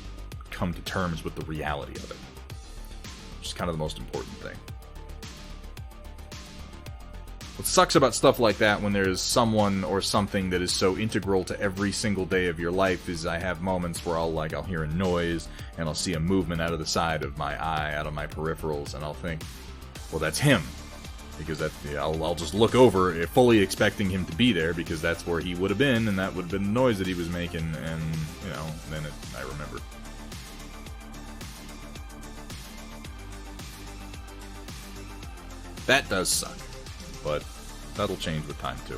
come to terms with the reality of it. Which is kind of the most important thing. What sucks about stuff like that when there's someone or something that is so integral to every single day of your life is I have moments where I'll hear a noise and I'll see a movement out of the side of my eye, out of my peripherals, and I'll think, well, that's him. Because I'll just look over, fully expecting him to be there, because that's where he would have been, and that would have been the noise that he was making, and, you know, then I remember. That does suck. But that'll change with time, too.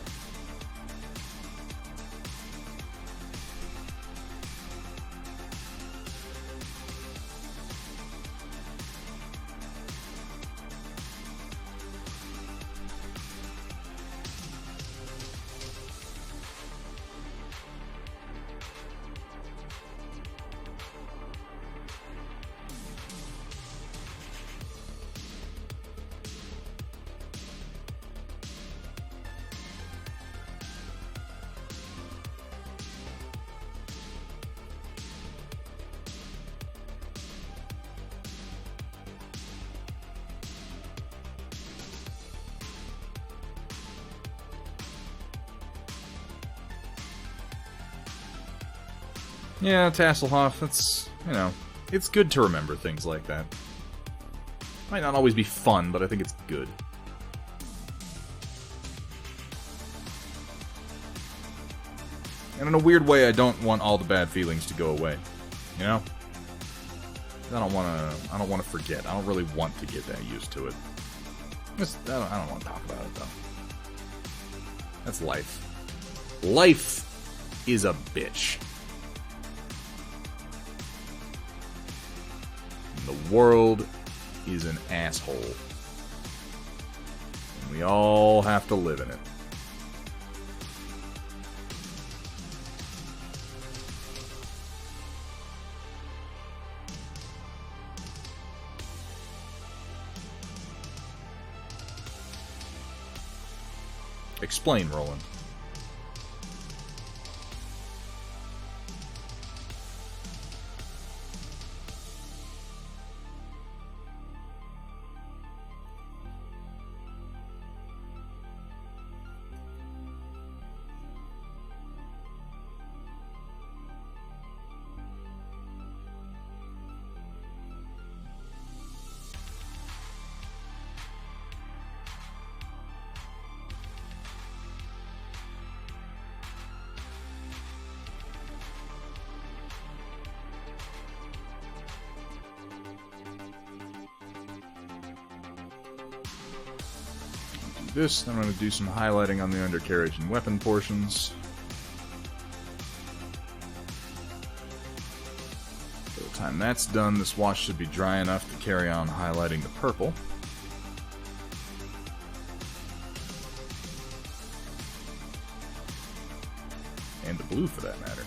Yeah, Tasselhoff, that's, you know, it's good to remember things like that. Might not always be fun, but I think it's good. And in a weird way, I don't want all the bad feelings to go away. You know? I don't want to forget. I don't really want to get that used to it. I don't want to talk about it, though. That's life. Life is a bitch. And the world is an asshole. And we all have to live in it. Explain, Roland. This, then I'm going to do some highlighting on the undercarriage and weapon portions. By the time that's done, this wash should be dry enough to carry on highlighting the purple. And the blue, for that matter.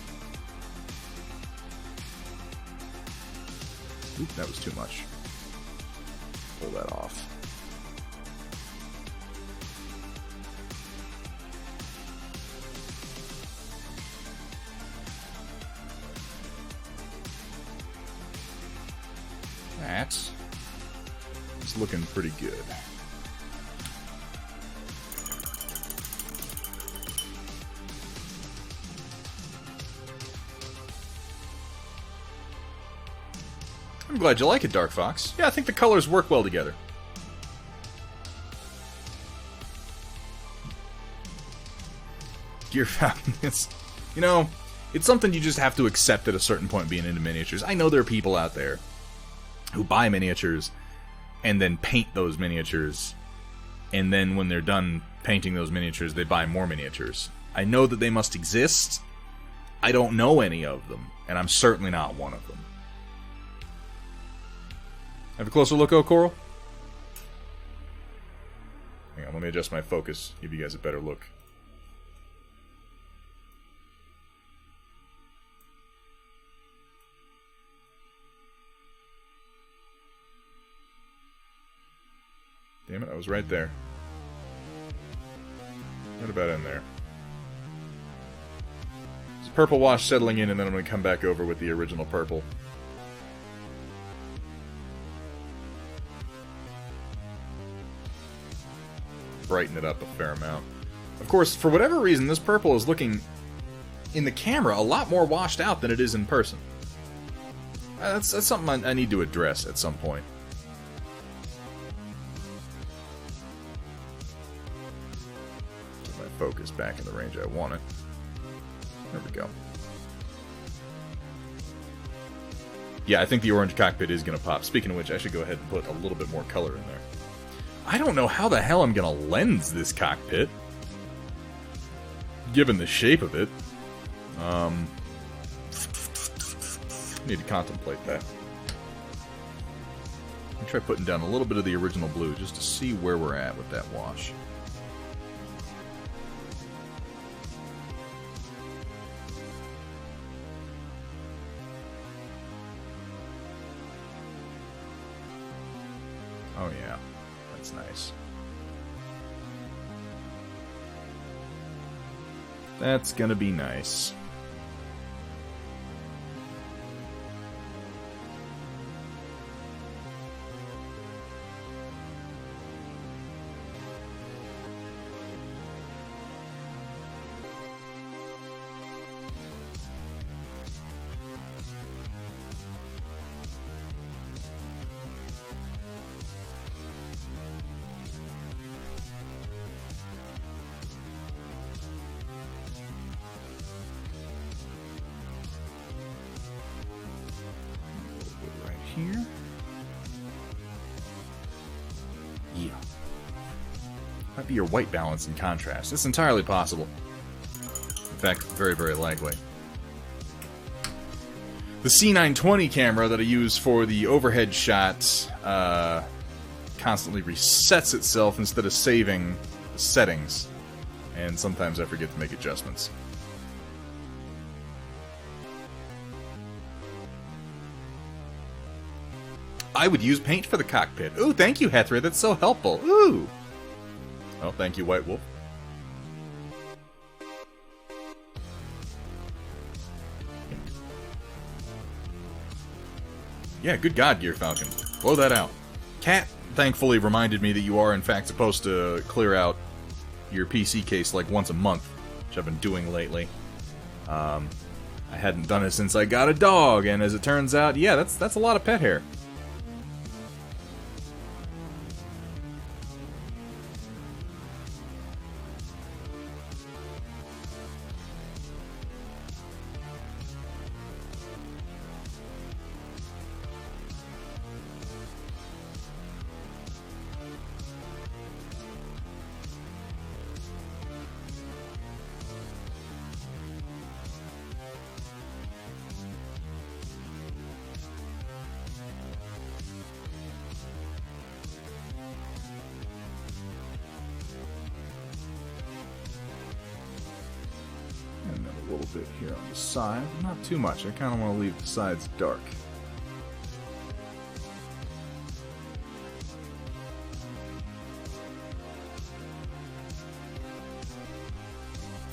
Oop, that was too much. Pull that off. It's looking pretty good. I'm glad you like it, Dark Fox. Yeah, I think the colors work well together. Gear Fountains. You know, it's something you just have to accept at a certain point being into miniatures. I know there are people out there who buy miniatures and then paint those miniatures, and then when they're done painting those miniatures, they buy more miniatures. I know that they must exist. I don't know any of them, and I'm certainly not one of them. Have a closer look, Coral? Hang on, let me adjust my focus, give you guys a better look. Damn it, I was right there. Right about in there. There's a purple wash settling in, and then I'm going to come back over with the original purple. Brighten it up a fair amount. Of course, for whatever reason, this purple is looking, in the camera, a lot more washed out than it is in person. That's something I need to address at some point. Focus back in the range I want it. There we go. Yeah, I think the orange cockpit is going to pop. Speaking of which, I should go ahead and put a little bit more color in there. I don't know how the hell I'm going to lens this cockpit, given the shape of it. Need to contemplate that. Let me try putting down a little bit of the original blue just to see where we're at with that wash. Oh yeah, that's nice. That's gonna be nice. here? Yeah. Might be your white balance and contrast. It's entirely possible. In fact, very, very likely. The C920 camera that I use for the overhead shots constantly resets itself instead of saving the settings. And sometimes I forget to make adjustments. I would use paint for the cockpit. Ooh, thank you, Hethra. That's so helpful. Ooh. Oh, thank you, White Wolf. Yeah, good God, Gear Falcon. Blow that out. Cat, thankfully, reminded me that you are, in fact, supposed to clear out your PC case like once a month, which I've been doing lately. I hadn't done it since I got a dog, and as it turns out, yeah, that's a lot of pet hair. A little bit here on the side, but not too much. I kind of want to leave the sides dark.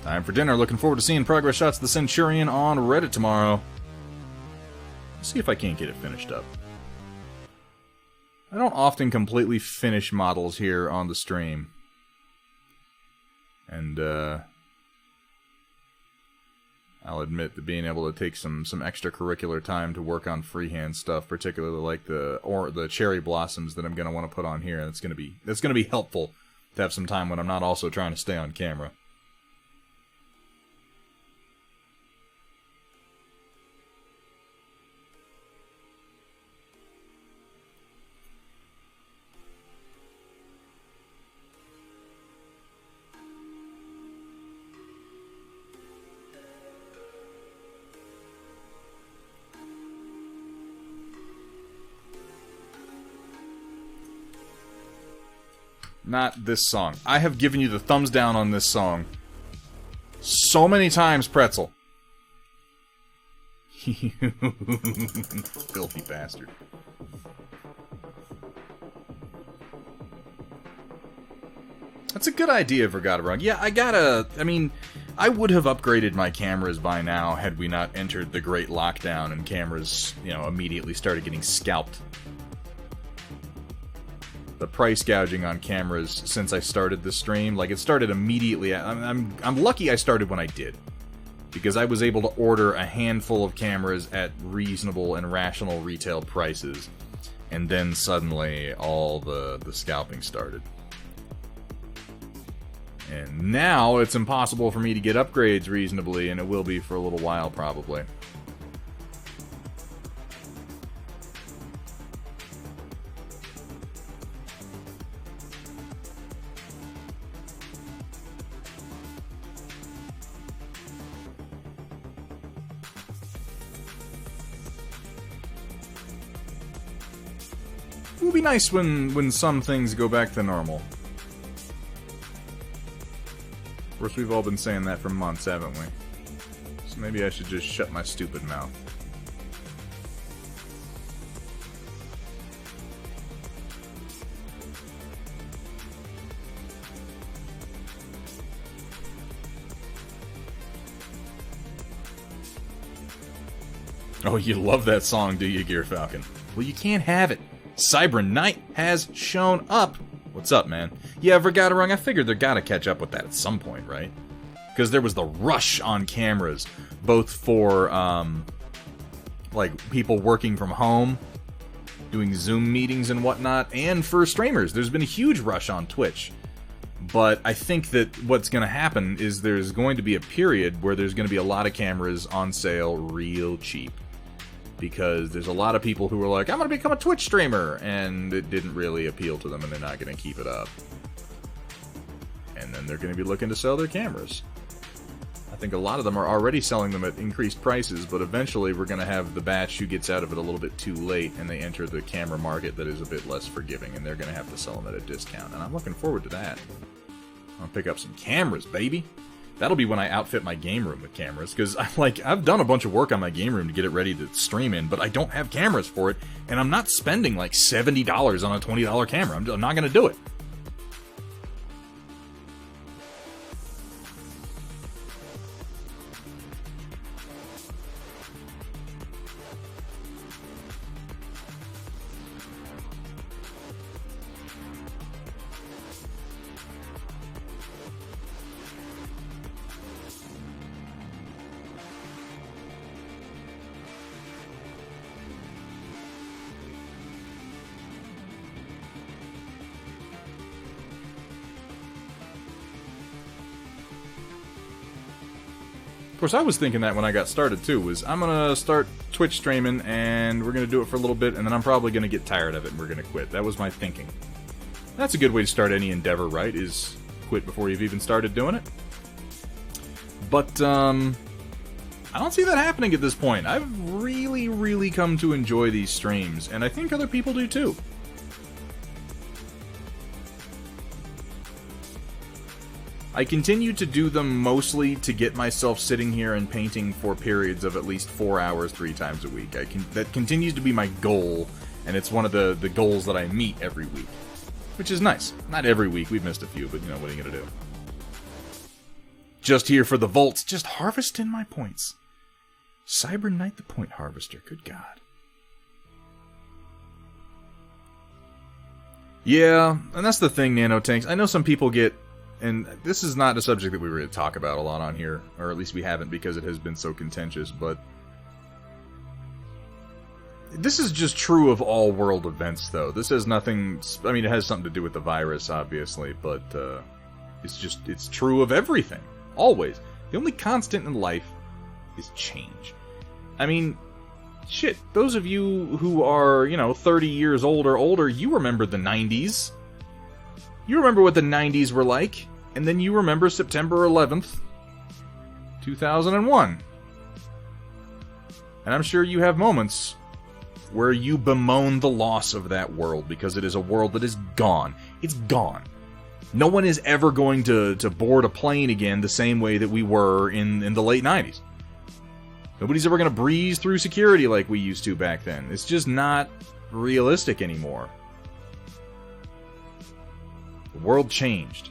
Time for dinner. Looking forward to seeing progress shots of the Centurion on Reddit tomorrow. Let's see if I can't get it finished up. I don't often completely finish models here on the stream. And, I'll admit that being able to take some extracurricular time to work on freehand stuff, particularly like the cherry blossoms that I'm going to want to put on here, that's going to be helpful to have some time when I'm not also trying to stay on camera. Not this song. I have given you the thumbs down on this song so many times, Pretzel. You filthy bastard. That's a good idea, Vergata. Yeah, I mean, I would have upgraded my cameras by now had we not entered the Great Lockdown and cameras, immediately started getting scalped. The price gouging on cameras since I started the stream, like, it started immediately. I'm lucky I started when I did, because I was able to order a handful of cameras at reasonable and rational retail prices, and then suddenly all the scalping started. And now it's impossible for me to get upgrades reasonably, and it will be for a little while probably. It will be nice when some things go back to normal. Of course, we've all been saying that for months, haven't we? So maybe I should just shut my stupid mouth. Oh, you love that song, do you, Gear Falcon? Well, you can't have it. Cyber Knight has shown up. What's up, man? Yeah, Vergata Rung, I figured they're gotta catch up with that at some point, right? Because there was the rush on cameras, both for, like, people working from home, doing Zoom meetings and whatnot, and for streamers. There's been a huge rush on Twitch. But I think that what's going to happen is there's going to be a period where there's going to be a lot of cameras on sale real cheap. because there's a lot of people who are like, I'm going to become a Twitch streamer, and it didn't really appeal to them, and they're not going to keep it up. And then they're going to be looking to sell their cameras. I think a lot of them are already selling them at increased prices, but eventually we're going to have the batch who gets out of it a little bit too late, and they enter the camera market that is a bit less forgiving, and they're going to have to sell them at a discount. And I'm looking forward to that. I'll pick up some cameras, baby. That'll be when I outfit my game room with cameras, because I've done a bunch of work on my game room to get it ready to stream in, but I don't have cameras for it, and I'm not spending like $70 on a $20 camera. I'm not going to do it. Of course, I was thinking that when I got started, too, was I'm going to start Twitch streaming, and we're going to do it for a little bit, and then I'm probably going to get tired of it, and we're going to quit. That was my thinking. That's a good way to start any endeavor, right, is quit before you've even started doing it. But, I don't see that happening at this point. I've really, really come to enjoy these streams, and I think other people do, too. I continue to do them mostly to get myself sitting here and painting for periods of at least 4 hours 3 times a week. That continues to be my goal, and it's one of the goals that I meet every week. Which is nice. Not every week, we've missed a few, but you know, what are you gonna do? Just here for the vaults, just harvesting my points. Cyber Knight the Point Harvester, good God. Yeah, and that's the thing, Nanotanks. I know some people get... And this is not a subject that we were going to talk about a lot on here, or at least we haven't because it has been so contentious, but this is just true of all world events, though. This has nothing... I mean, it has something to do with the virus, obviously, but it's true of everything. Always. The only constant in life is change. I mean, shit, those of you who are, 30 years old or older, you remember the 90s. You remember what the 90s were like. And then you remember September 11th, 2001. And I'm sure you have moments where you bemoan the loss of that world, because it is a world that is gone. It's gone. No one is ever going to board a plane again the same way that we were in the late 90s. Nobody's ever going to breeze through security like we used to back then. It's just not realistic anymore. The world changed.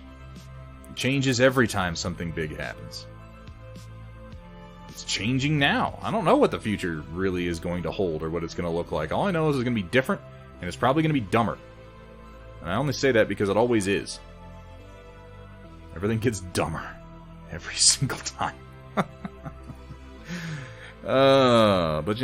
It changes every time something big happens. It's changing now. I don't know what the future really is going to hold or what it's going to look like. All I know is it's going to be different, and it's probably going to be dumber. And I only say that because it always is. Everything gets dumber. Every single time. But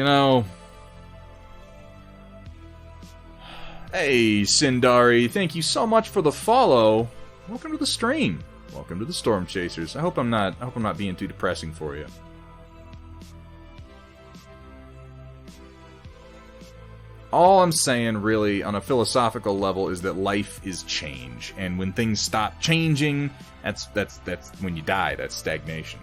Hey, Sindari, thank you so much for the follow. Welcome to the stream. Welcome to the Stormchasers. I hope I'm not being too depressing for you. All I'm saying, really, on a philosophical level, is that life is change, and when things stop changing, that's when you die. That's stagnation.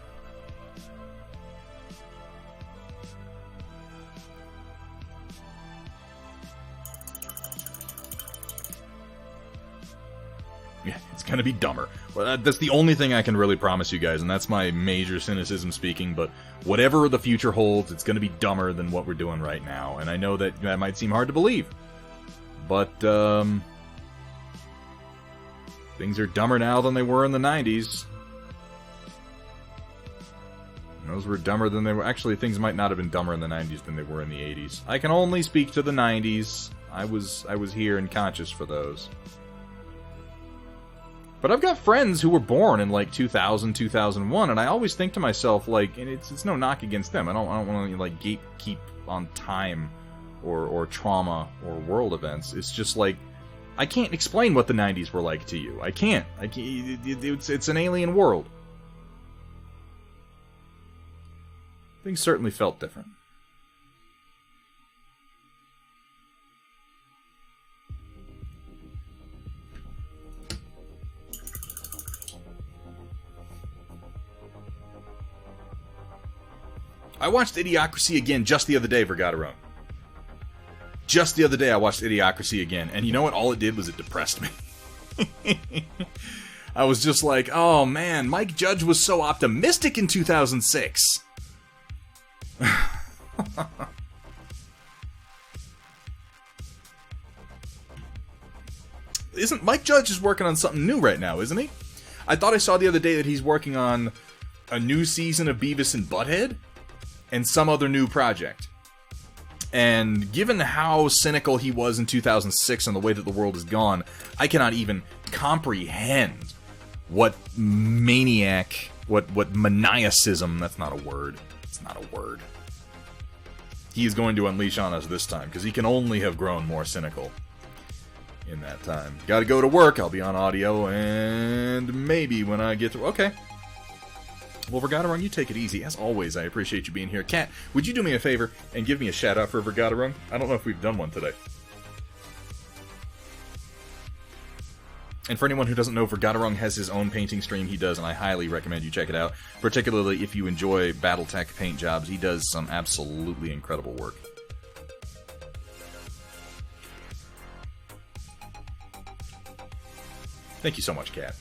Yeah, it's gonna be dumber. Well, that's the only thing I can really promise you guys, and that's my major cynicism speaking, but whatever the future holds, it's gonna be dumber than what we're doing right now. And I know that might seem hard to believe, but, things are dumber now than they were in the 90s. And those were dumber than they were... Actually, things might not have been dumber in the 90s than they were in the 80s. I can only speak to the 90s. I was here and conscious for those. But I've got friends who were born in, 2000, 2001, and I always think to myself, and it's no knock against them. I don't want to, gatekeep on time or trauma or world events. It's just, I can't explain what the 90s were like to you. I can't. It's an alien world. Things certainly felt different. I watched Idiocracy again just the other day, Vergaderone. Just the other day I watched Idiocracy again, and you know what? All it did was it depressed me. I was just like, oh man, Mike Judge was so optimistic in 2006. Isn't Mike Judge is working on something new right now, isn't he? I thought I saw the other day that he's working on a new season of Beavis and Butthead and some other new project. And given how cynical he was in 2006 and the way that the world has gone, I cannot even comprehend what maniac, what maniacism, that's not a word. It's not a word. He is going to unleash on us this time, because he can only have grown more cynical in that time. Gotta go to work, I'll be on audio, and maybe when I get through... Okay. Well, Vergaderung, you take it easy. As always, I appreciate you being here. Kat, would you do me a favor and give me a shout-out for Vergaderung? I don't know if we've done one today. And for anyone who doesn't know, Vergaderung has his own painting stream he does, and I highly recommend you check it out. Particularly if you enjoy Battletech paint jobs, he does some absolutely incredible work. Thank you so much, Kat.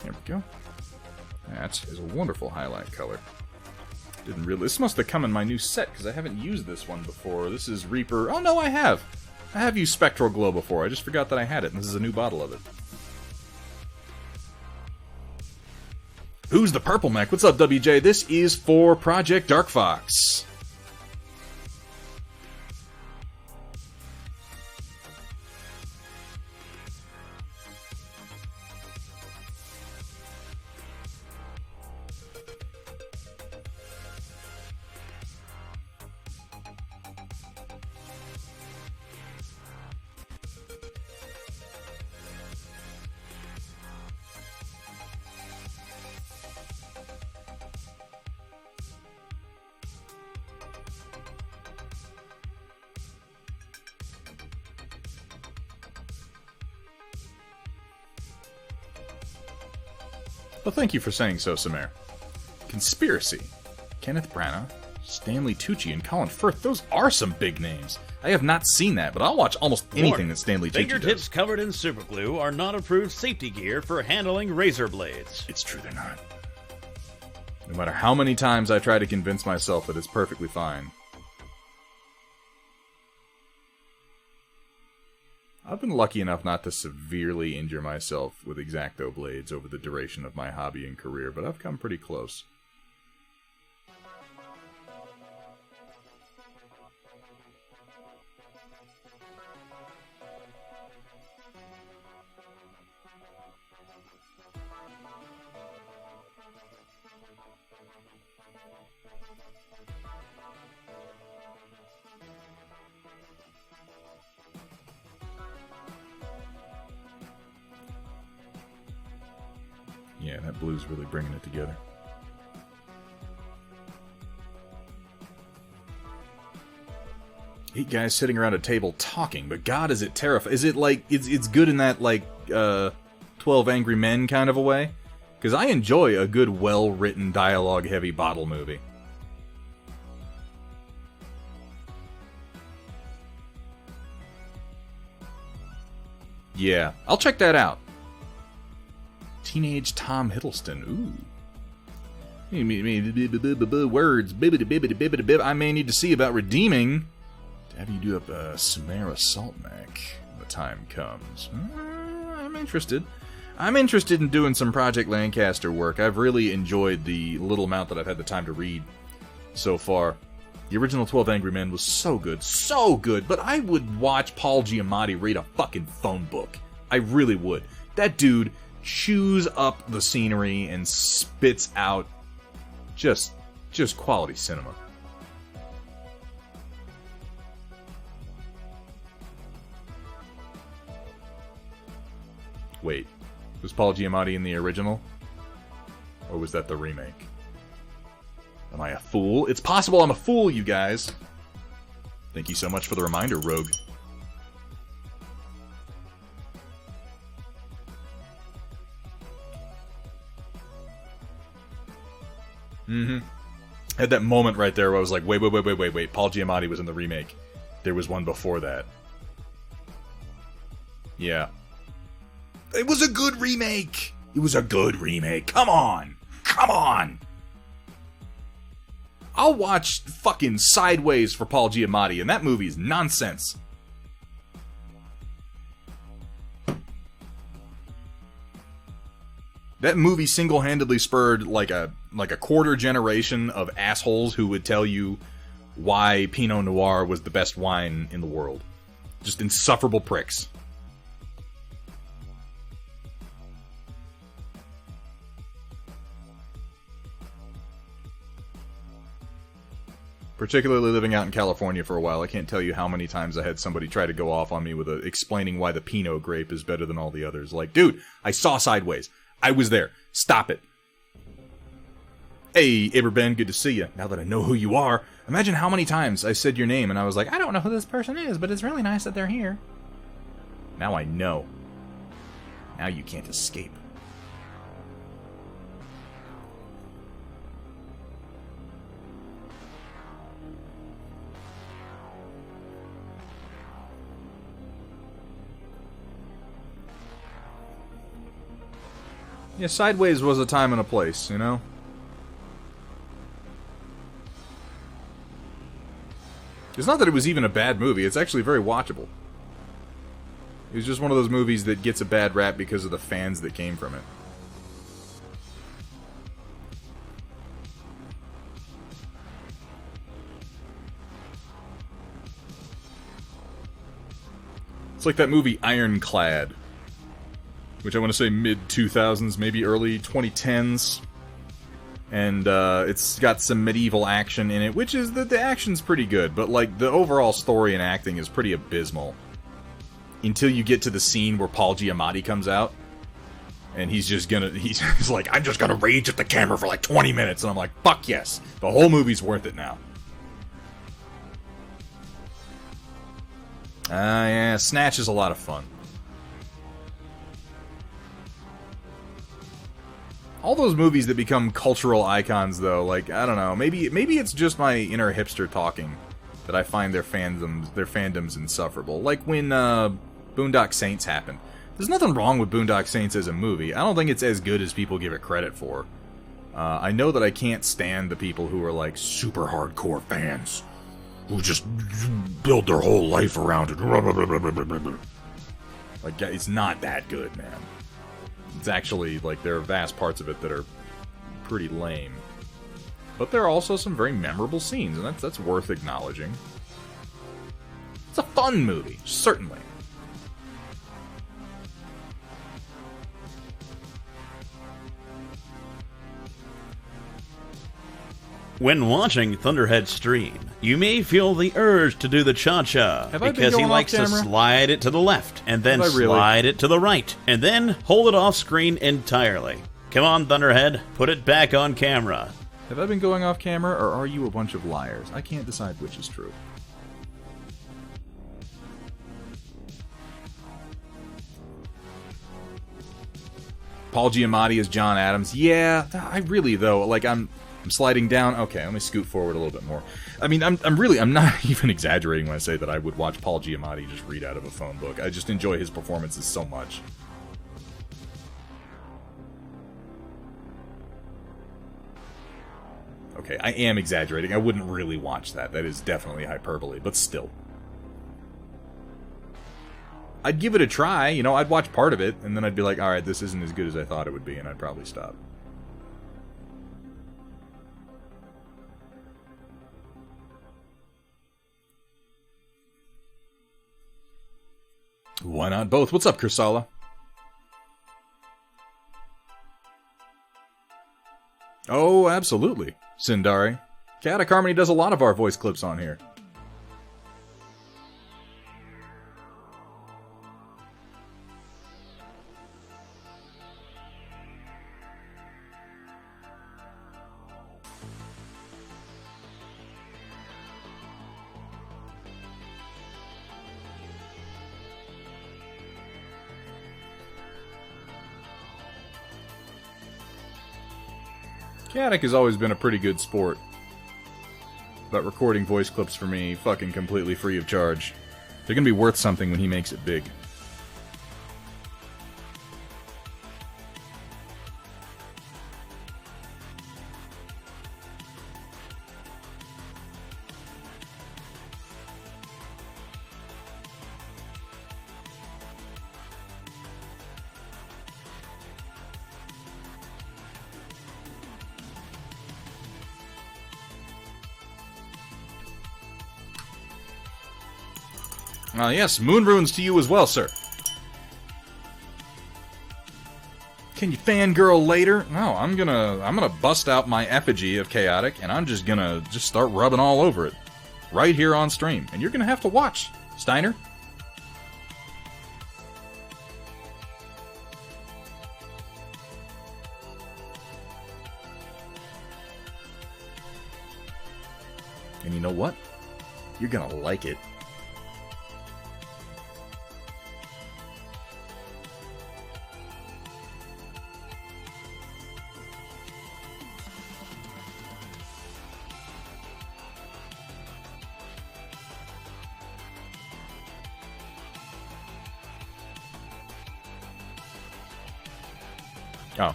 There we go. That is a wonderful highlight color. Didn't really... This must have come in my new set, because I haven't used this one before. This is Reaper... Oh, no, I have! I have used Spectral Glow before. I just forgot that I had it, and this is a new bottle of it. Who's the Purple Mech? What's up, WJ? This is for Project Dark Fox. Well, thank you for saying so, Samir. Conspiracy. Kenneth Branagh, Stanley Tucci, and Colin Firth. Those are some big names. I have not seen that, but I'll watch almost anything that Stanley Tucci does. Fingertips covered in superglue are not approved safety gear for handling razor blades. It's true, they're not. No matter how many times I try to convince myself that it's perfectly fine. I've been lucky enough not to severely injure myself with X-Acto blades over the duration of my hobby and career, but I've come pretty close. Yeah, that blue's really bringing it together. Eight guys sitting around a table talking, but God, is it terrifying. Is it like, it's good in that, like, 12 Angry Men kind of a way? Because I enjoy a good, well-written, dialogue-heavy bottle movie. Yeah, I'll check that out. Teenage Tom Hiddleston. Ooh. Words. I may need to see about redeeming to have you do up a Samara Salt Mech when the time comes. I'm interested. I'm interested in doing some Project Lancaster work. I've really enjoyed the little amount that I've had the time to read so far. The original 12 Angry Men was so good, but I would watch Paul Giamatti read a fucking phone book. I really would. That dude chews up the scenery and spits out just quality cinema. Wait, was Paul Giamatti in the original? Or was that the remake? Am I a fool? It's possible I'm a fool, you guys. Thank you so much for the reminder, Rogue. Had that moment right there where I was like, wait. Paul Giamatti was in the remake. There was one before that. Yeah. It was a good remake! It was a good remake. Come on! I'll watch fucking Sideways for Paul Giamatti, and that movie is nonsense. That movie single-handedly spurred like a quarter generation of assholes who would tell you why Pinot Noir was the best wine in the world. Just insufferable pricks. Particularly living out in California for a while, I can't tell you how many times I had somebody try to go off on me with explaining why the Pinot grape is better than all the others. Like, dude, I saw Sideways. I was there. Stop it. Hey, Iberben, good to see you. Now that I know who you are, imagine how many times I said your name and I was like, I don't know who this person is, but it's really nice that they're here. Now I know. Now you can't escape. Yeah, Sideways was a time and a place, you know? It's not that it was even a bad movie, it's actually very watchable. It was just one of those movies that gets a bad rap because of the fans that came from it. It's like that movie Ironclad, which I want to say mid-2000s, maybe early 2010s. And it's got some medieval action in it, which is the action's pretty good, but like the overall story and acting is pretty abysmal. Until you get to the scene where Paul Giamatti comes out, and he's like, I'm just gonna rage at the camera for like 20 minutes, and I'm like, fuck yes, the whole movie's worth it now. Yeah, Snatch is a lot of fun. All those movies that become cultural icons, though, like, I don't know, maybe it's just my inner hipster talking that I find their fandoms insufferable. Like when Boondock Saints happened. There's nothing wrong with Boondock Saints as a movie. I don't think it's as good as people give it credit for. I know that I can't stand the people who are like super hardcore fans who just build their whole life around it. Like, it's not that good, man. It's actually, like, there are vast parts of it that are pretty lame. But there are also some very memorable scenes, and that's worth acknowledging. It's a fun movie, certainly. When watching Thunderhead stream, you may feel the urge to do the cha-cha, because he likes to slide it to the left, and then slide it to the right, and then hold it off screen entirely. Come on, Thunderhead, put it back on camera. Have I been going off camera, or are you a bunch of liars? I can't decide which is true. Paul Giamatti as John Adams. Yeah, I really, though, like, I'm sliding down. Okay, let me scoot forward a little bit more. I mean, I'm not even exaggerating when I say that I would watch Paul Giamatti just read out of a phone book. I just enjoy his performances so much. Okay, I am exaggerating. I wouldn't really watch that. That is definitely hyperbole, but still. I'd give it a try, you know, I'd watch part of it, and then I'd be like, alright, this isn't as good as I thought it would be, and I'd probably stop. Why not both? What's up, Kursala? Oh, absolutely, Sindari. Chaotic Harmony does a lot of our voice clips on here. Chaotic has always been a pretty good sport about recording voice clips for me fucking completely free of charge. They're gonna be worth something when he makes it big. Yes, moon runes to you as well, sir. Can you fangirl later? No, I'm gonna bust out my effigy of Chaotic, and I'm just gonna start rubbing all over it. Right here on stream. And you're gonna have to watch, Steiner. And you know what? You're gonna like it. Oh.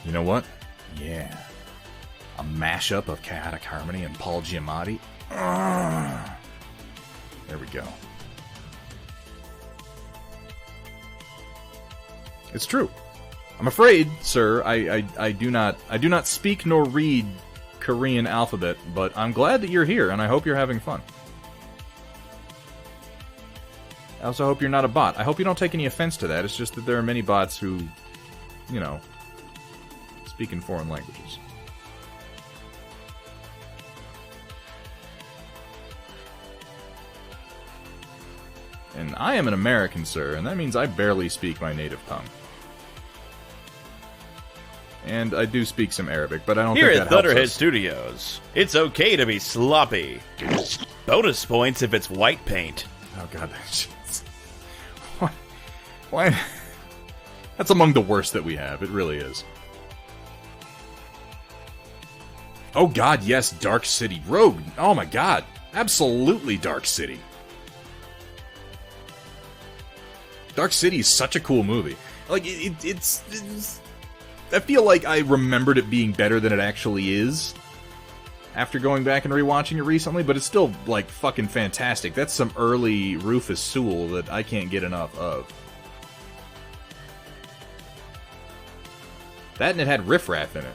You know what? Yeah. A mashup of Chaotic Harmony and Paul Giamatti. There we go. It's true. I'm afraid, sir, I do not speak nor read Korean alphabet, but I'm glad that you're here, and I hope you're having fun. I also hope you're not a bot. I hope you don't take any offense to that. It's just that there are many bots who, you know, speak in foreign languages. And I am an American, sir, and that means I barely speak my native tongue. And I do speak some Arabic, but I don't Here think at that helps Thunderhead us. Studios, it's okay to be sloppy. Bonus points if it's white paint. Oh god, that shit. Why? That's among the worst that we have. It really is. Oh god, yes, Dark City. Rogue. Oh my god. Absolutely Dark City. Dark City is such a cool movie. Like, it's... I feel like I remembered it being better than it actually is after going back and rewatching it recently, but it's still, like, fucking fantastic. That's some early Rufus Sewell that I can't get enough of. That and it had Riff Raff in it.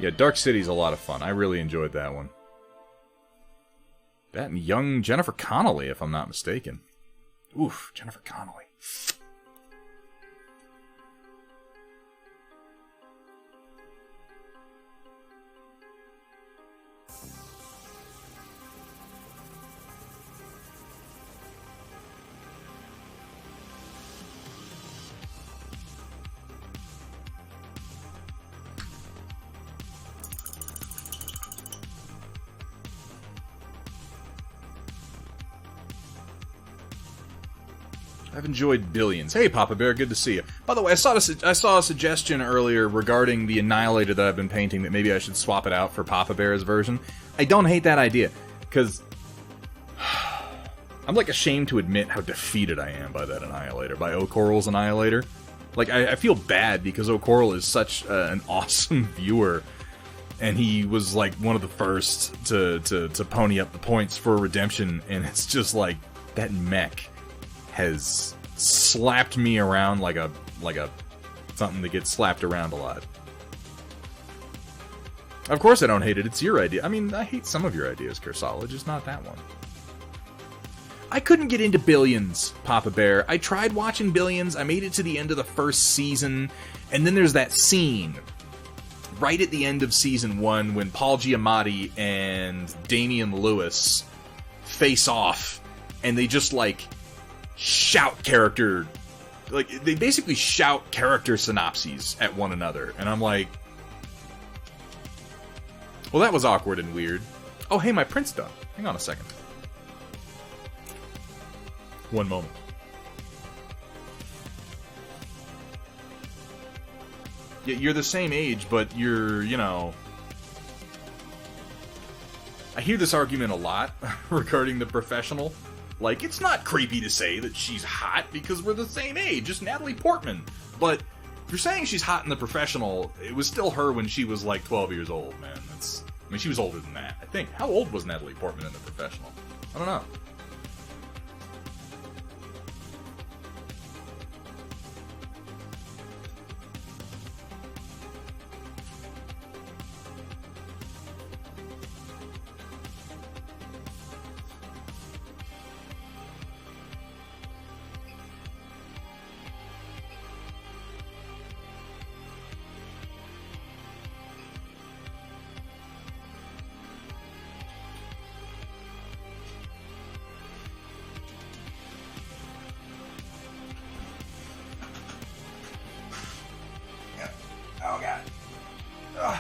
Yeah, Dark City's a lot of fun. I really enjoyed that one. That and young Jennifer Connelly, if I'm not mistaken. Oof, Jennifer Connelly. I've enjoyed Billions. Hey, Papa Bear, good to see you. By the way, I saw a suggestion earlier regarding the Annihilator that I've been painting that maybe I should swap it out for Papa Bear's version. I don't hate that idea, because I'm like ashamed to admit how defeated I am by that Annihilator, by O'Coral's Annihilator. Like, I feel bad because O'Coral is such an awesome viewer, and he was like one of the first to pony up the points for Redemption, and it's just like that mech has slapped me around like a something that gets slapped around a lot. Of course I don't hate it, it's your idea. I mean, I hate some of your ideas, Kursala, just not that one. I couldn't get into Billions, Papa Bear. I tried watching Billions, I made it to the end of the first season, and then there's that scene right at the end of season 1 when Paul Giamatti and Damian Lewis face off, and they just, like, shout character... Like, they basically shout character synopses at one another, and I'm like... Well, that was awkward and weird. Oh, hey, my print's done. Hang on a second. One moment. Yeah, you're the same age, but you're, you know... I hear this argument a lot regarding The Professional. Like, it's not creepy to say that she's hot because we're the same age. It's Natalie Portman. But if you're saying she's hot in The Professional, it was still her when she was like 12 years old, man. I mean, she was older than that, I think. How old was Natalie Portman in The Professional? I don't know. Oh, God. Ugh.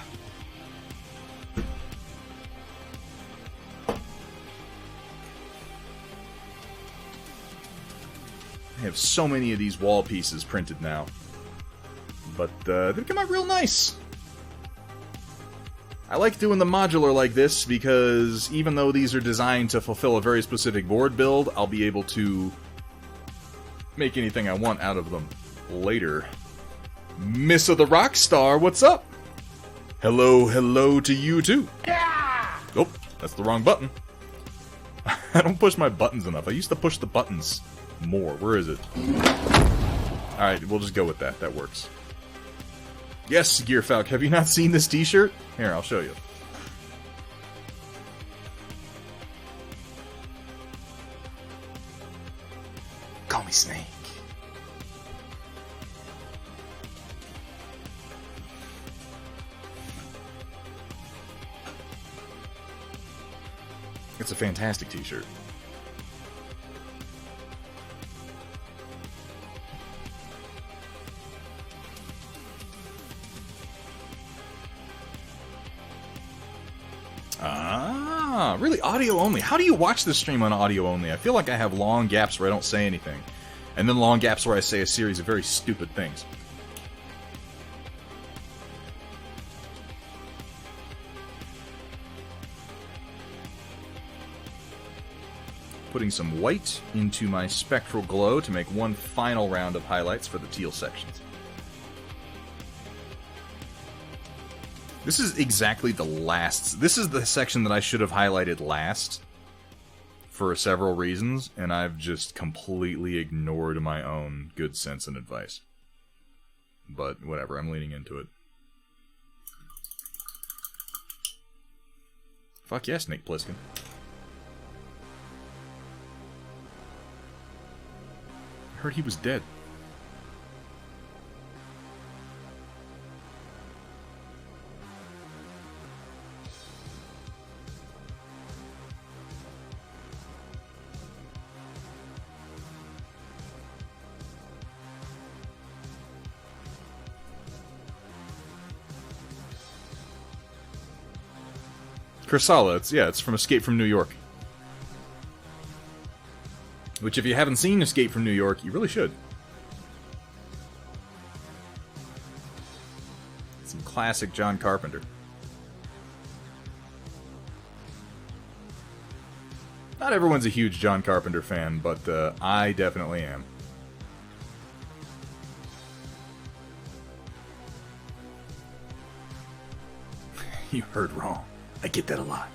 I have so many of these wall pieces printed now. But they come out real nice. I like doing the modular like this because even though these are designed to fulfill a very specific board build, I'll be able to make anything I want out of them later. Miss of the Rockstar, what's up? Hello to you too. Yeah! Oh, that's the wrong button. I don't push my buttons enough. I used to push the buttons more. Where is it? Alright, we'll just go with that. That works. Yes, Gearfalk, have you not seen this t-shirt? Here, I'll show you. Call me Snake. It's a fantastic t-shirt. Ah, really? Audio only? How do you watch this stream on audio only? I feel like I have long gaps where I don't say anything. And then long gaps where I say a series of very stupid things. Putting some white into my spectral glow to make one final round of highlights for the teal sections. This is exactly the last... This is the section that I should have highlighted last for several reasons, and I've just completely ignored my own good sense and advice. But whatever, I'm leaning into it. Fuck yeah, Snake Plissken. I heard he was dead. Kursala, it's from Escape from New York. Which, if you haven't seen Escape from New York, you really should. Some classic John Carpenter. Not everyone's a huge John Carpenter fan, but I definitely am. You heard wrong. I get that a lot.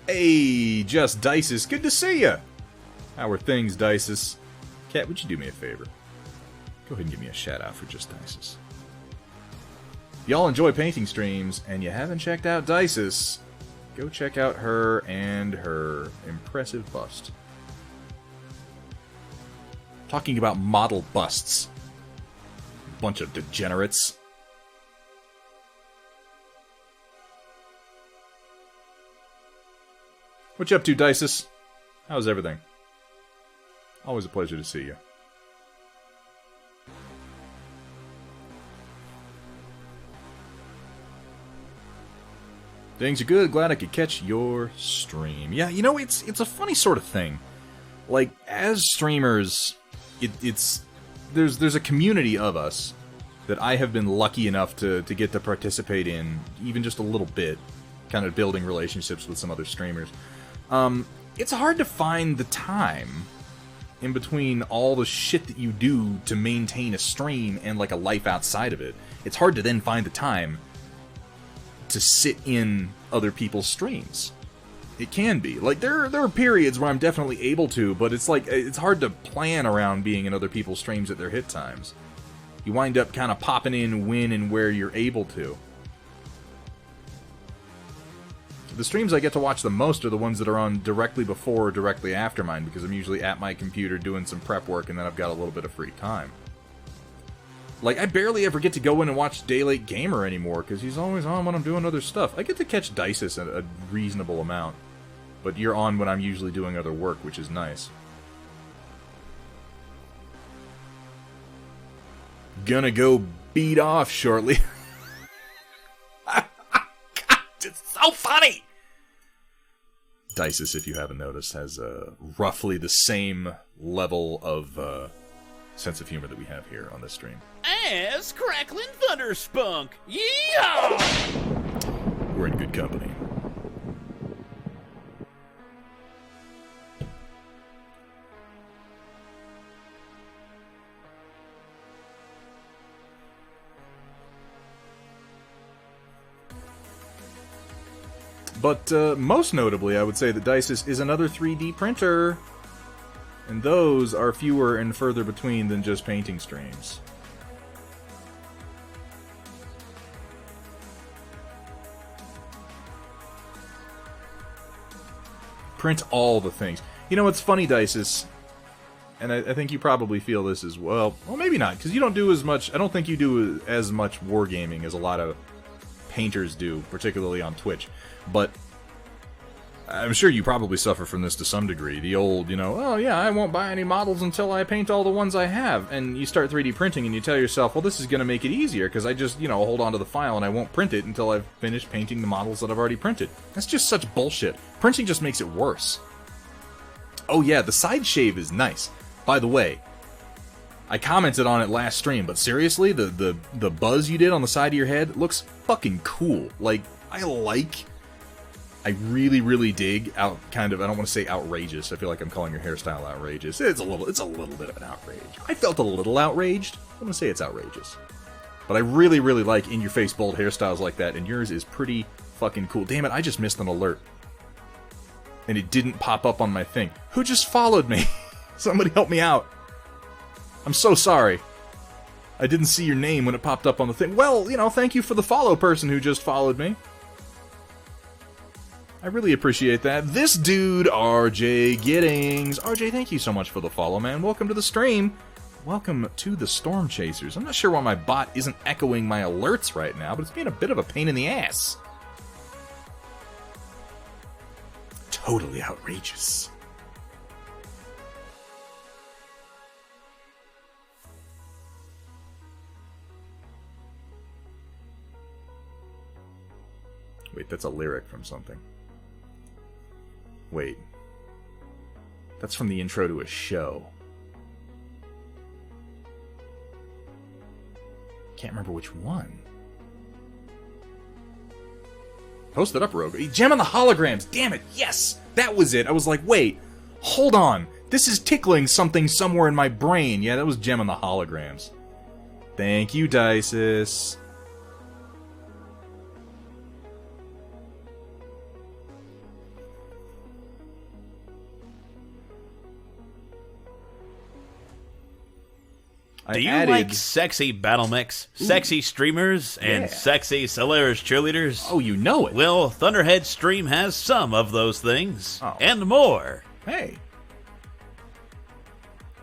Hey, Just Dices, good to see ya! How are things, Dices? Cat, would you do me a favor? Go ahead and give me a shout out for Just Dices. Y'all enjoy painting streams, and you haven't checked out Dices, go check out her and her impressive bust. Talking about model busts. Bunch of degenerates. What you up to, Dices? How's everything? Always a pleasure to see you. Things are good. Glad I could catch your stream. Yeah, you know, it's a funny sort of thing. Like, as streamers, there's a community of us that I have been lucky enough to get to participate in, even just a little bit, kind of building relationships with some other streamers. It's hard to find the time in between all the shit that you do to maintain a stream and like a life outside of it. It's hard to then find the time to sit in other people's streams. It can be. Like, there are periods where I'm definitely able to, but it's like, it's hard to plan around being in other people's streams at their hit times. You wind up kind of popping in when and where you're able to. The streams I get to watch the most are the ones that are on directly before or directly after mine, because I'm usually at my computer doing some prep work and then I've got a little bit of free time. Like, I barely ever get to go in and watch Daylight Gamer anymore, because he's always on when I'm doing other stuff. I get to catch Dices a reasonable amount, but you're on when I'm usually doing other work, which is nice. Gonna go beat off shortly. God, it's so funny! Dices, if you haven't noticed, has roughly the same level of sense of humor that we have here on this stream. As Cracklin' Thunderspunk! Yeehaw! We're in good company. But most notably, I would say that Dices is another 3D printer. And those are fewer and further between than just painting streams. Print all the things. You know what's funny, Dices? And I think you probably feel this as well. Well, maybe not, because you don't do as much... I don't think you do as much wargaming as a lot of painters do, particularly on Twitch. But I'm sure you probably suffer from this to some degree. The old, you know, oh yeah, I won't buy any models until I paint all the ones I have. And you start 3D printing and you tell yourself, well, this is going to make it easier because I just, you know, hold on to the file and I won't print it until I've finished painting the models that I've already printed. That's just such bullshit. Printing just makes it worse. Oh yeah, the side shave is nice. By the way, I commented on it last stream, but seriously, the buzz you did on the side of your head looks fucking cool. Like, I really, really dig out kind of, I don't want to say outrageous. I feel like I'm calling your hairstyle outrageous. It's a little bit of an outrage. I felt a little outraged. I'm going to say it's outrageous. But I really, really like in-your-face bold hairstyles like that, and yours is pretty fucking cool. Damn it, I just missed an alert. And it didn't pop up on my thing. Who just followed me? Somebody help me out. I'm so sorry. I didn't see your name when it popped up on the thing. Well, you know, thank you for the follow person who just followed me. I really appreciate that. This dude, RJ Giddings. RJ, thank you so much for the follow, man. Welcome to the stream. Welcome to the Stormchasers. I'm not sure why my bot isn't echoing my alerts right now, but it's being a bit of a pain in the ass. Totally outrageous. Wait, that's a lyric from something. Wait. That's from the intro to a show. Can't remember which one. Post it up, Rogue. Gem on the holograms. Damn it. Yes. That was it. I was like, wait. Hold on. This is tickling something somewhere in my brain. Yeah, that was Gem on the holograms. Thank you, Dices. Do you like sexy battle mechs, sexy streamers, and sexy Solaris cheerleaders? Oh, you know it. Well, Thunderhead Stream has some of those things, and more. Hey.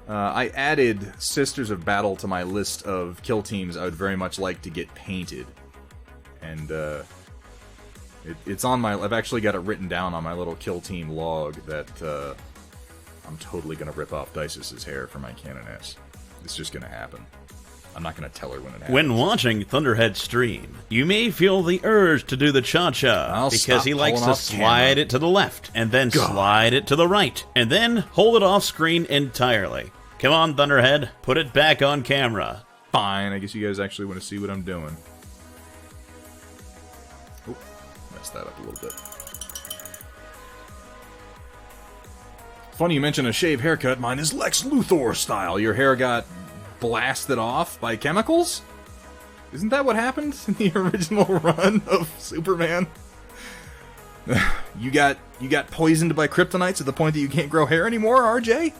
I added Sisters of Battle to my list of kill teams I would very much like to get painted. And, it's on my... I've actually got it written down on my little kill team log that, I'm totally gonna rip off Dices' hair for my Canoness. It's just gonna happen. I'm not gonna tell her when it happens. When watching Thunderhead stream, you may feel the urge to do the cha-cha, because he likes to slide it to the left, and then slide it to the right, and then hold it off screen entirely. Come on, Thunderhead, put it back on camera. Fine, I guess you guys actually want to see what I'm doing. Oop, messed that up a little bit. Funny you mention a shave haircut. Mine is Lex Luthor style. Your hair got blasted off by chemicals? Isn't that what happened in the original run of Superman? You got poisoned by kryptonite to the point that you can't grow hair anymore, RJ?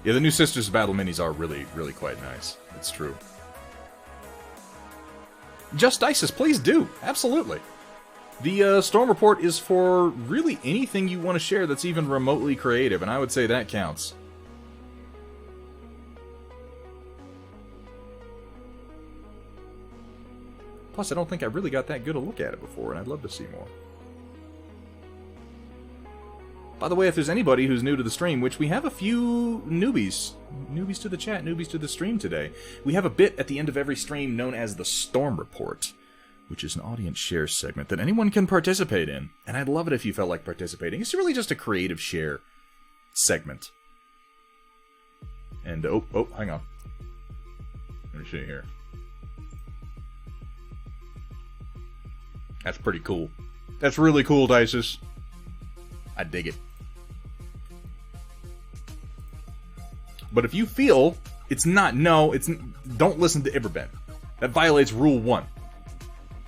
Yeah, the new Sisters of Battle minis are really, really quite nice. It's true. Just Dices, please do. Absolutely. The Storm Report is for really anything you want to share that's even remotely creative, and I would say that counts. Plus, I don't think I really got that good a look at it before, and I'd love to see more. By the way, if there's anybody who's new to the stream, which we have a few newbies to the chat, newbies to the stream today, we have a bit at the end of every stream known as the Storm Report, which is an audience share segment that anyone can participate in. And I'd love it if you felt like participating. It's really just a creative share segment. And, oh, hang on. Let me show you here. That's pretty cool. That's really cool, Dices. I dig it. But if you feel it's not, don't listen to Iberben. That violates Rule 1.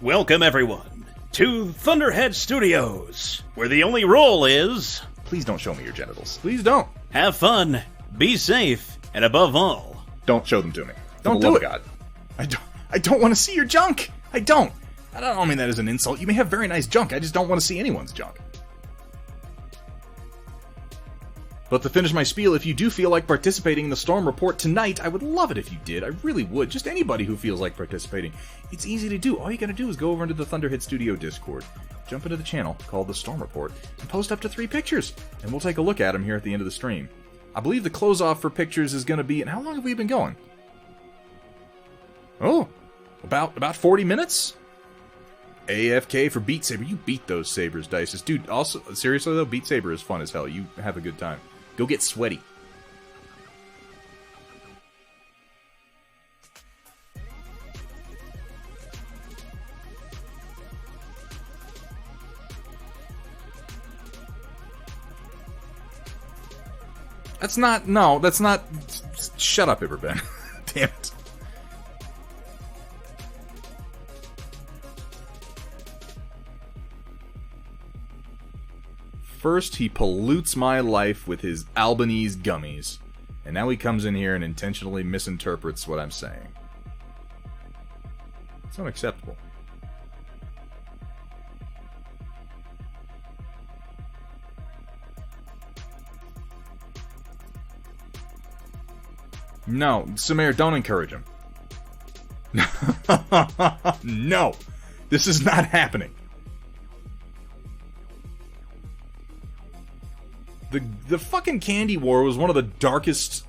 Welcome, everyone, to Thunderhead Studios, where the only rule is... Please don't show me your genitals. Please don't. Have fun, be safe, and above all... Don't show them to me. Don't do it. God. I don't want to see your junk. I don't mean that as an insult. You may have very nice junk. I just don't want to see anyone's junk. But to finish my spiel, if you do feel like participating in the Storm Report tonight, I would love it if you did. I really would. Just anybody who feels like participating. It's easy to do. All you gotta do is go over into the Thunderhead Studio Discord, jump into the channel called the Storm Report, and post up to 3 pictures. And we'll take a look at them here at the end of the stream. I believe the close-off for pictures is gonna be... And how long have we been going? Oh, about 40 minutes? AFK for Beat Saber. You beat those sabers, Dices. Dude, also, seriously though, Beat Saber is fun as hell. You have a good time. Go get sweaty. That's not... Shut up, Iberben. Damn it. First, he pollutes my life with his Albanese gummies, and now he comes in here and intentionally misinterprets what I'm saying. It's unacceptable. No, Samir, don't encourage him. No! This is not happening. The fucking Candy War was one of the darkest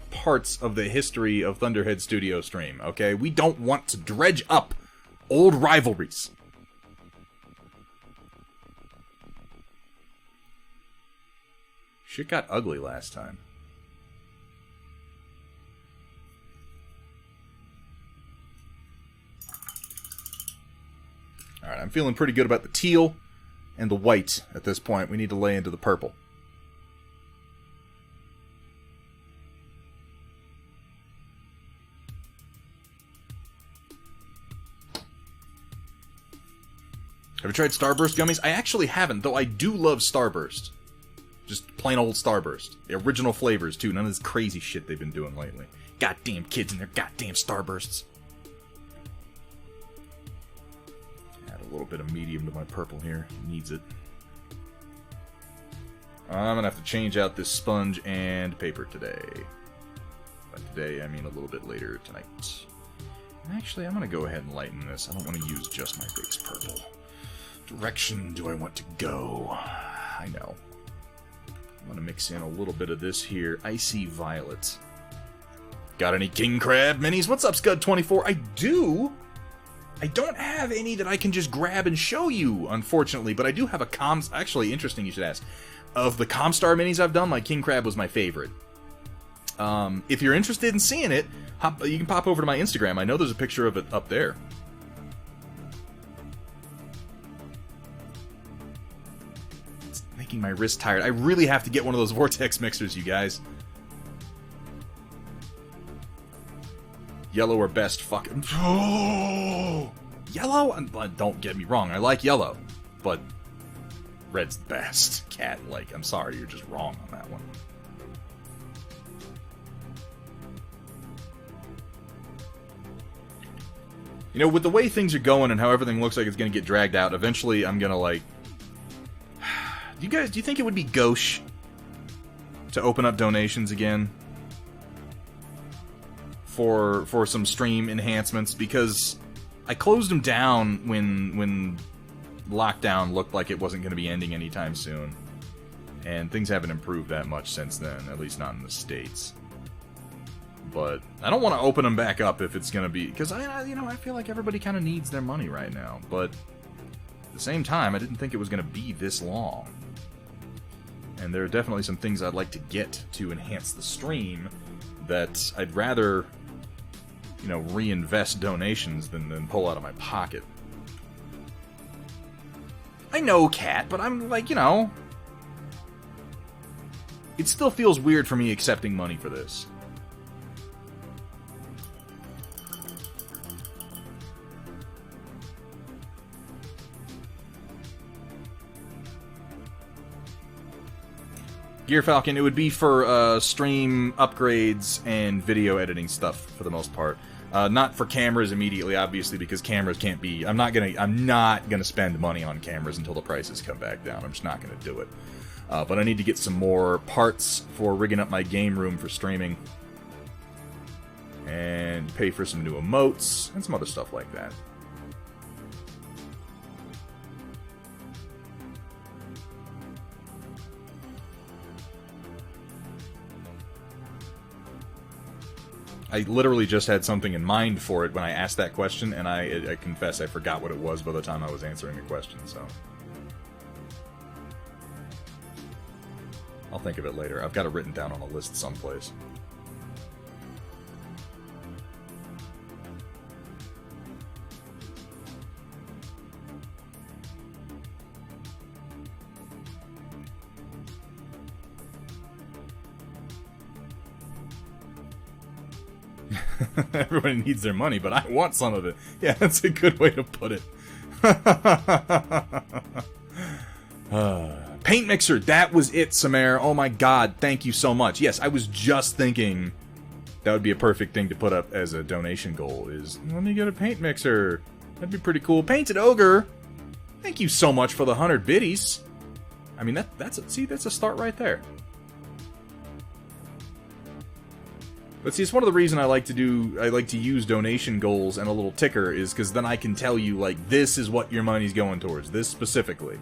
parts of the history of Thunderhead Studio stream, okay? We don't want to dredge up old rivalries. Shit got ugly last time. Alright, I'm feeling pretty good about the teal and the white at this point. We need to lay into the purple. Have you tried Starburst gummies? I actually haven't, though I do love Starburst. Just plain old Starburst. The original flavors, too. None of this crazy shit they've been doing lately. Goddamn kids and their goddamn Starbursts. Add a little bit of medium to my purple here. Needs it. I'm gonna have to change out this sponge and paper today. By today, I mean a little bit later tonight. And actually, I'm gonna go ahead and lighten this. I don't want to use just my base purple. Direction do I want to go? I know. I'm gonna mix in a little bit of this here. Icy Violet. Got any King Crab minis? What's up, Scud24? I do! I don't have any that I can just grab and show you, unfortunately, but I do have a Actually, interesting you should ask. Of the Comstar minis I've done, my King Crab was my favorite. If you're interested in seeing it, you can pop over to my Instagram. I know there's a picture of it up there. My wrist tired. I really have to get one of those vortex mixers, you guys. Yellow or best fucking... Oh! Yellow? Don't get me wrong, I like yellow. But red's the best. Cat, like, I'm sorry, you're just wrong on that one. You know, with the way things are going and how everything looks like it's gonna get dragged out, eventually I'm gonna, like... Do you think it would be gauche to open up donations again for some stream enhancements? Because I closed them down when lockdown looked like it wasn't going to be ending anytime soon, and things haven't improved that much since then, at least not in the States. But I don't want to open them back up if it's going to be, because I feel like everybody kind of needs their money right now. But at the same time, I didn't think it was going to be this long. And there are definitely some things I'd like to get to enhance the stream that I'd rather, reinvest donations than pull out of my pocket. I know, Cat, but I'm like, it still feels weird for me accepting money for this. Gear Falcon, it would be for stream upgrades and video editing stuff for the most part. Not for cameras immediately, obviously, because cameras can't be... I'm not gonna spend money on cameras until the prices come back down. I'm just not gonna do it. But I need to get some more parts for rigging up my game room for streaming. And pay for some new emotes and some other stuff like that. I literally just had something in mind for it when I asked that question, and I confess I forgot what it was by the time I was answering the question, so... I'll think of it later. I've got it written down on a list someplace. Everybody needs their money, but I want some of it. Yeah, that's a good way to put it. Paint mixer, that was it, Samare. Oh my god, thank you so much. Yes, I was just thinking that would be a perfect thing to put up as a donation goal, is let me get a paint mixer. That'd be pretty cool. Painted Ogre, thank you so much for the 100 biddies. I mean, that's a start right there. But see, it's one of the reasons I like to use donation goals and a little ticker, is because then I can tell you, like, this is what your money's going towards, this specifically.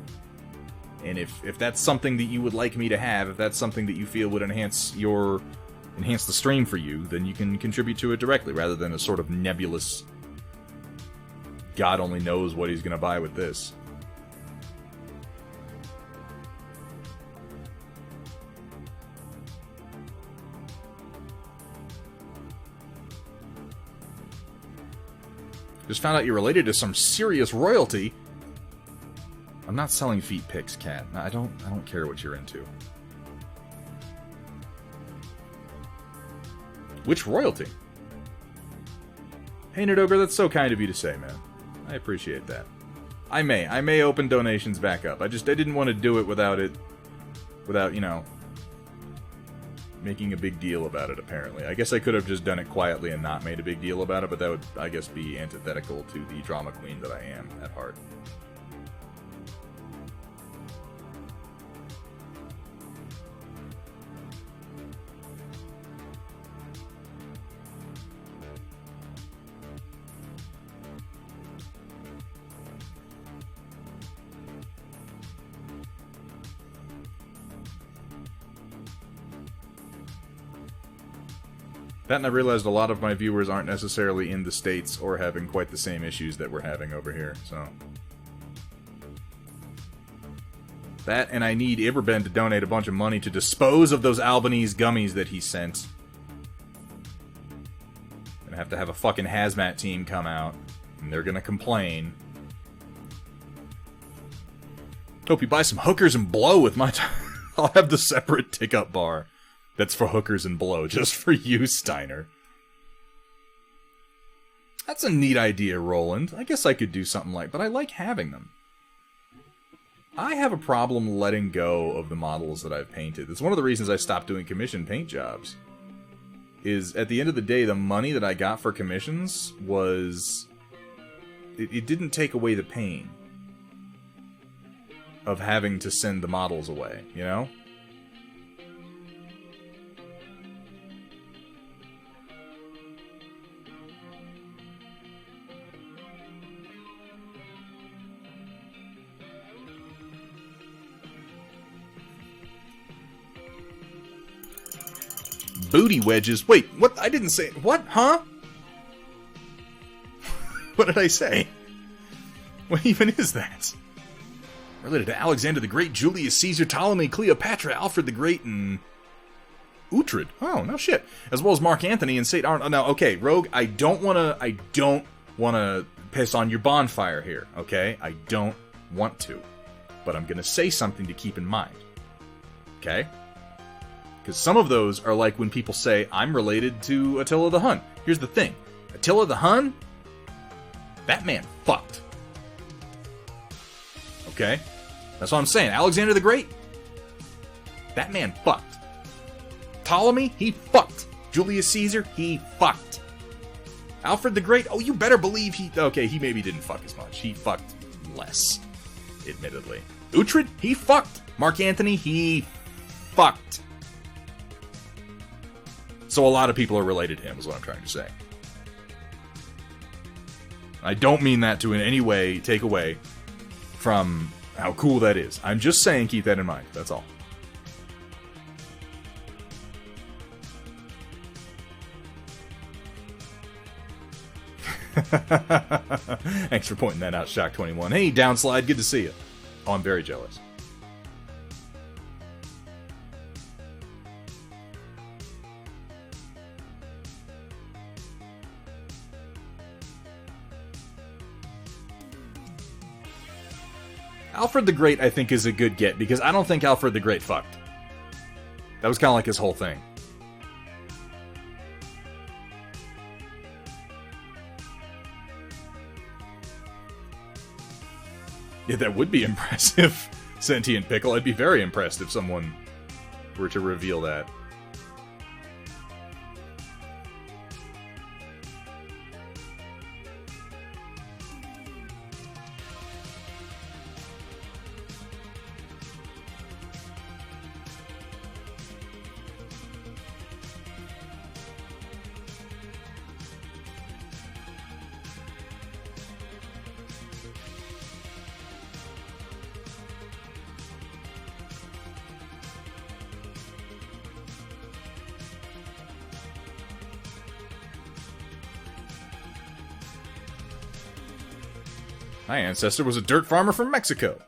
And if that's something that you would like me to have, if that's something that you feel would enhance the stream for you, then you can contribute to it directly, rather than a sort of nebulous, God only knows what he's going to buy with this. Just found out you're related to some serious royalty. I'm not selling feet pics, Cat. I don't care what you're into. Which royalty? Painted Ogre, that's so kind of you to say, man. I appreciate that. I may open donations back up. I didn't want to do it without, you know, making a big deal about it, apparently. I guess I could have just done it quietly and not made a big deal about it, but that would, I guess, be antithetical to the drama queen that I am at heart. That, and I realized a lot of my viewers aren't necessarily in the States or having quite the same issues that we're having over here, so... That, and I need Iberben to donate a bunch of money to dispose of those Albanese gummies that he sent. Gonna have to have a fucking hazmat team come out, and they're gonna complain. Hope you buy some hookers and blow with my time. I'll have the separate tick-up bar. That's for hookers and blow, just for you, Steiner. That's a neat idea, Roland. I guess I could do something like, but I like having them. I have a problem letting go of the models that I've painted. It's one of the reasons I stopped doing commission paint jobs. Is, at the end of the day, the money that I got for commissions was... It didn't take away the pain of having to send the models away, you know? Booty wedges. Wait, what? I didn't say... What? Huh? What did I say? What even is that? Related to Alexander the Great, Julius Caesar, Ptolemy, Cleopatra, Alfred the Great, and... Uhtred. Oh, no shit. As well as Mark Antony and St. Arnold. Now, okay, Rogue, I don't wanna piss on your bonfire here, okay? I don't want to. But I'm gonna say something to keep in mind. Okay? Because some of those are like when people say, I'm related to Attila the Hun. Here's the thing. Attila the Hun? That man fucked. Okay? That's what I'm saying. Alexander the Great? That man fucked. Ptolemy? He fucked. Julius Caesar? He fucked. Alfred the Great? Oh, you better believe he... Okay, he maybe didn't fuck as much. He fucked less, admittedly. Uhtred? He fucked. Mark Antony? He fucked. So a lot of people are related to him, is what I'm trying to say. I don't mean that to in any way take away from how cool that is. I'm just saying keep that in mind. That's all. Thanks for pointing that out, Shock21. Hey, Downslide, good to see you. Oh, I'm very jealous. Alfred the Great, I think, is a good get, because I don't think Alfred the Great fucked. That was kind of like his whole thing. Yeah, that would be impressive, Sentient Pickle. I'd be very impressed if someone were to reveal that. My ancestor was a dirt farmer from Mexico.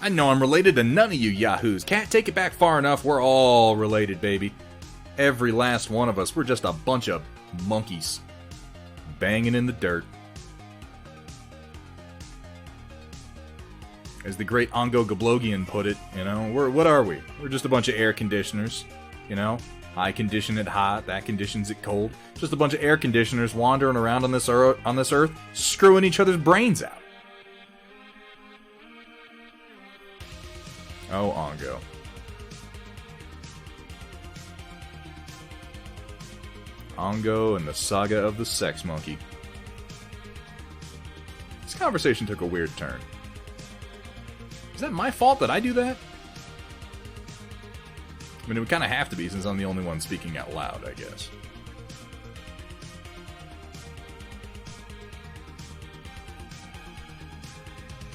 I know I'm related to none of you yahoos. Can't take it back far enough. We're all related, baby. Every last one of us. We're just a bunch of monkeys banging in the dirt. As the great Ongo Gablogian put it, you know, what are we? We're just a bunch of air conditioners, you know? I condition it hot, that conditions it cold. Just a bunch of air conditioners wandering around on this earth, screwing each other's brains out. Oh, Ongo. Ongo and the saga of the sex monkey. This conversation took a weird turn. Is that my fault that I do that? I mean, it would kind of have to be since I'm the only one speaking out loud, I guess.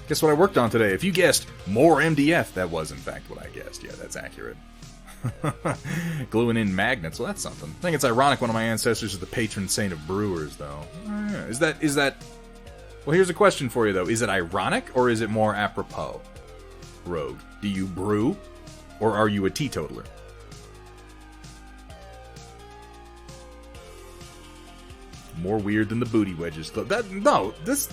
Guess what I worked on today? If you guessed more MDF, that was in fact what I guessed. Yeah, that's accurate. Gluing in magnets, well, that's something. I think it's ironic one of my ancestors is the patron saint of brewers, though. Yeah. Is that... Well, here's a question for you, though. Is it ironic, or is it more apropos? Rogue, do you brew, or are you a teetotaler? More weird than the booty wedges.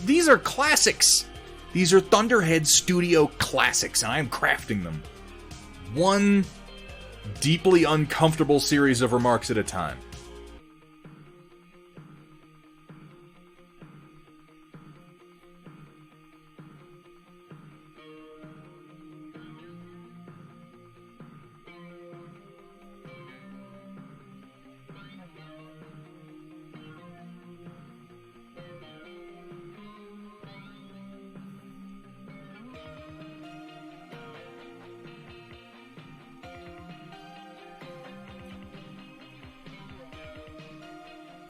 These are classics. These are Thunderhead Studio classics, and I am crafting them. One deeply uncomfortable series of remarks at a time.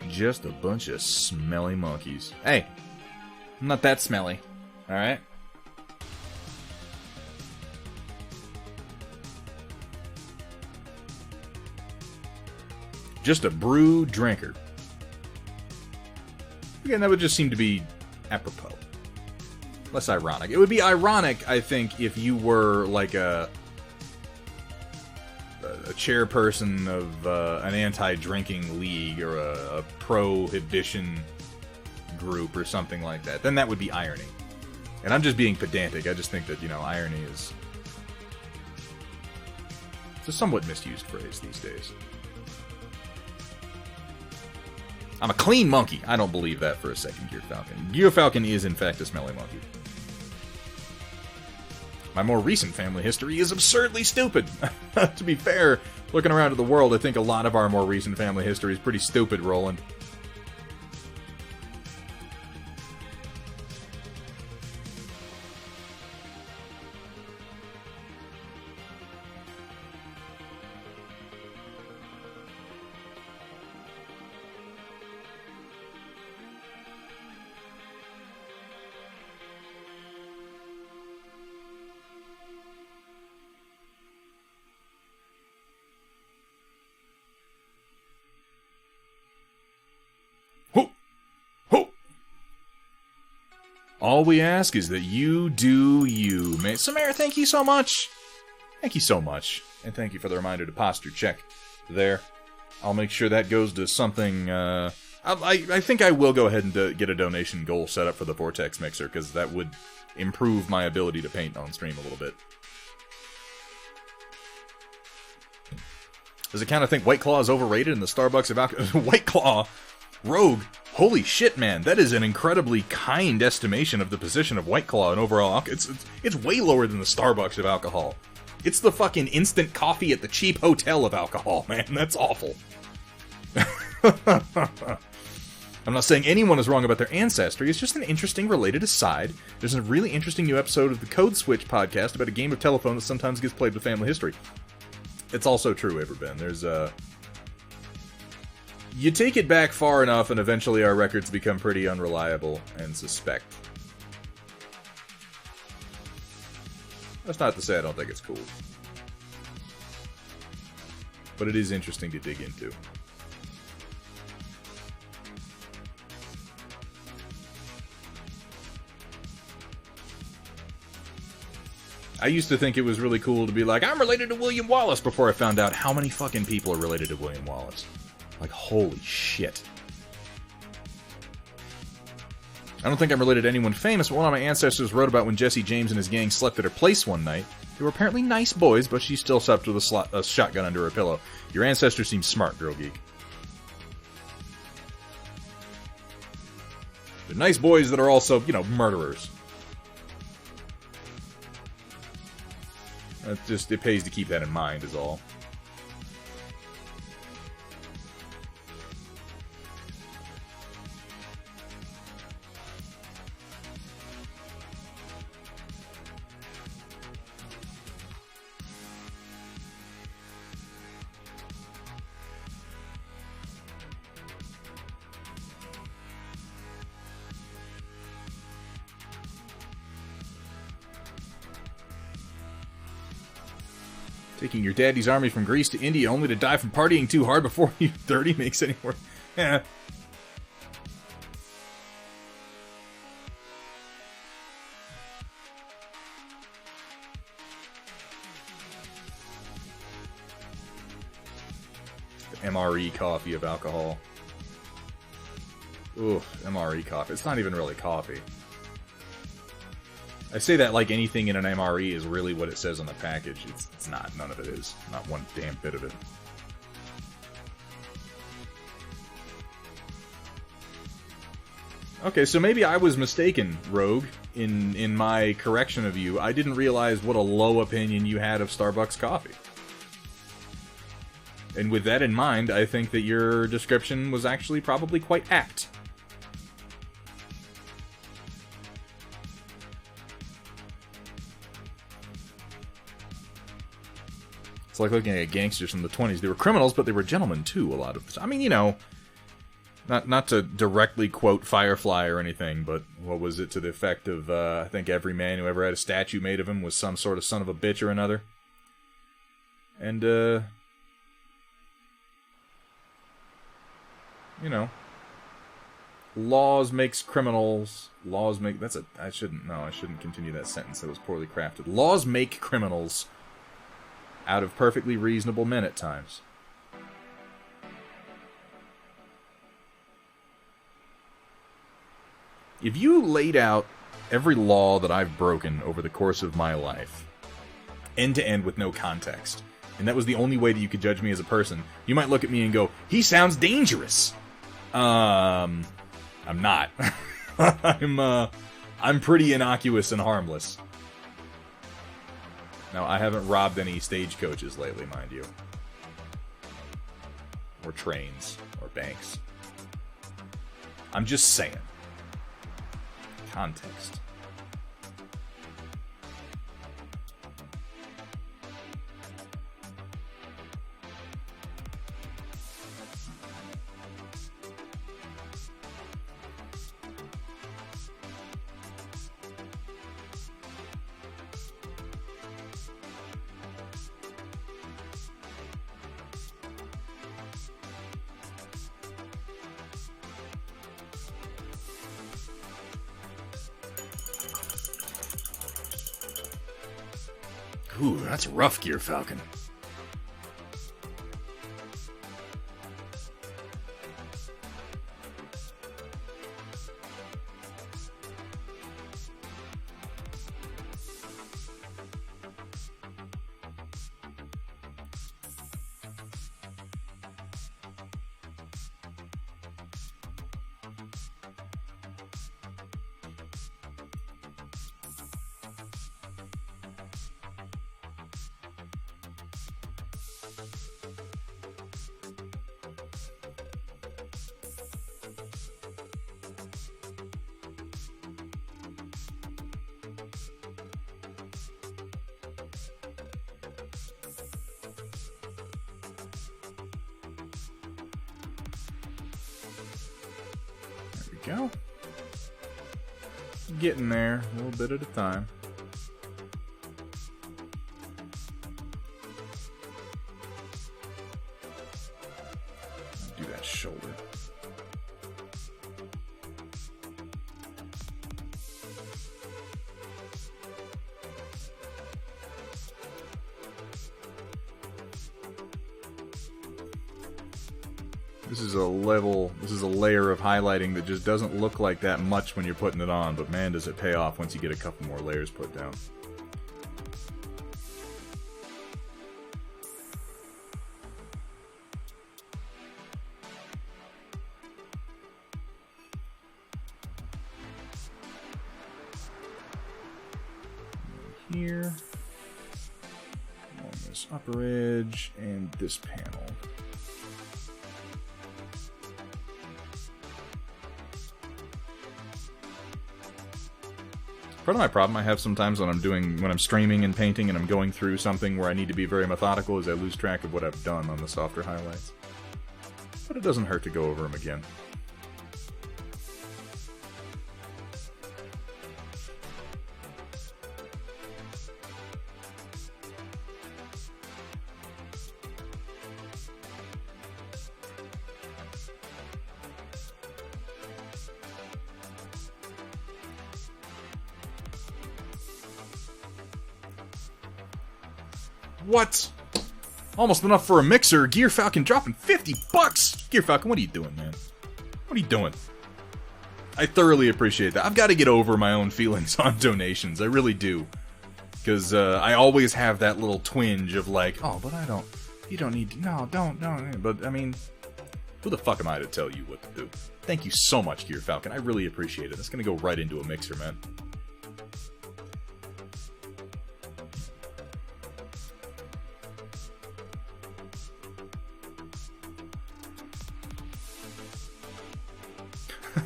Just a bunch of smelly monkeys. Hey, I'm not that smelly, alright? Just a brew drinker. Again, that would just seem to be apropos. Less ironic. It would be ironic, I think, if you were like a chairperson of an anti-drinking league or a prohibition group or something like that. Then that would be irony. And I'm just being pedantic. I just think that, you know, irony is... It's a somewhat misused phrase these days. I'm a clean monkey. I don't believe that for a second, Gear Falcon. Gear Falcon is, in fact, a smelly monkey. My more recent family history is absurdly stupid. To be fair, looking around at the world, I think a lot of our more recent family history is pretty stupid, Roland. All we ask is that you do you, man. Samara, thank you so much. Thank you so much. And thank you for the reminder to posture check there. I'll make sure that goes to something, I think I will go ahead and get a donation goal set up for the Vortex Mixer, because that would improve my ability to paint on stream a little bit. Does it kind of think White Claw is overrated in the Starbucks of alcohol? White Claw? Rogue? Holy shit, man. That is an incredibly kind estimation of the position of White Claw and overall alcohol. It's way lower than the Starbucks of alcohol. It's the fucking instant coffee at the cheap hotel of alcohol, man. That's awful. I'm not saying anyone is wrong about their ancestry. It's just an interesting related aside. There's a really interesting new episode of the Code Switch podcast about a game of telephone that sometimes gets played with family history. It's also true, Averben. There's you take it back far enough and eventually our records become pretty unreliable and suspect. That's not to say I don't think it's cool. But it is interesting to dig into. I used to think it was really cool to be like, I'm related to William Wallace, before I found out how many fucking people are related to William Wallace. Like, holy shit. I don't think I'm related to anyone famous, but one of my ancestors wrote about when Jesse James and his gang slept at her place one night. They were apparently nice boys, but she still slept with a shotgun under her pillow. Your ancestor seems smart, Girl Geek. They're nice boys that are also, you know, murderers. It pays to keep that in mind, is all. Taking your daddy's army from Greece to India only to die from partying too hard before you're 30 makes any more. Eh. The MRE coffee of alcohol. Ooh, MRE coffee. It's not even really coffee. I say that like anything in an MRE is really what it says on the package. It's not. None of it is. Not one damn bit of it. Okay, so maybe I was mistaken, Rogue, in my correction of you. I didn't realize what a low opinion you had of Starbucks coffee. And with that in mind, I think that your description was actually probably quite apt. It's like looking at gangsters from the 20s. They were criminals, but they were gentlemen, too, a lot of the time. I mean, you know, not to directly quote Firefly or anything, but what was it to the effect of, I think every man who ever had a statue made of him was some sort of son of a bitch or another. And, you know, laws makes criminals. Laws make... I shouldn't continue that sentence. That was poorly crafted. Laws make criminals out of perfectly reasonable men at times. If you laid out every law that I've broken over the course of my life, end to end with no context, and that was the only way that you could judge me as a person, you might look at me and go, he sounds dangerous. I'm not. I'm pretty innocuous and harmless. Now, I haven't robbed any stagecoaches lately, mind you. Or trains. Or banks. I'm just saying. Context. Ooh, that's rough, Gear Falcon. Go. Getting there, a little bit at a time. Do that shoulder. This is a layer of highlighting that just doesn't look like that much when you're putting it on, but man, does it pay off once you get a couple more layers put down. Here, on this upper edge, and this panel. Part of my problem I have sometimes when I'm streaming and painting and I'm going through something where I need to be very methodical is I lose track of what I've done on the softer highlights. But it doesn't hurt to go over them again. What? Almost enough for a mixer. Gear Falcon dropping $50. Gear Falcon, what are you doing, man? What are you doing? I thoroughly appreciate that. I've got to get over my own feelings on donations. I really do. Because I always have that little twinge of like, oh, but you don't need to, no, don't. But, I mean, who the fuck am I to tell you what to do? Thank you so much, Gear Falcon. I really appreciate it. It's going to go right into a mixer, man.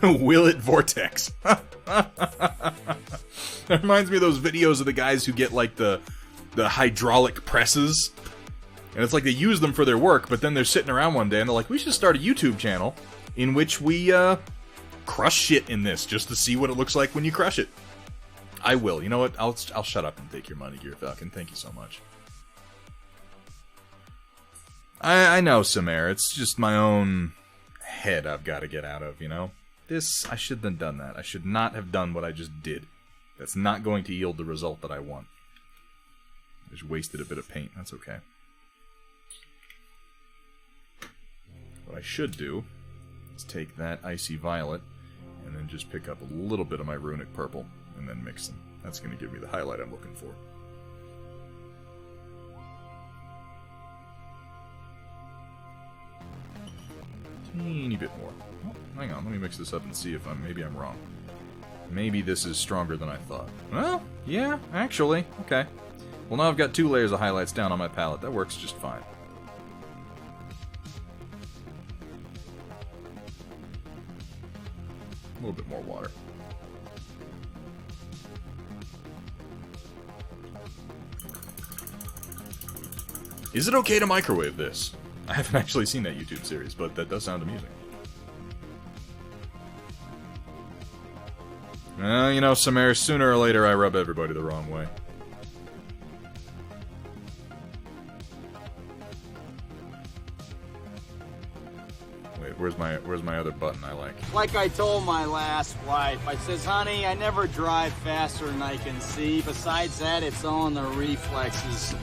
Will it Vortex? That reminds me of those videos of the guys who get like the hydraulic presses. And it's like they use them for their work, but then they're sitting around one day and they're like, we should start a YouTube channel in which we crush shit in this just to see what it looks like when you crush it. I will. You know what? I'll shut up and take your money, Gear Falcon. Thank you so much. I know, Samare. It's just my own head I've got to get out of, you know? I shouldn't have done that. I should not have done what I just did. That's not going to yield the result that I want. I just wasted a bit of paint. That's okay. What I should do is take that Icy Violet and then just pick up a little bit of my Runic Purple and then mix them. That's going to give me the highlight I'm looking for. Teeny bit more. Oh, hang on, let me mix this up and see if maybe I'm wrong. Maybe this is stronger than I thought. Well, yeah, actually. Okay. Well, now I've got 2 layers of highlights down on my palette. That works just fine. A little bit more water. Is it okay to microwave this? I haven't actually seen that YouTube series, but that does sound amusing. You know, Samara, sooner or later I rub everybody the wrong way. Wait, where's my other button I like? Like I told my last wife, I says, honey, I never drive faster than I can see. Besides that, it's all in the reflexes.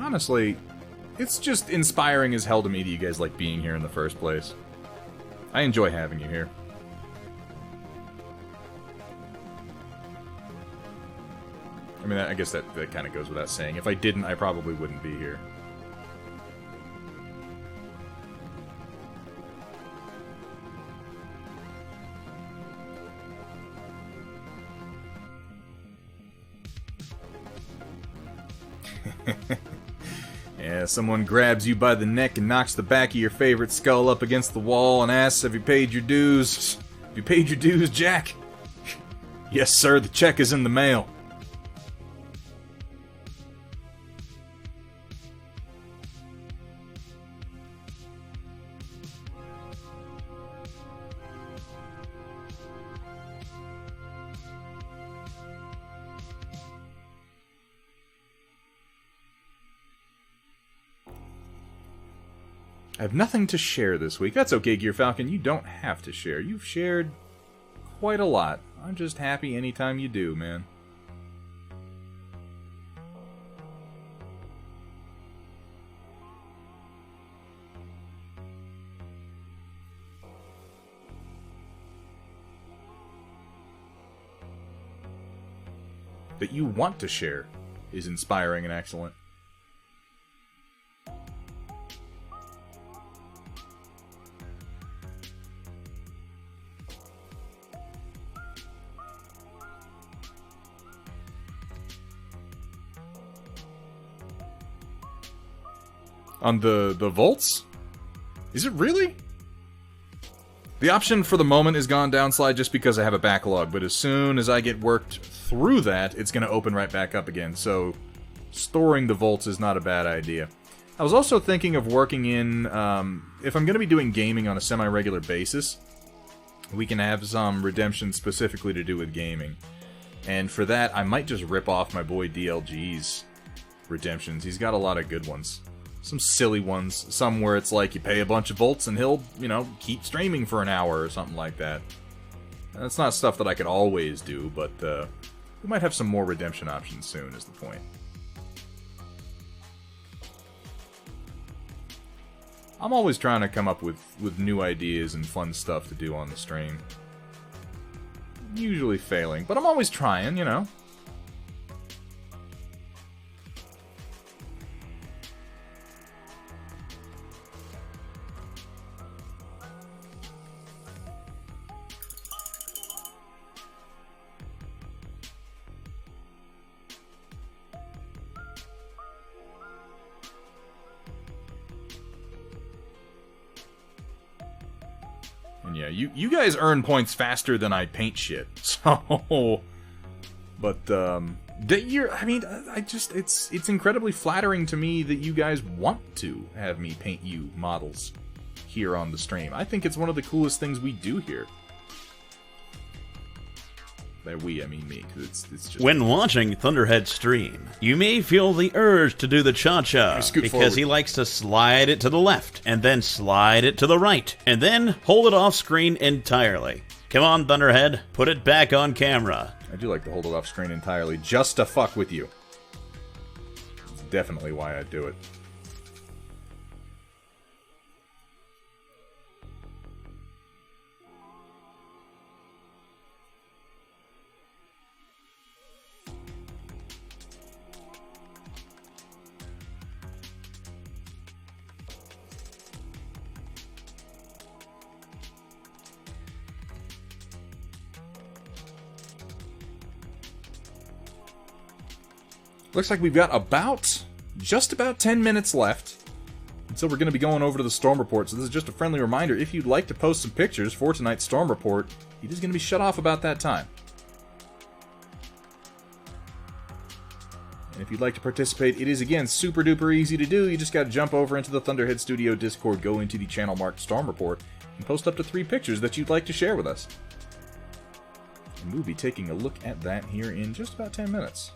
Honestly, it's just inspiring as hell to me that you guys like being here in the first place. I enjoy having you here. I mean, I guess that kind of goes without saying. If I didn't, I probably wouldn't be here. Yeah, someone grabs you by the neck and knocks the back of your favorite skull up against the wall and asks, have you paid your dues? Have you paid your dues, Jack? Yes, sir, the check is in the mail. I have nothing to share this week. That's okay, Gear Falcon. You don't have to share. You've shared quite a lot. I'm just happy anytime you do, man. That you want to share is inspiring and excellent. On the volts? Is it really? The option for the moment is gone downslide just because I have a backlog, but as soon as I get worked through that, it's going to open right back up again, so storing the volts is not a bad idea. I was also thinking of working in, if I'm going to be doing gaming on a semi-regular basis, we can have some redemption specifically to do with gaming. And for that, I might just rip off my boy DLG's redemptions. He's got a lot of good ones. Some silly ones, some where it's like you pay a bunch of volts and he'll, you know, keep streaming for an hour or something like that. And that's not stuff that I could always do, but we might have some more redemption options soon, is the point. I'm always trying to come up with new ideas and fun stuff to do on the stream. Usually failing, but I'm always trying, you know. And yeah, you guys earn points faster than I paint shit. So, but I mean, it's incredibly flattering to me that you guys want to have me paint you models here on the stream. I think it's one of the coolest things we do here. By we, I mean me, because it's just... When watching Thunderhead's stream, you may feel the urge to do the cha-cha, because he likes to slide it to the left, and then slide it to the right, and then hold it off screen entirely. Come on, Thunderhead, put it back on camera. I do like to hold it off screen entirely, just to fuck with you. That's definitely why I do it. Looks like we've got just about 10 minutes left. And so we're going to be going over to the Storm Report. So this is just a friendly reminder, if you'd like to post some pictures for tonight's Storm Report, it is going to be shut off about that time. And if you'd like to participate, it is, again, super duper easy to do. You just got to jump over into the Thunderhead Studio Discord, go into the channel marked Storm Report, and post up to 3 pictures that you'd like to share with us. And we'll be taking a look at that here in just about 10 minutes.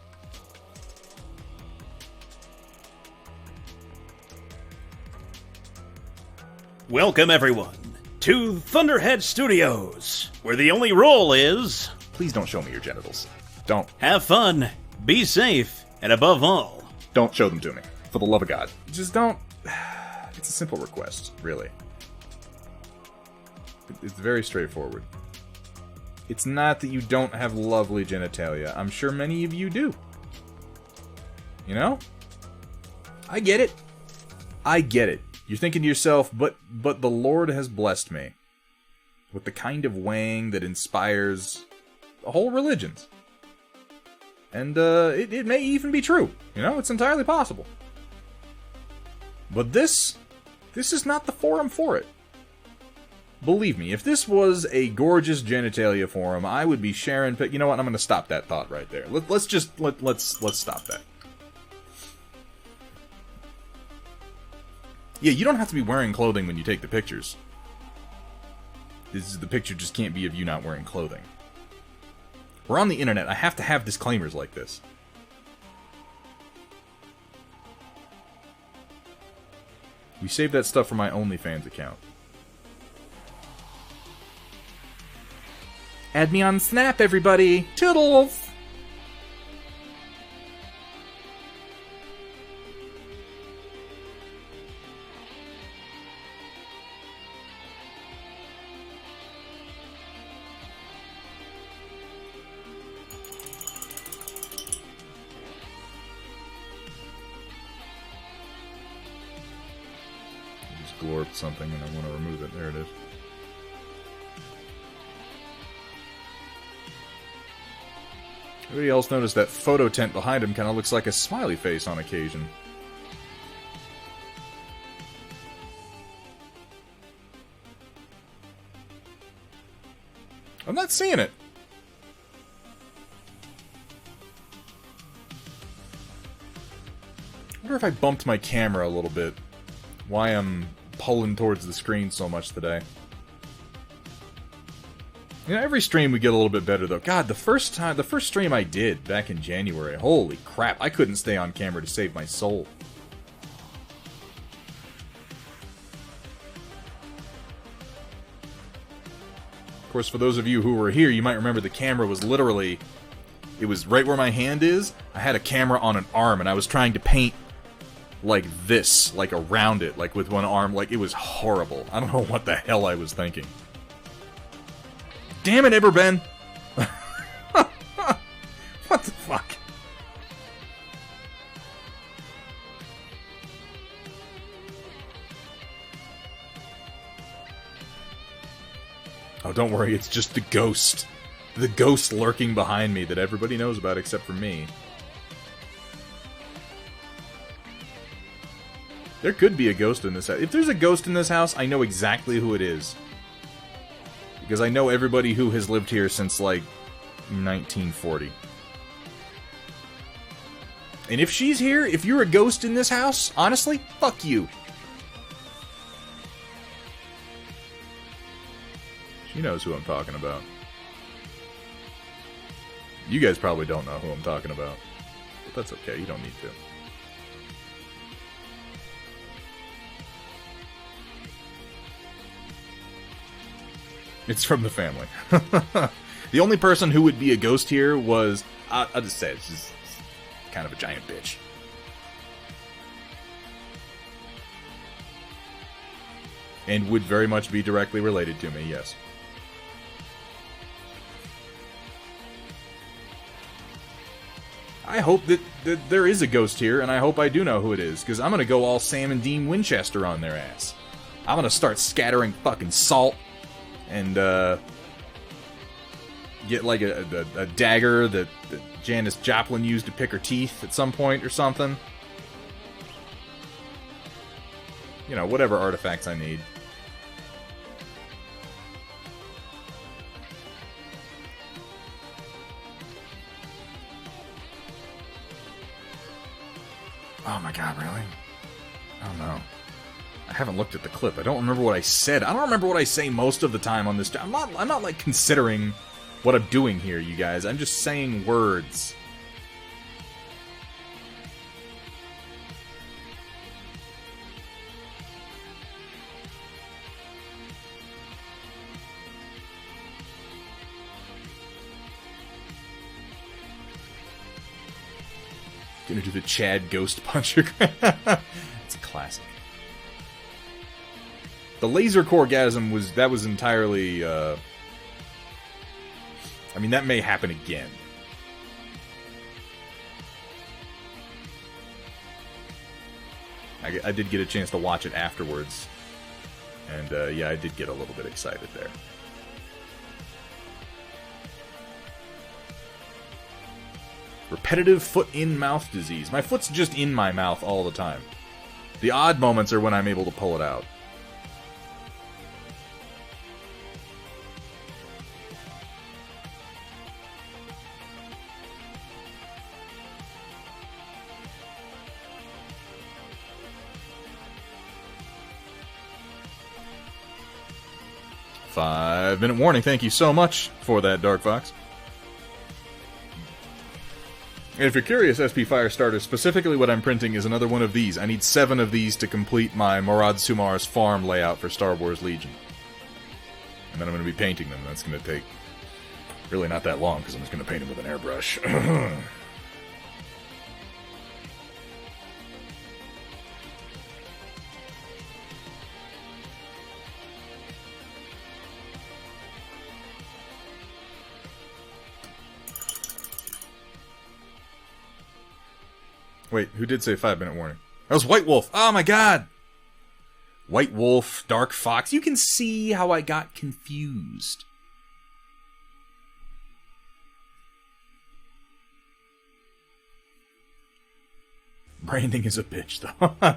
Welcome, everyone, to Thunderhead Studios, where the only rule is... Please don't show me your genitals. Don't. Have fun, be safe, and above all... Don't show them to me. For the love of God. Just don't... It's a simple request, really. It's very straightforward. It's not that you don't have lovely genitalia. I'm sure many of you do. You know? I get it. I get it. You're thinking to yourself, but the Lord has blessed me with the kind of wang that inspires whole religions. And it may even be true. You know, it's entirely possible. But this is not the forum for it. Believe me, if this was a gorgeous genitalia forum, I would be sharing... You know what? I'm going to stop that thought right there. Let's stop that. Yeah, you don't have to be wearing clothing when you take the pictures. The picture just can't be of you not wearing clothing. We're on the internet. I have to have disclaimers like this. We saved that stuff for my OnlyFans account. Add me on Snap, everybody! Toodles! Glorped something and I want to remove it. There it is. Anybody else notice that photo tent behind him kind of looks like a smiley face on occasion? I'm not seeing it. I wonder if I bumped my camera a little bit. Why I'm pulling towards the screen so much today. You know, every stream we get a little bit better though. God, the first stream I did back in January, holy crap, I couldn't stay on camera to save my soul. Of course, for those of you who were here, you might remember the camera was literally, it was right where my hand is. I had a camera on an arm and I was trying to paint like this, like around it, like with one arm, like it was horrible. I don't know what the hell I was thinking. Damn it, Everben! What the fuck? Oh, don't worry, it's just the ghost. The ghost lurking behind me that everybody knows about except for me. There could be a ghost in this house. If there's a ghost in this house, I know exactly who it is. Because I know everybody who has lived here since, like, 1940. And if she's here, if you're a ghost in this house, honestly, fuck you. She knows who I'm talking about. You guys probably don't know who I'm talking about. But that's okay, you don't need to. It's from the family. The only person who would be a ghost here was... I'll just say it, she's kind of a giant bitch. And would very much be directly related to me, yes. I hope that there is a ghost here, and I hope I do know who it is, because I'm going to go all Sam and Dean Winchester on their ass. I'm going to start scattering fucking salt. And, get, like, a dagger that Janis Joplin used to pick her teeth at some point or something. You know, whatever artifacts I need. Oh my god, really? Oh no. I haven't looked at the clip. I don't remember what I said. I don't remember what I say most of the time on this. I'm not like considering what I'm doing here, you guys. I'm just saying words. Gonna do the Chad Ghost Puncher. It's classic. The laser corgasm was entirely, I mean, that may happen again. I did get a chance to watch it afterwards. And, yeah, I did get a little bit excited there. Repetitive foot-in-mouth disease. My foot's just in my mouth all the time. The odd moments are when I'm able to pull it out. Five-minute warning. Thank you so much for that, Dark Fox. if you're curious, SP Firestarter, specifically what I'm printing is another one of these. I need 7 of these to complete my Morad Sumar's farm layout for Star Wars Legion. And then I'm going to be painting them. That's going to take really not that long, because I'm just going to paint them with an airbrush. Wait, who did say 5-minute warning? That was White Wolf! Oh my god! White Wolf, Dark Fox. You can see how I got confused. Branding is a bitch, though.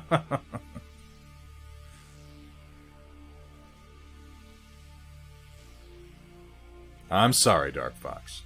I'm sorry, Dark Fox.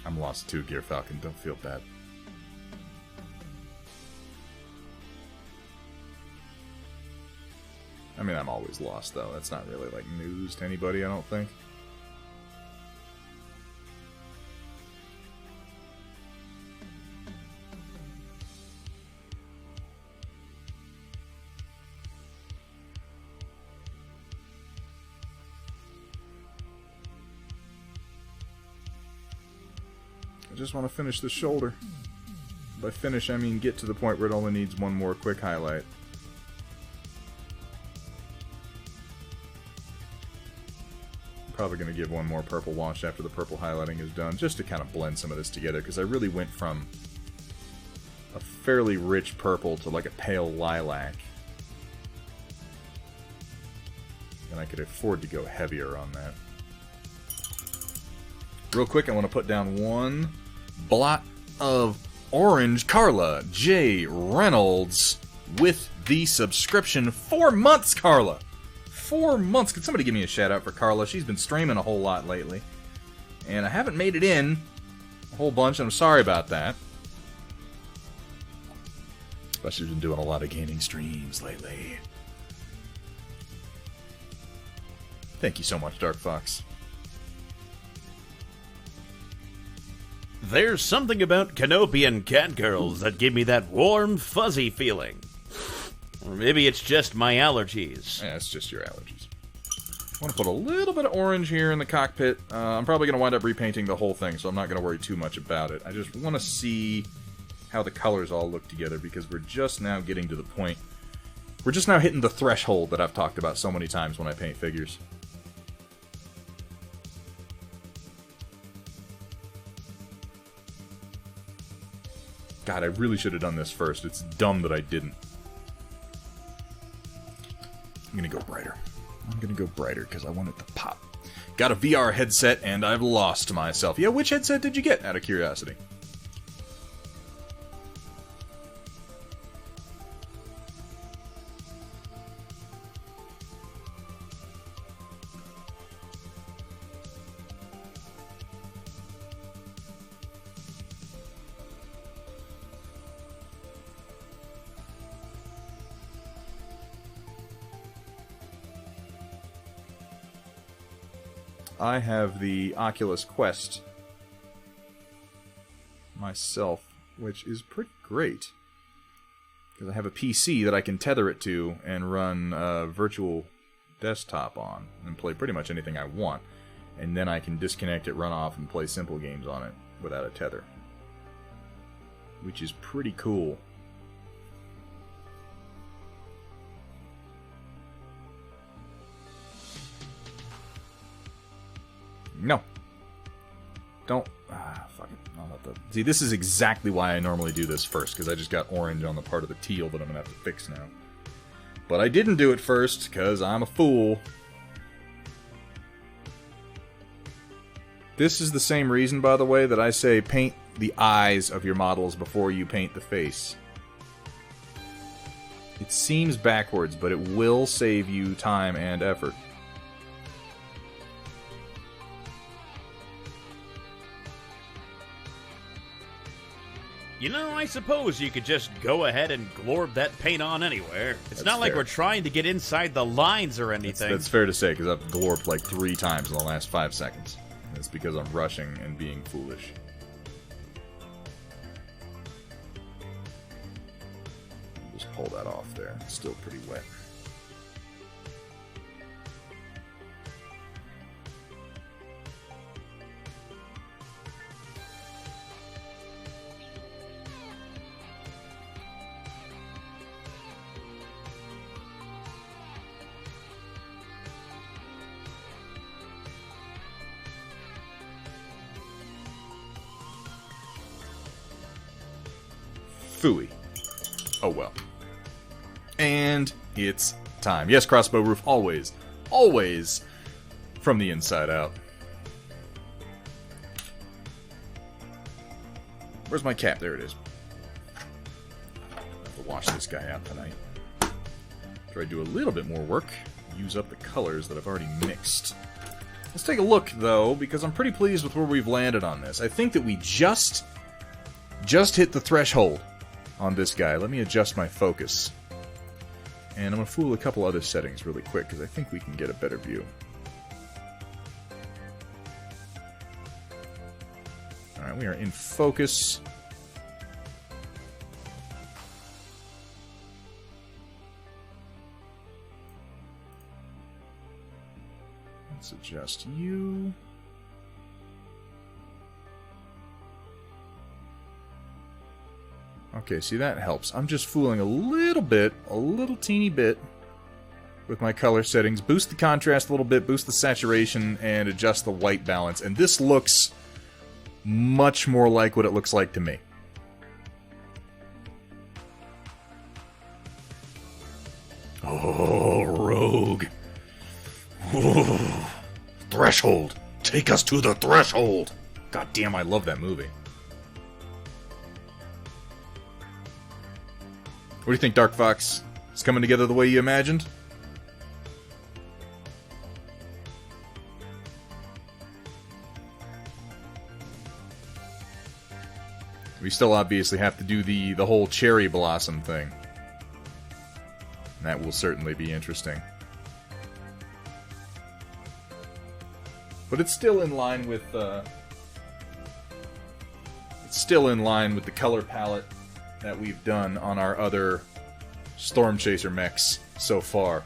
I'm lost too, Gear Falcon. Don't feel bad. I mean, I'm always lost, though. That's not really, like, news to anybody, I don't think. I just want to finish the shoulder. By finish, I mean get to the point where it only needs one more quick highlight. I'm probably going to give one more purple wash after the purple highlighting is done, just to kind of blend some of this together, because I really went from a fairly rich purple to like a pale lilac. And I could afford to go heavier on that. Real quick, I want to put down one blot of orange. Carla J. Reynolds with the subscription. 4 months, Carla! 4 months. Could somebody give me a shout out for Carla? She's been streaming a whole lot lately. And I haven't made it in a whole bunch, and I'm sorry about that. Especially been doing a lot of gaming streams lately. Thank you so much, Dark Fox. There's something about Canopian catgirls that give me that warm, fuzzy feeling. Or maybe it's just my allergies. Yeah, it's just your allergies. I want to put a little bit of orange here in the cockpit. I'm probably going to wind up repainting the whole thing, so I'm not going to worry too much about it. I just want to see how the colors all look together, because we're just now getting to the point. We're just now hitting the threshold that I've talked about so many times when I paint figures. God, I really should have done this first. It's dumb that I didn't. I'm gonna go brighter. I'm gonna go brighter because I want it to pop. Got a VR headset and I've lost myself. Yeah, which headset did you get, out of curiosity? I have the Oculus Quest myself, which is pretty great. Because I have a PC that I can tether it to and run a virtual desktop on and play pretty much anything I want. And then I can disconnect it, run off, and play simple games on it without a tether. Which is pretty cool. No. Don't. Fuck it. I'll let the... See, this is exactly why I normally do this first, because I just got orange on the part of the teal that I'm going to have to fix now. But I didn't do it first, because I'm a fool. This is the same reason, by the way, that I say paint the eyes of your models before you paint the face. It seems backwards, but it will save you time and effort. You know, I suppose you could just go ahead and glorb that paint on anywhere. It's not like we're trying to get inside the lines or anything. That's fair to say, because I've glorped like 3 times in the last 5 seconds. It's because I'm rushing and being foolish. Just pull that off there. It's still pretty wet. Phooey. Oh well. And it's time. Yes, crossbow roof, always, always from the inside out. Where's my cap? There it is. I have to wash this guy out tonight. Try to do a little bit more work. Use up the colors that I've already mixed. Let's take a look, though, because I'm pretty pleased with where we've landed on this. I think that we just hit the threshold on this guy. Let me adjust my focus. And I'm going to fool a couple other settings really quick, because I think we can get a better view. Alright, we are in focus. Let's adjust you. Okay, see, that helps. I'm just fooling a little teeny bit with my color settings. Boost the contrast a little bit, boost the saturation, and adjust the white balance. And this looks much more like what it looks like to me. Oh, Rogue. Oh, Threshold. Take us to the threshold. God damn, I love that movie. What do you think, Dark Fox? It's coming together the way you imagined? We still obviously have to do the whole cherry blossom thing. And that will certainly be interesting. But it's still in line with the color palette that we've done on our other Stormchaser mechs so far,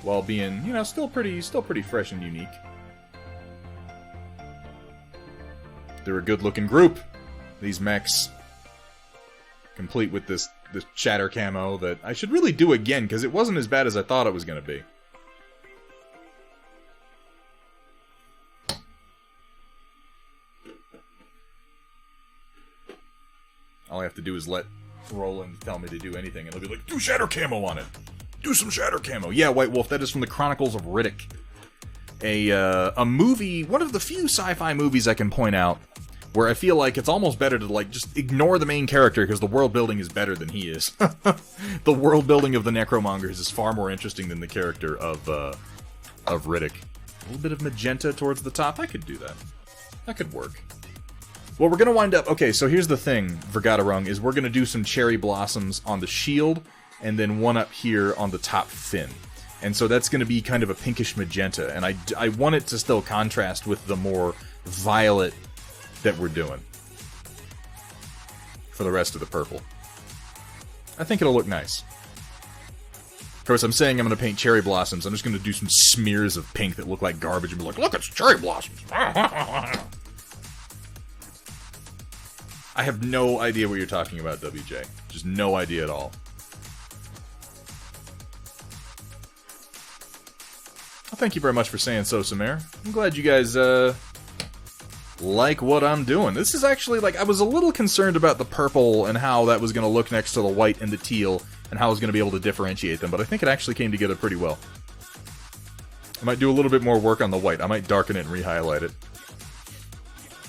while being, you know, still pretty fresh and unique. They're a good-looking group, these mechs, complete with this chatter camo that I should really do again, because it wasn't as bad as I thought it was going to be. All I have to do is let Roland tell me to do anything, and he'll be like, do shatter camo on it! Do some shatter camo! Yeah, White Wolf, that is from the Chronicles of Riddick. A movie, one of the few sci-fi movies I can point out, where I feel like it's almost better to, like, just ignore the main character, because the world building is better than he is. The world building of the Necromongers is far more interesting than the character of Riddick. A little bit of magenta towards the top, I could do that. That could work. Well, we're going to wind up... Okay, so here's the thing, Vergatarung, is we're going to do some cherry blossoms on the shield, and then one up here on the top fin. And so that's going to be kind of a pinkish magenta, and I want it to still contrast with the more violet that we're doing for the rest of the purple. I think it'll look nice. Of course, I'm saying I'm going to paint cherry blossoms. I'm just going to do some smears of pink that look like garbage and be like, look, it's cherry blossoms! I have no idea what you're talking about, WJ. Just no idea at all. Well, thank you very much for saying so, Samir. I'm glad you guys, like what I'm doing. This is actually, like, I was a little concerned about the purple and how that was going to look next to the white and the teal, and how I was going to be able to differentiate them, but I think it actually came together pretty well. I might do a little bit more work on the white. I might darken it and re-highlight it.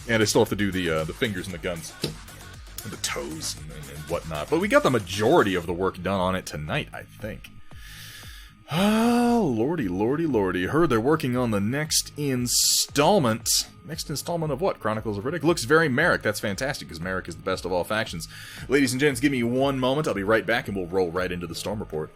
And I still have to do the fingers and the guns. And the toes and whatnot. But we got the majority of the work done on it tonight, I think. Oh, lordy, lordy, lordy. Heard they're working on the next installment. Next installment of what? Chronicles of Riddick? Looks very Merrick. That's fantastic, because Merrick is the best of all factions. Ladies and gents, give me one moment. I'll be right back, and we'll roll right into the Storm Report.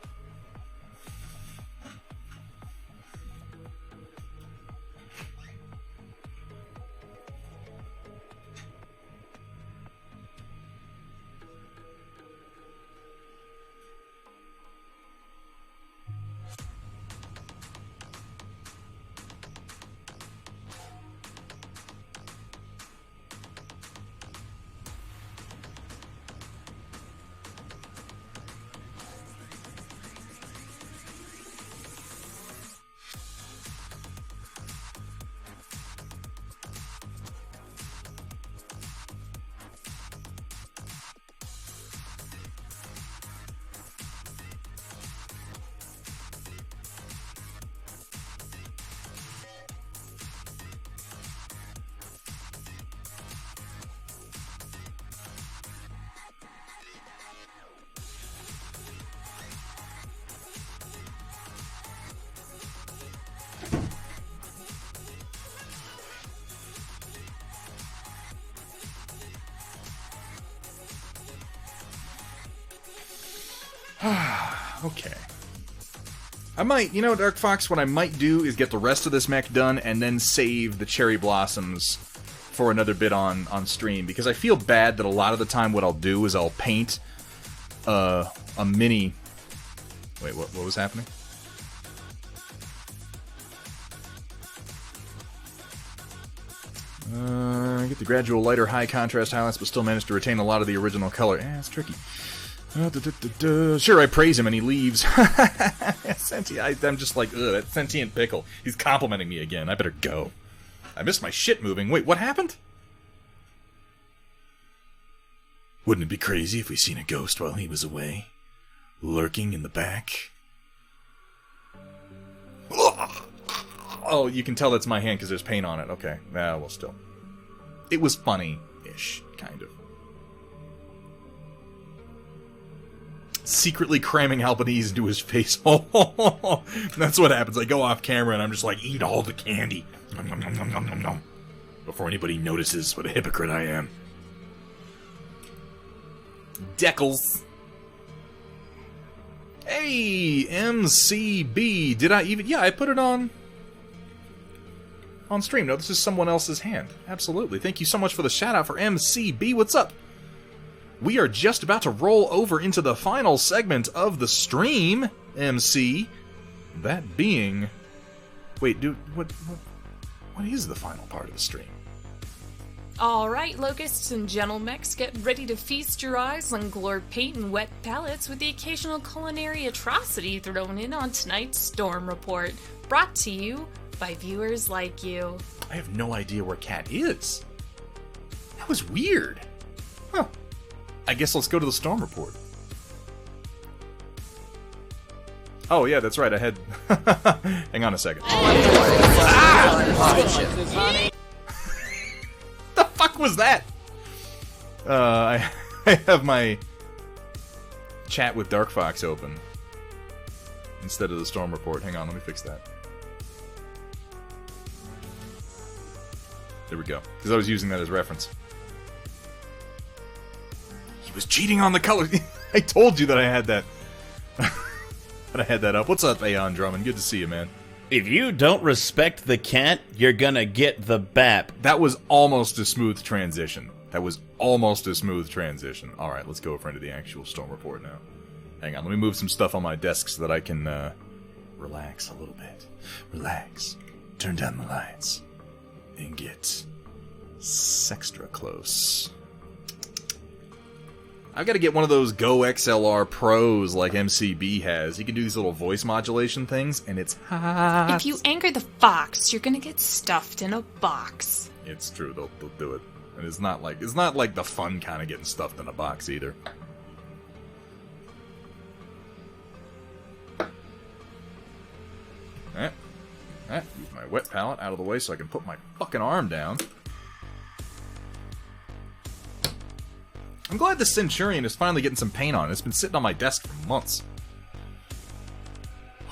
Okay. I might, you know, Dark Fox, what I might do is get the rest of this mech done and then save the cherry blossoms for another bit on stream, because I feel bad that a lot of the time what I'll do is I'll paint a mini... Wait, what was happening? Get the gradual lighter high contrast highlights but still manage to retain a lot of the original color. It's tricky. Sure, I praise him and he leaves. I'm just like, ugh, that sentient pickle. He's complimenting me again. I better go. I missed my shit moving. Wait, what happened? Wouldn't it be crazy if we seen a ghost while he was away? Lurking in the back? Oh, you can tell that's my hand because there's paint on it. Okay, well, still. It was funny-ish, kind of. Secretly cramming Albanese into his face. That's what happens. I go off camera and I'm just like, eat all the candy. Nom, nom, nom, nom, nom, nom, nom. Before anybody notices what a hypocrite I am. Deckles. Hey, MCB. Did I even... Yeah, I put it on stream. No, this is someone else's hand. Absolutely. Thank you so much for the shout out for MCB. What's up? We are just about to roll over into the final segment of the stream, MC. That being... Wait, dude, what is the final part of the stream? Alright, Locusts and Gentlemechs, get ready to feast your eyes on glor paint and wet palettes with the occasional culinary atrocity thrown in on tonight's Storm Report. Brought to you by viewers like you. I have no idea where Cat is. That was weird. Huh. I guess let's go to the Storm Report. Oh, yeah, that's right. I had... Hang on a second. The fuck was that? I have my chat with Dark Fox open instead of the Storm Report. Hang on, let me fix that. There we go. Because I was using that as reference. He was cheating on the color. I told you that I had that. That I had that up. What's up, Aeon Drummond? Good to see you, man. If you don't respect the cat, you're gonna get the bap. That was almost a smooth transition. Alright, let's go over into the actual Storm Report now. Hang on, let me move some stuff on my desk so that I can relax a little bit. Relax. Turn down the lights. And get extra close. I've got to get one of those Go XLR Pros like MCB has. You can do these little voice modulation things, and it's hot. If you anchor the fox, you're gonna get stuffed in a box. It's true, they'll do it. And it's not like the fun kind of getting stuffed in a box either. Alright. Alright, move my wet palette out of the way so I can put my fucking arm down. I'm glad the Centurion is finally getting some paint on. It's been sitting on my desk for months.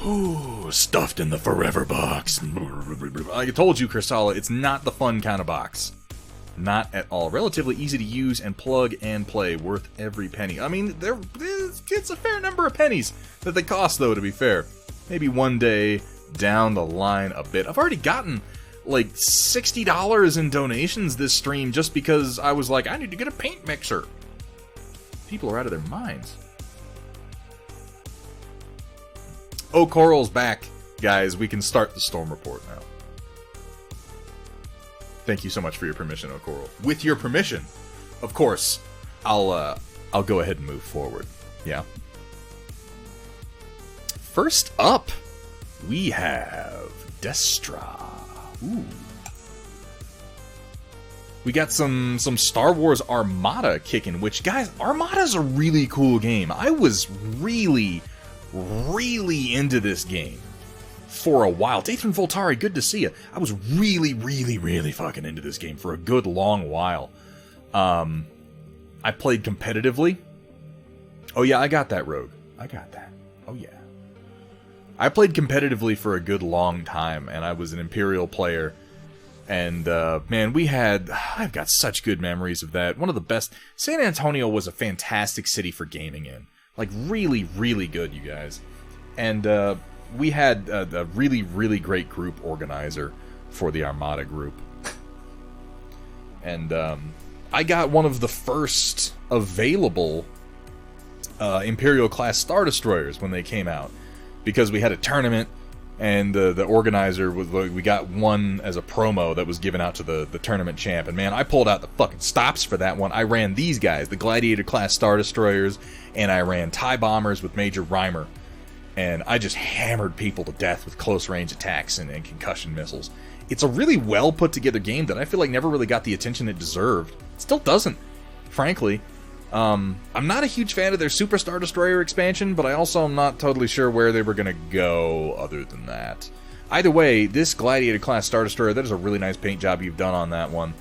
Ooh, stuffed in the forever box. Like I told you, Kursala, it's not the fun kind of box. Not at all. Relatively easy to use and plug and play. Worth every penny. I mean, it's a fair number of pennies that they cost, though, to be fair. Maybe one day down the line a bit. I've already gotten like $60 in donations this stream just because I was like, I need to get a paint mixer. People are out of their minds. Oh, Coral's back, guys. We can start the Storm Report now. Thank you so much for your permission, Oh Coral. With your permission, of course, I'll go ahead and move forward. Yeah. First up, we have Destra. Ooh. We got some Star Wars Armada kicking, which, guys, Armada's a really cool game. I was really into this game for a while. Dathan Voltari, good to see you. I was really fucking into this game for a good long while. I played competitively. Oh yeah, I got that, Rogue. I got that. Oh yeah. I played competitively for a good long time, and I was an Imperial player. And, man, I've got such good memories of that. One of the best. San Antonio was a fantastic city for gaming in. Like, really good, you guys. And, we had a really great group organizer for the Armada group. And, I got one of the first available, Imperial-class Star Destroyers when they came out. Because we had a tournament. And the organizer, we got one as a promo that was given out to the tournament champ. And man, I pulled out the fucking stops for that one. I ran these guys, the Gladiator-class Star Destroyers, and I ran TIE Bombers with Major Reimer. And I just hammered people to death with close-range attacks and concussion missiles. It's a really well-put-together game that I feel like never really got the attention it deserved. It still doesn't, frankly. I'm not a huge fan of their Super Star Destroyer expansion, but I also am not totally sure where they were going to go other than that. Either way, this Gladiator-class Star Destroyer, that is a really nice paint job you've done on that one.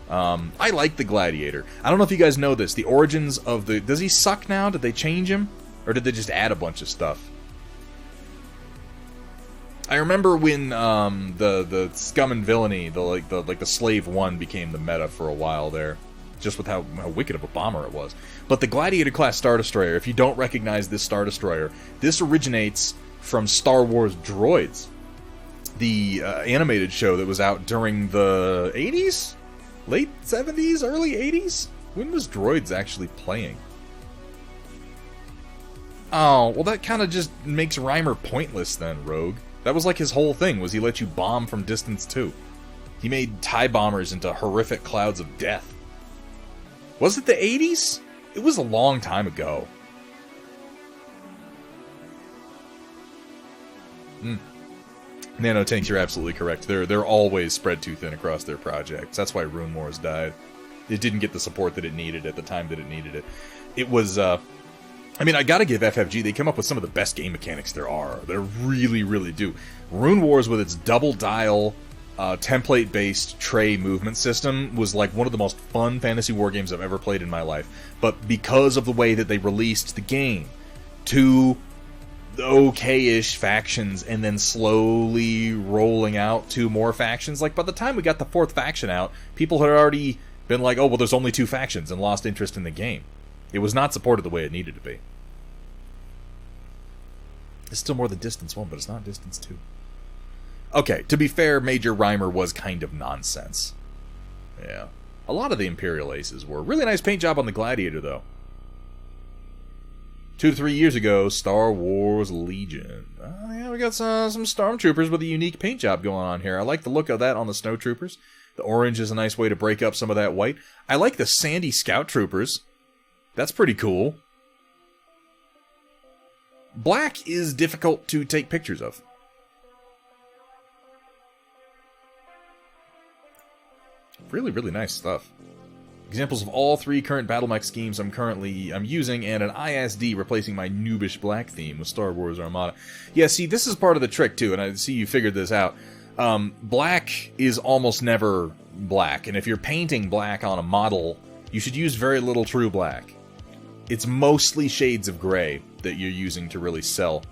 I like the Gladiator. I don't know if you guys know this. The origins of the... Does he suck now? Did they change him? Or did they just add a bunch of stuff? I remember when the Scum and Villainy, the Slave 1 became the meta for a while there. Just with how wicked of a bomber it was. But the Gladiator-class Star Destroyer, if you don't recognize this Star Destroyer, this originates from Star Wars Droids. The animated show that was out during the 80s? Late 70s? Early 80s? When was Droids actually playing? Oh, well that kind of just makes Reimer pointless then, Rogue. That was like his whole thing, was he let you bomb from distance too. He made TIE bombers into horrific clouds of death. Was it the 80s? It was a long time ago. Nanotanks, you're absolutely correct. They're always spread too thin across their projects. That's why Rune Wars died. It didn't get the support that it needed at the time that it needed it. It was, I mean, I gotta give FFG, they come up with some of the best game mechanics there are. They really do. Rune Wars with its double dial... template-based tray movement system was like one of the most fun fantasy war games I've ever played in my life. But because of the way that they released the game, 2 okay-ish factions and then slowly rolling out 2 more factions, like by the time we got the 4th faction out, people had already been like, oh, well, there's only 2 factions, and lost interest in the game. It was not supported the way it needed to be. It's still more than Distance 1, but it's not Distance 2. Okay, to be fair, Major Reimer was kind of nonsense. Yeah. A lot of the Imperial Aces were. Really nice paint job on the Gladiator, though. 2 to 3 years ago, Star Wars Legion. Yeah, we got some Stormtroopers with a unique paint job going on here. I like the look of that on the Snowtroopers. The orange is a nice way to break up some of that white. I like the Sandy Scout Troopers. That's pretty cool. Black is difficult to take pictures of. Really, really nice stuff. Examples of all 3 current Battletech schemes I'm using, and an ISD replacing my noobish black theme with Star Wars Armada. Yeah, see, this is part of the trick, too, and I see you figured this out. Black is almost never black, and if you're painting black on a model, you should use very little true black. It's mostly shades of gray that you're using to really sell.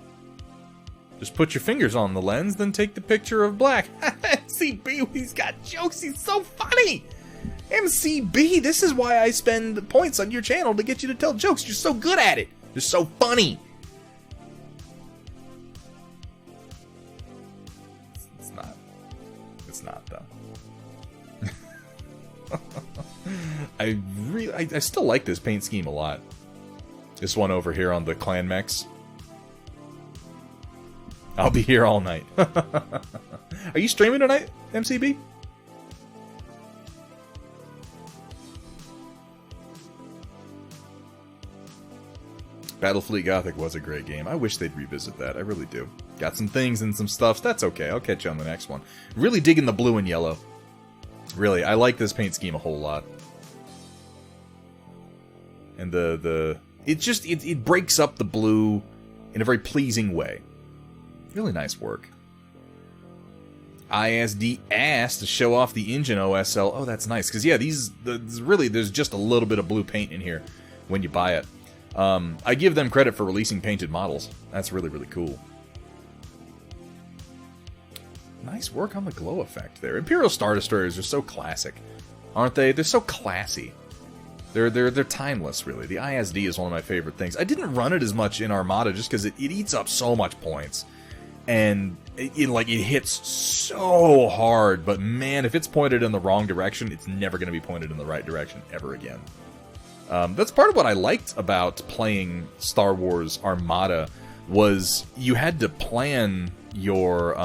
Just put your fingers on the lens, then take the picture of black. MCB, he's got jokes, he's so funny! MCB, this is why I spend points on your channel to get you to tell jokes. You're so good at it. You're so funny. It's not. It's not, though. I still like this paint scheme a lot. This one over here on the clan mechs. I'll be here all night. Are you streaming tonight, MCB? Battlefleet Gothic was a great game. I wish they'd revisit that. I really do. Got some things and some stuff. That's okay. I'll catch you on the next one. Really digging the blue and yellow. Really, I like this paint scheme a whole lot. And it breaks up the blue in a very pleasing way. Really nice work. ISD ass to show off the engine OSL. Oh, that's nice. Because, yeah, there's just a little bit of blue paint in here when you buy it. I give them credit for releasing painted models. That's really, really cool. Nice work on the glow effect there. Imperial Star Destroyers are so classic, aren't they? They're so classy. They're timeless, really. The ISD is one of my favorite things. I didn't run it as much in Armada just because it eats up so much points. And it hits so hard, but man, if it's pointed in the wrong direction, it's never going to be pointed in the right direction ever again. That's part of what I liked about playing Star Wars Armada, was you had to plan your,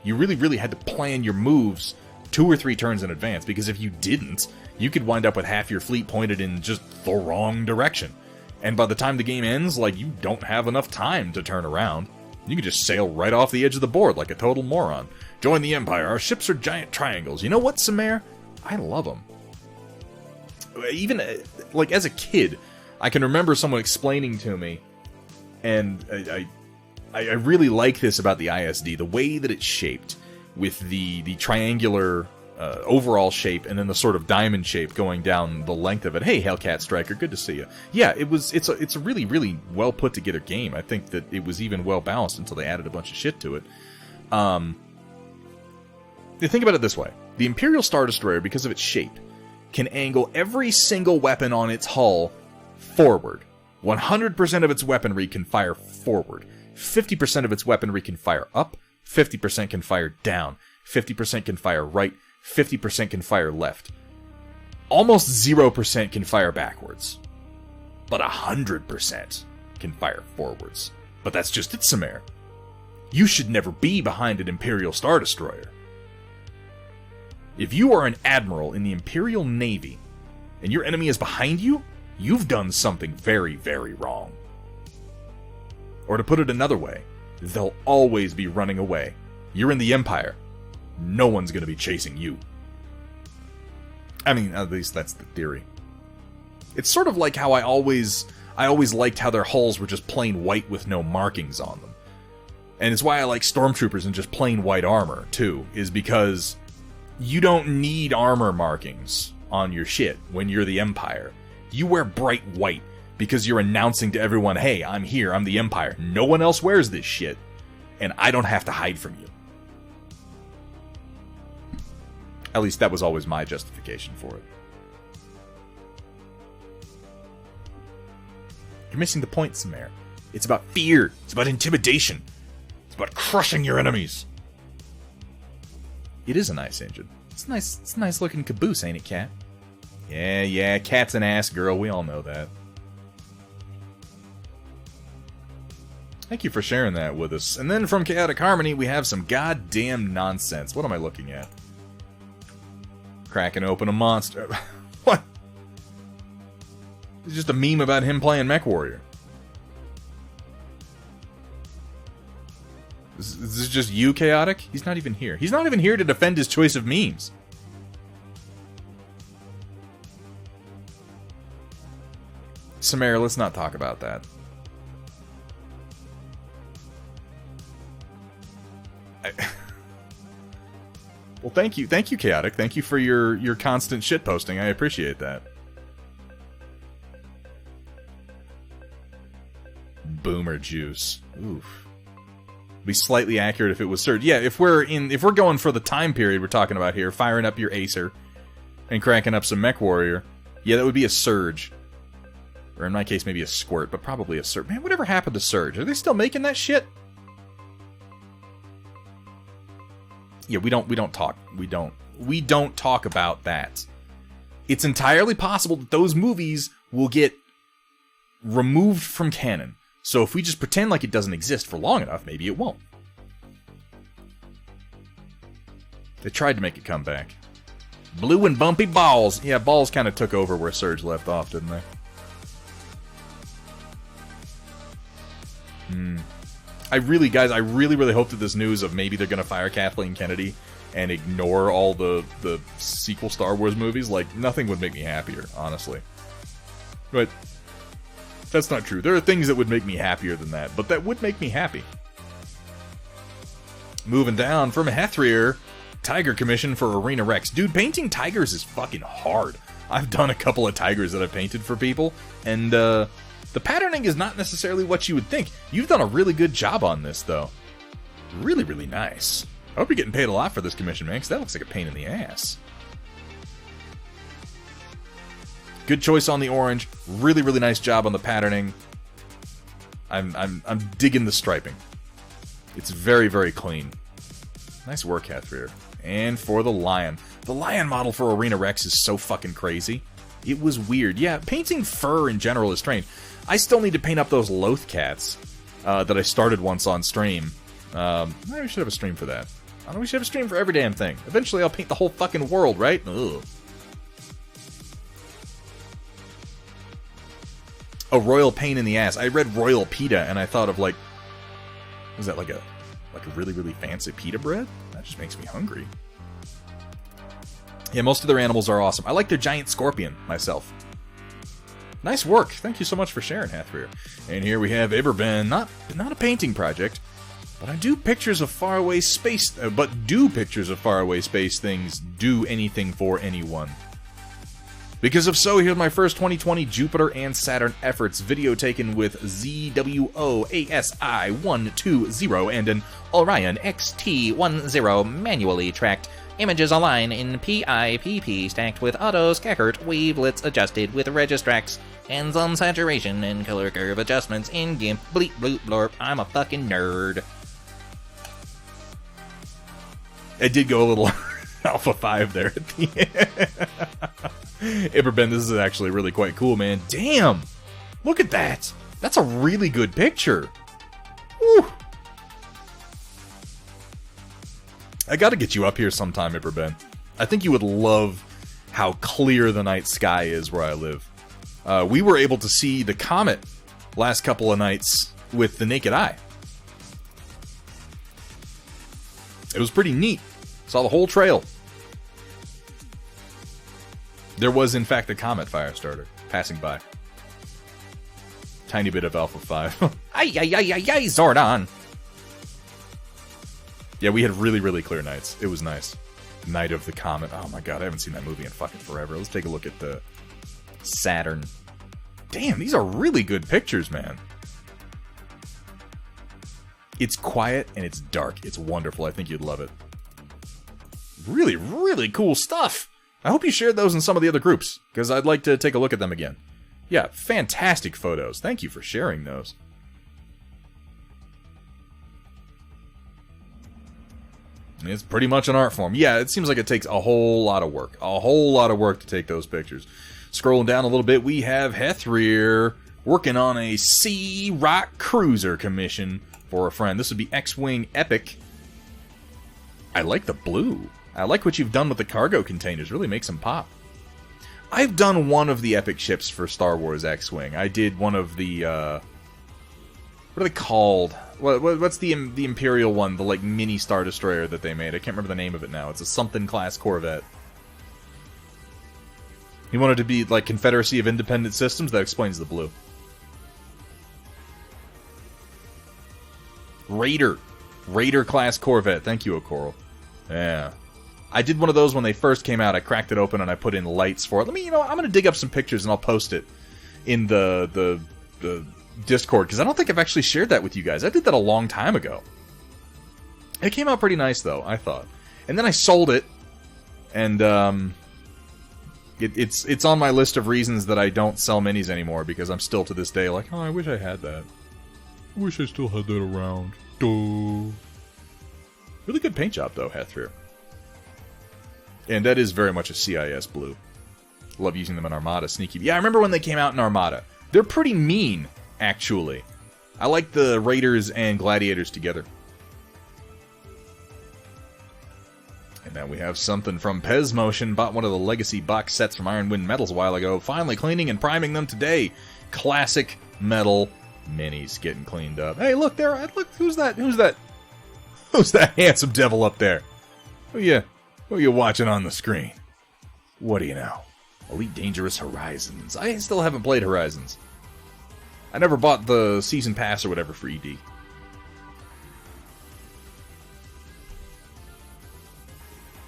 you really, really had to plan your moves 2 or 3 turns in advance, because if you didn't, you could wind up with half your fleet pointed in just the wrong direction. And by the time the game ends, you don't have enough time to turn around. You can just sail right off the edge of the board like a total moron. Join the Empire. Our ships are giant triangles. You know what, Samare? I love them. Even, as a kid, I can remember someone explaining to me, and I really like this about the ISD, the way that it's shaped, with the triangular overall shape, and then the sort of diamond shape going down the length of it. Hey, Hellcat Striker, good to see you. Yeah, it's a really, really well put together game. I think that it was even well balanced until they added a bunch of shit to it. Think about it this way. The Imperial Star Destroyer, because of its shape, can angle every single weapon on its hull forward. 100% of its weaponry can fire forward. 50% of its weaponry can fire up. 50% can fire down. 50% can fire right. 50% can fire left. Almost 0% can fire backwards. But 100% can fire forwards. But that's just it, Samare. You should never be behind an Imperial Star Destroyer. If you are an admiral in the Imperial Navy, and your enemy is behind you, you've done something very, very wrong. Or to put it another way, they'll always be running away. You're in the Empire. No one's going to be chasing you. I mean, at least that's the theory. It's sort of like how I always liked how their hulls were just plain white with no markings on them. And it's why I like Stormtroopers in just plain white armor, too, is because you don't need armor markings on your shit when you're the Empire. You wear bright white because you're announcing to everyone, hey, I'm here, I'm the Empire. No one else wears this shit, and I don't have to hide from you. At least that was always my justification for it. You're missing the point, Samare. It's about fear. It's about intimidation. It's about crushing your enemies. It is a nice engine. It's a nice looking caboose, ain't it, Cat? Yeah, Cat's an ass girl. We all know that. Thank you for sharing that with us. And then from Chaotic Harmony, we have some goddamn nonsense. What am I looking at? Cracking open a monster. What? It's just a meme about him playing MechWarrior. Is this just you, Chaotic? He's not even here. He's not even here to defend his choice of memes. Samara, let's not talk about that. Well, thank you, Chaotic. Thank you for your constant shitposting. I appreciate that. Boomer juice. Oof. Be slightly accurate if it was Surge. Yeah, if we're going for the time period we're talking about here, firing up your Acer and cracking up some MechWarrior, yeah, that would be a Surge. Or in my case, maybe a Squirt, but probably a Surge. Man, whatever happened to Surge? Are they still making that shit? Yeah, we don't talk about that. It's entirely possible that those movies will get removed from canon. So if we just pretend like it doesn't exist for long enough, maybe it won't. They tried to make it come back. Blue and bumpy balls. Yeah, balls kind of took over where Surge left off, didn't they? I really hope that this news of maybe they're going to fire Kathleen Kennedy and ignore all the sequel Star Wars movies, like, nothing would make me happier, honestly. But that's not true. There are things that would make me happier than that, but that would make me happy. Moving down from Hethrier, Tiger Commission for Arena Rex. Dude, painting tigers is fucking hard. I've done a couple of tigers that I've painted for people, and the patterning is not necessarily what you would think. You've done a really good job on this, though. Really, really nice. I hope you're getting paid a lot for this commission, man, because that looks like a pain in the ass. Good choice on the orange. Really, really nice job on the patterning. I'm digging the striping. It's very, very clean. Nice work, Hathrier. And for the lion. The lion model for Arena Rex is so fucking crazy. It was weird. Yeah, painting fur in general is strange. I still need to paint up those Loth cats that I started once on stream. Maybe we should have a stream for that. I don't know, we should have a stream for every damn thing. Eventually I'll paint the whole fucking world, right? Ugh. A royal pain in the ass. I read royal pita and I thought of like, was that like a really, really fancy pita bread? That just makes me hungry. Yeah, most of their animals are awesome. I like their giant scorpion myself. Nice work. Thank you so much for sharing, Hathrier. And here we have Iberben. Not a painting project, but I do pictures of faraway space. But do pictures of faraway space things do anything for anyone? Because if so, here's my first 2020 Jupiter and Saturn efforts, video taken with ZWOASI120 and an Orion XT10 manually tracked. Images align in PIPP stacked with auto scackert wavelets adjusted with registrax. Hands-on saturation and color curve adjustments in GIMP. Bleep bloop blorp. I'm a fucking nerd. I did go a little Alpha 5 there at the end. Iberben, this is actually really quite cool, man. Damn! Look at that! That's a really good picture. Woo! I gotta get you up here sometime, Iberben. I think you would love how clear the night sky is where I live. We were able to see the comet last couple of nights with the naked eye. It was pretty neat. Saw the whole trail. There was, in fact, a comet Firestarter passing by. Tiny bit of Alpha 5. Ay, ay, ay, ay, ay, Zordon! Yeah, we had really, really clear nights. It was nice. Night of the Comet. Oh my god, I haven't seen that movie in fucking forever. Let's take a look at the Saturn. Damn, these are really good pictures, man. It's quiet and it's dark. It's wonderful. I think you'd love it. Really, really cool stuff. I hope you shared those in some of the other groups, because I'd like to take a look at them again. Yeah, fantastic photos. Thank you for sharing those. It's pretty much an art form. Yeah, it seems like it takes a whole lot of work. A whole lot of work to take those pictures. Scrolling down a little bit, we have Hethrier working on a Sea Rock Cruiser commission for a friend. This would be X-Wing Epic. I like the blue. I like what you've done with the cargo containers. Really makes them pop. I've done one of the epic ships for Star Wars X-Wing. I did one of the, what are they called? What's the Imperial one? The, like, mini Star Destroyer that they made. I can't remember the name of it now. It's a something-class Corvette. He wanted to be, like, Confederacy of Independent Systems. That explains the blue. Raider-class Corvette. Thank you, O'Coral. Yeah. I did one of those when they first came out. I cracked it open and I put in lights for it. Let me, I'm going to dig up some pictures and I'll post it in the Discord, because I don't think I've actually shared that with you guys. I did that a long time ago. It came out pretty nice, though, I thought. And then I sold it, and it's on my list of reasons that I don't sell minis anymore, because I'm still to this day like, oh, I wish I had that. I wish I still had that around. Duh. Really good paint job, though, Hathrear. And that is very much a CIS blue. Love using them in Armada. Sneaky. Yeah, I remember when they came out in Armada. They're pretty mean, actually. I like the Raiders and Gladiators together. And now we have something from Pez Motion. Bought one of the Legacy box sets from Iron Wind Metals a while ago. Finally cleaning and priming them today. Classic metal minis getting cleaned up. Hey, look there. Look, who's that? Who's that handsome devil up there? Who you watching on the screen? What do you know? Elite Dangerous Horizons. I still haven't played Horizons. I never bought the Season Pass or whatever for ED.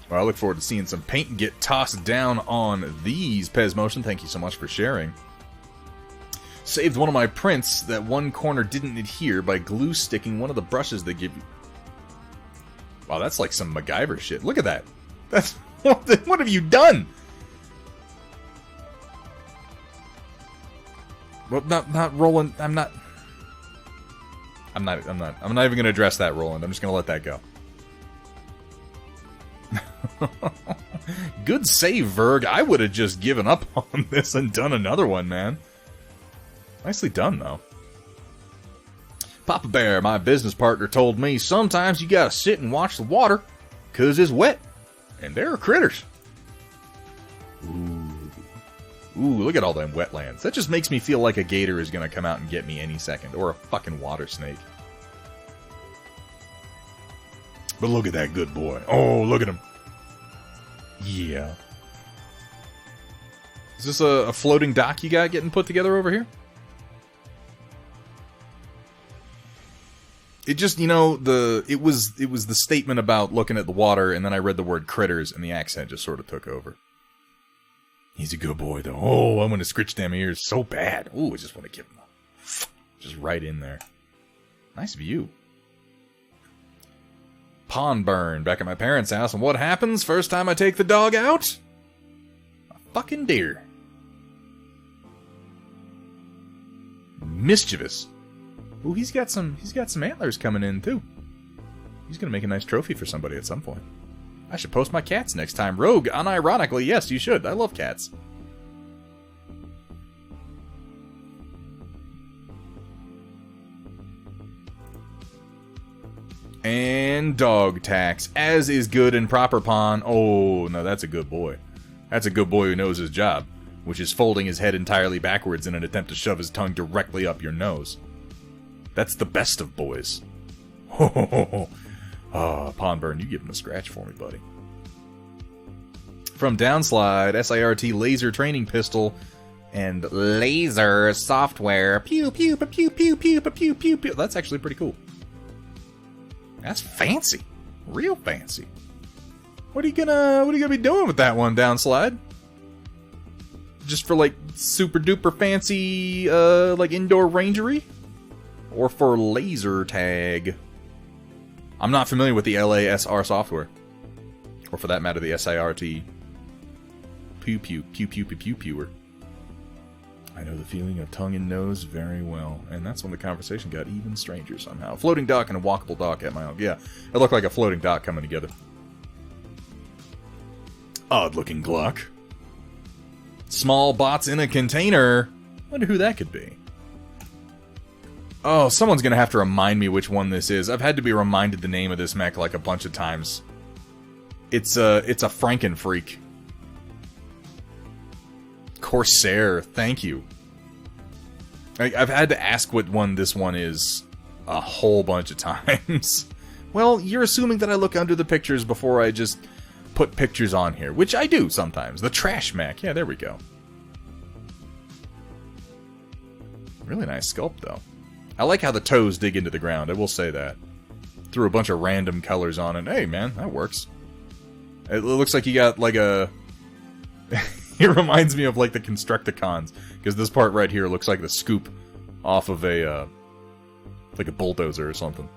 Well, I look forward to seeing some paint get tossed down on these. Pez Motion, thank you so much for sharing. Saved one of my prints that one corner didn't adhere by glue sticking one of the brushes they give you. Wow, that's like some MacGyver shit. Look at that. That's what have you done? Well, not Roland. I'm not even going to address that, Roland. I'm just going to let that go. Good save, Verg. I would have just given up on this and done another one, man. Nicely done, though. Papa Bear, my business partner, told me sometimes you gotta sit and watch the water, 'cause it's wet. And there are critters. Ooh, look at all them wetlands. That just makes me feel like a gator is gonna come out and get me any second. Or a fucking water snake. But look at that good boy. Oh, look at him. Yeah. Is this a floating dock you got getting put together over here? It just, it was the statement about looking at the water, and then I read the word critters, and the accent just sort of took over. He's a good boy, though. Oh, I'm going to scritch them ears so bad. Oh, I just want to give him just right in there. Nice view. Pond burn back at my parents' house, and what happens first time I take the dog out? A fucking deer. Mischievous. Ooh, he's got some antlers coming in too. He's gonna make a nice trophy for somebody at some point. I should post my cats next time. Rogue, unironically, yes, you should. I love cats. And dog tax, as is good and proper pawn. Oh, no, that's a good boy. That's a good boy who knows his job, which is folding his head entirely backwards in an attempt to shove his tongue directly up your nose. That's the best of boys. Ho ho ho ho. Pawn burn, you give him a scratch for me, buddy. From Downslide, SIRT laser training pistol and laser software. Pew pew pew pew pew pew pew pew pew. That's actually pretty cool. That's fancy. Real fancy. What are you gonna be doing with that one, Downslide? Just for like super duper fancy like indoor rangery? Or for laser tag? I'm not familiar with the LASR software. Or for that matter, the SIRT pew pew pew pew pew pew pewer. I know the feeling of tongue and nose very well, and that's when the conversation got even stranger somehow. Floating dock and a walkable dock at my own. Yeah, it looked like a floating dock coming together. Odd-looking Glock. Small bots in a container. Wonder who that could be. Oh, someone's gonna have to remind me which one this is. I've had to be reminded the name of this mech like a bunch of times. It's a Frankenfreak. Corsair, thank you. I've had to ask what one this one is a whole bunch of times. Well, you're assuming that I look under the pictures before I just put pictures on here, which I do sometimes. The Trash Mac, yeah, there we go. Really nice sculpt, though. I like how the toes dig into the ground, I will say that. Threw a bunch of random colors on it. Hey, man, that works. It looks like you got, like, a... It reminds me of, like, the Constructicons, because this part right here looks like the scoop off of a, like a bulldozer or something.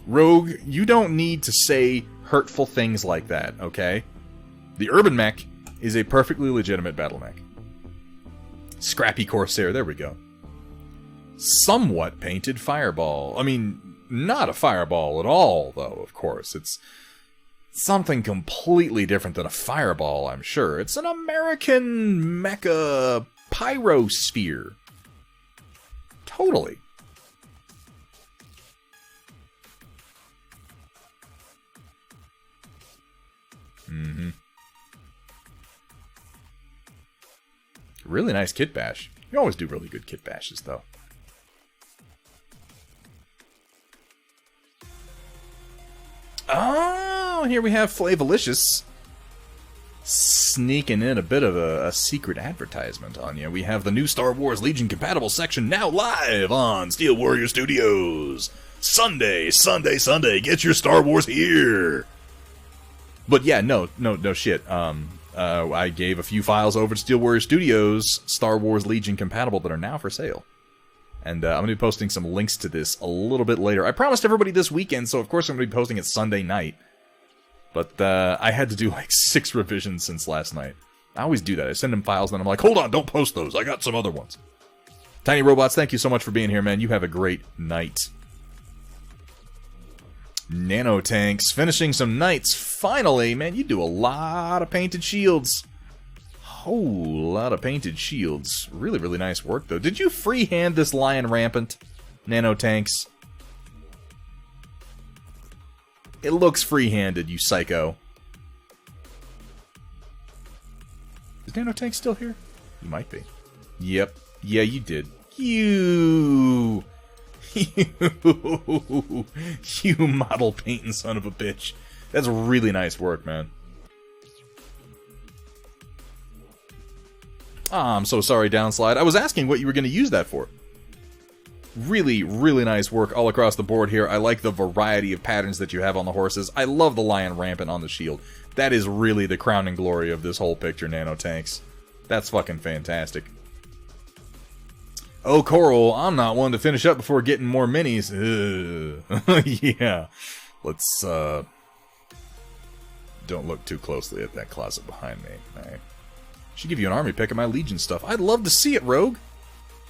Rogue, you don't need to say hurtful things like that, okay? The Urban Mech is a perfectly legitimate battle mech. Scrappy Corsair, there we go. Somewhat painted Fireball. I mean, not a Fireball at all, though, of course. It's something completely different than a Fireball, I'm sure. It's an American mecha pyrosphere. Totally. Mm-hmm. Really nice kit bash. You always do really good kit bashes, though. Oh, here we have Flavolicious sneaking in a bit of a secret advertisement on you. We have the new Star Wars Legion compatible section now live on Steel Warrior Studios. Sunday, get your Star Wars here. But yeah, no shit. I gave a few files over to Steel Warrior Studios, Star Wars Legion compatible, that are now for sale. And I'm going to be posting some links to this a little bit later. I promised everybody this weekend, so of course I'm going to be posting it Sunday night. But I had to do like 6 revisions since last night. I always do that. I send them files, and then I'm like, hold on, don't post those. I got some other ones. Tiny Robots, thank you so much for being here, man. You have a great night. Nanotanks, finishing some nights. Finally, man, you do a lot of painted shields. Whole lot of painted shields. Really, really nice work, though. Did you freehand this Lion Rampant, Nanotanks? It looks free-handed, you psycho. Is Nanotank still here? He might be. Yep. Yeah, you did. You model painting son of a bitch. That's really nice work, man. Ah, I'm so sorry, Downslide. I was asking what you were going to use that for. Really, really nice work all across the board here. I like the variety of patterns that you have on the horses. I love the Lion Rampant on the shield. That is really the crowning glory of this whole picture, Nanotanks. That's fucking fantastic. Oh, Coral, I'm not one to finish up before getting more minis. Yeah. Let's, don't look too closely at that closet behind me. I should give you an army pick of my Legion stuff. I'd love to see it, Rogue.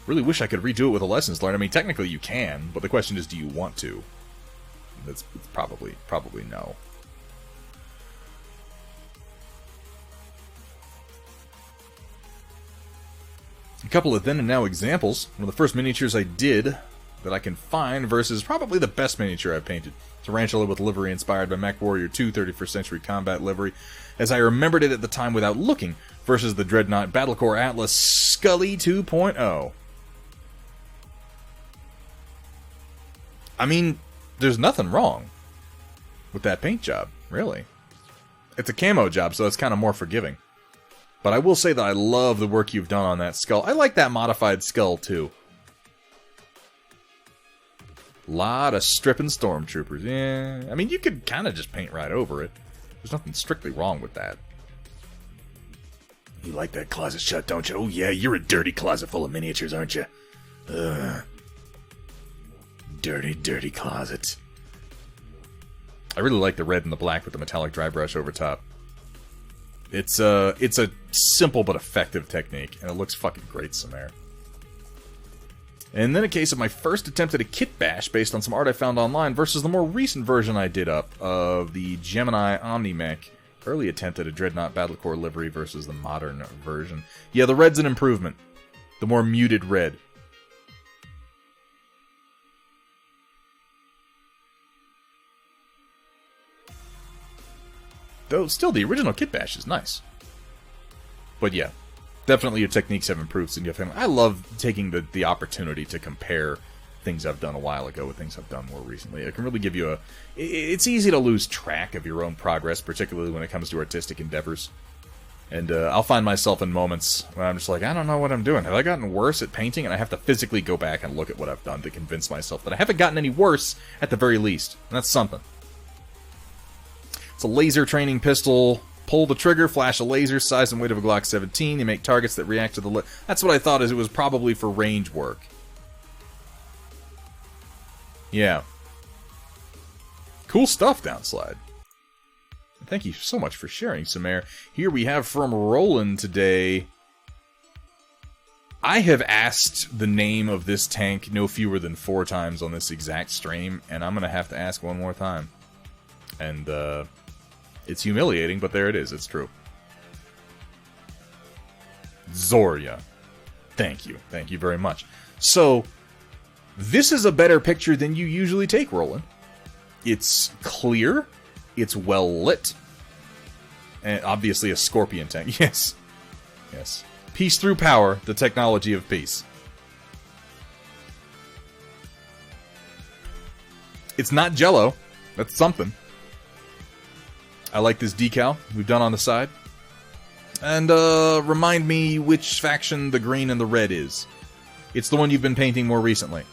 Really wish I could redo it with a lessons learned. I mean, technically you can, but the question is, do you want to? That's probably no. A couple of then and now examples. One of the first miniatures I did that I can find versus probably the best miniature I've painted. Tarantula with livery inspired by Mech Warrior 2 31st Century Combat livery, as I remembered it at the time without looking, versus the Dreadnought Battlecore Atlas Scully 2.0. I mean, there's nothing wrong with that paint job, really. It's a camo job, so it's kind of more forgiving. But I will say that I love the work you've done on that skull. I like that modified skull, too. Lot of stripping stormtroopers. Yeah, I mean, you could kind of just paint right over it. There's nothing strictly wrong with that. You like that closet shut, don't you? Oh, yeah, you're a dirty closet full of miniatures, aren't you? Ugh. Dirty, dirty closet. I really like the red and the black with the metallic dry brush over top. It's a simple but effective technique, and it looks fucking great, Samare. And then a case of my first attempt at a kit bash based on some art I found online versus the more recent version I did up of the Gemini Omni-Mech. Early attempt at a Dreadnought Battlecore livery versus the modern version. Yeah, the red's an improvement. The more muted red. though still the original kit bash is nice. But yeah, definitely your techniques have improved significantly. I love taking the opportunity to compare things I've done a while ago with things I've done more recently. It can really give you it's easy to lose track of your own progress, particularly when it comes to artistic endeavors. And I'll find myself in moments where I'm just like, I don't know what I'm doing. Have I gotten worse at painting? And I have to physically go back and look at what I've done to convince myself that I haven't gotten any worse at the very least. And that's something. It's a laser training pistol. Pull the trigger, flash a laser, size and weight of a Glock 17. You make targets that react to the... That's what I thought, is it was probably for range work. Yeah. Cool stuff, Downslide. Thank you so much for sharing, Samare. Here we have from Roland today. I have asked the name of this tank no fewer than 4 times on this exact stream, and I'm going to have to ask one more time. And, it's humiliating, but there it is. It's true. Zorya. Thank you. Thank you very much. So, this is a better picture than you usually take, Roland. It's clear. It's well lit. And obviously a Scorpion tank. Yes. Yes. Peace through power, the technology of peace. It's not Jello. That's something. I like this decal we've done on the side. And remind me which faction the green and the red is. It's the one you've been painting more recently.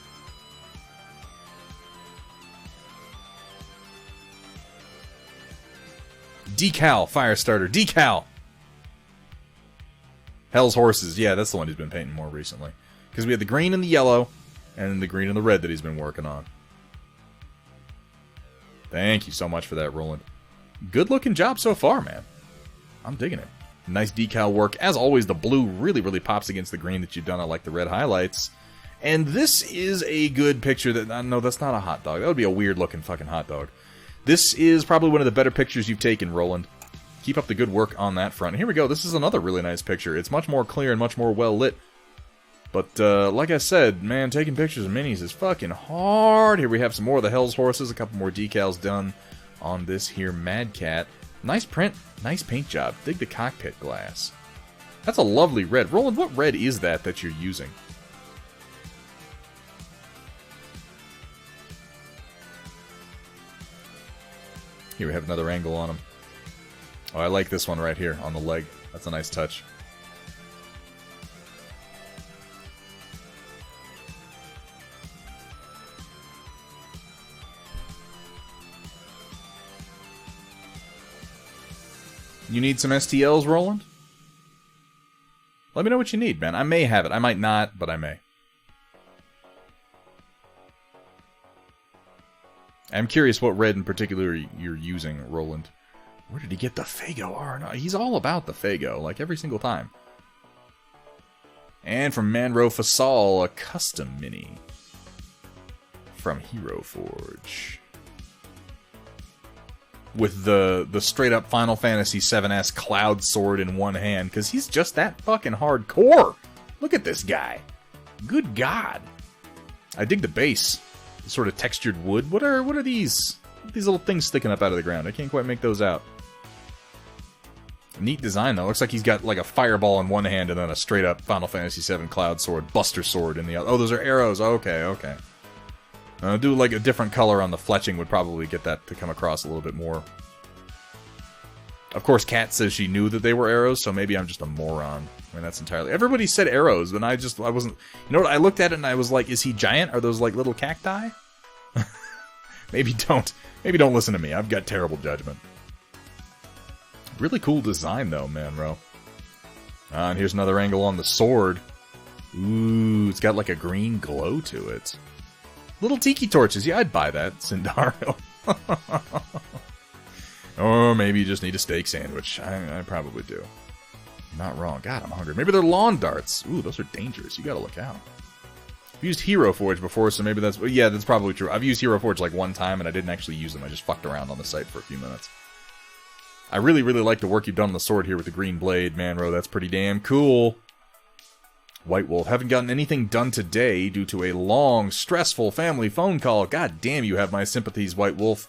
Decal, Firestarter, decal! Hell's Horses, yeah, that's the one he's been painting more recently. Because we had the green and the yellow, and the green and the red that he's been working on. Thank you so much for that, Roland. Good looking job so far, man. I'm digging it. Nice decal work. As always, the blue really, really pops against the green that you've done. I like the red highlights. And this is a good picture that... no, that's not a hot dog. That would be a weird looking fucking hot dog. This is probably one of the better pictures you've taken, Roland. Keep up the good work on that front. Here we go. This is another really nice picture. It's much more clear and much more well lit. But, like I said, man, taking pictures of minis is fucking hard. Here we have some more of the Hell's Horses. A couple more decals done on this here Mad Cat. Nice print. Nice paint job. Dig the cockpit glass. That's a lovely red. Roland, what red is that you're using? Here we have another angle on him. Oh, I like this one right here on the leg. That's a nice touch. You need some STLs, Roland? Let me know what you need, man. I may have it. I might not, but I may. I'm curious what red in particular you're using, Roland. Where did he get the Fago R? No, he's all about the Fago, like every single time. And from Manro Fasal, a custom mini. From Hero Forge. With the straight up Final Fantasy VII's Cloud Sword in one hand, because he's just that fucking hardcore. Look at this guy. Good God. I dig the base. The sort of textured wood. What are these? These little things sticking up out of the ground. I can't quite make those out. Neat design though. Looks like he's got like a fireball in one hand and then a straight up Final Fantasy VII Cloud Sword, Buster Sword in the other. Oh, those are arrows. Okay, okay. Do like a different color on the fletching would probably get that to come across a little bit more. Of course, Kat says she knew that they were arrows, so maybe I'm just a moron. I mean, that's entirely... Everybody said arrows, and I wasn't... You know what? I looked at it and I was like, is he giant? Are those like little cacti? Maybe don't. Maybe don't listen to me. I've got terrible judgment. Really cool design, though, man, bro. And here's another angle on the sword. Ooh, it's got like a green glow to it. Little tiki torches. Yeah, I'd buy that, Sindario. Or maybe you just need a steak sandwich. I probably do. Not wrong. God, I'm hungry. Maybe they're lawn darts. Ooh, those are dangerous. You gotta look out. I've used Hero Forge before, so maybe that's... Yeah, that's probably true. I've used Hero Forge like one time, and I didn't actually use them. I just fucked around on the site for a few minutes. I really, really like the work you've done on the sword here with the green blade, Manro. That's pretty damn cool. White Wolf. Haven't gotten anything done today due to a long, stressful family phone call. God damn, you have my sympathies, White Wolf.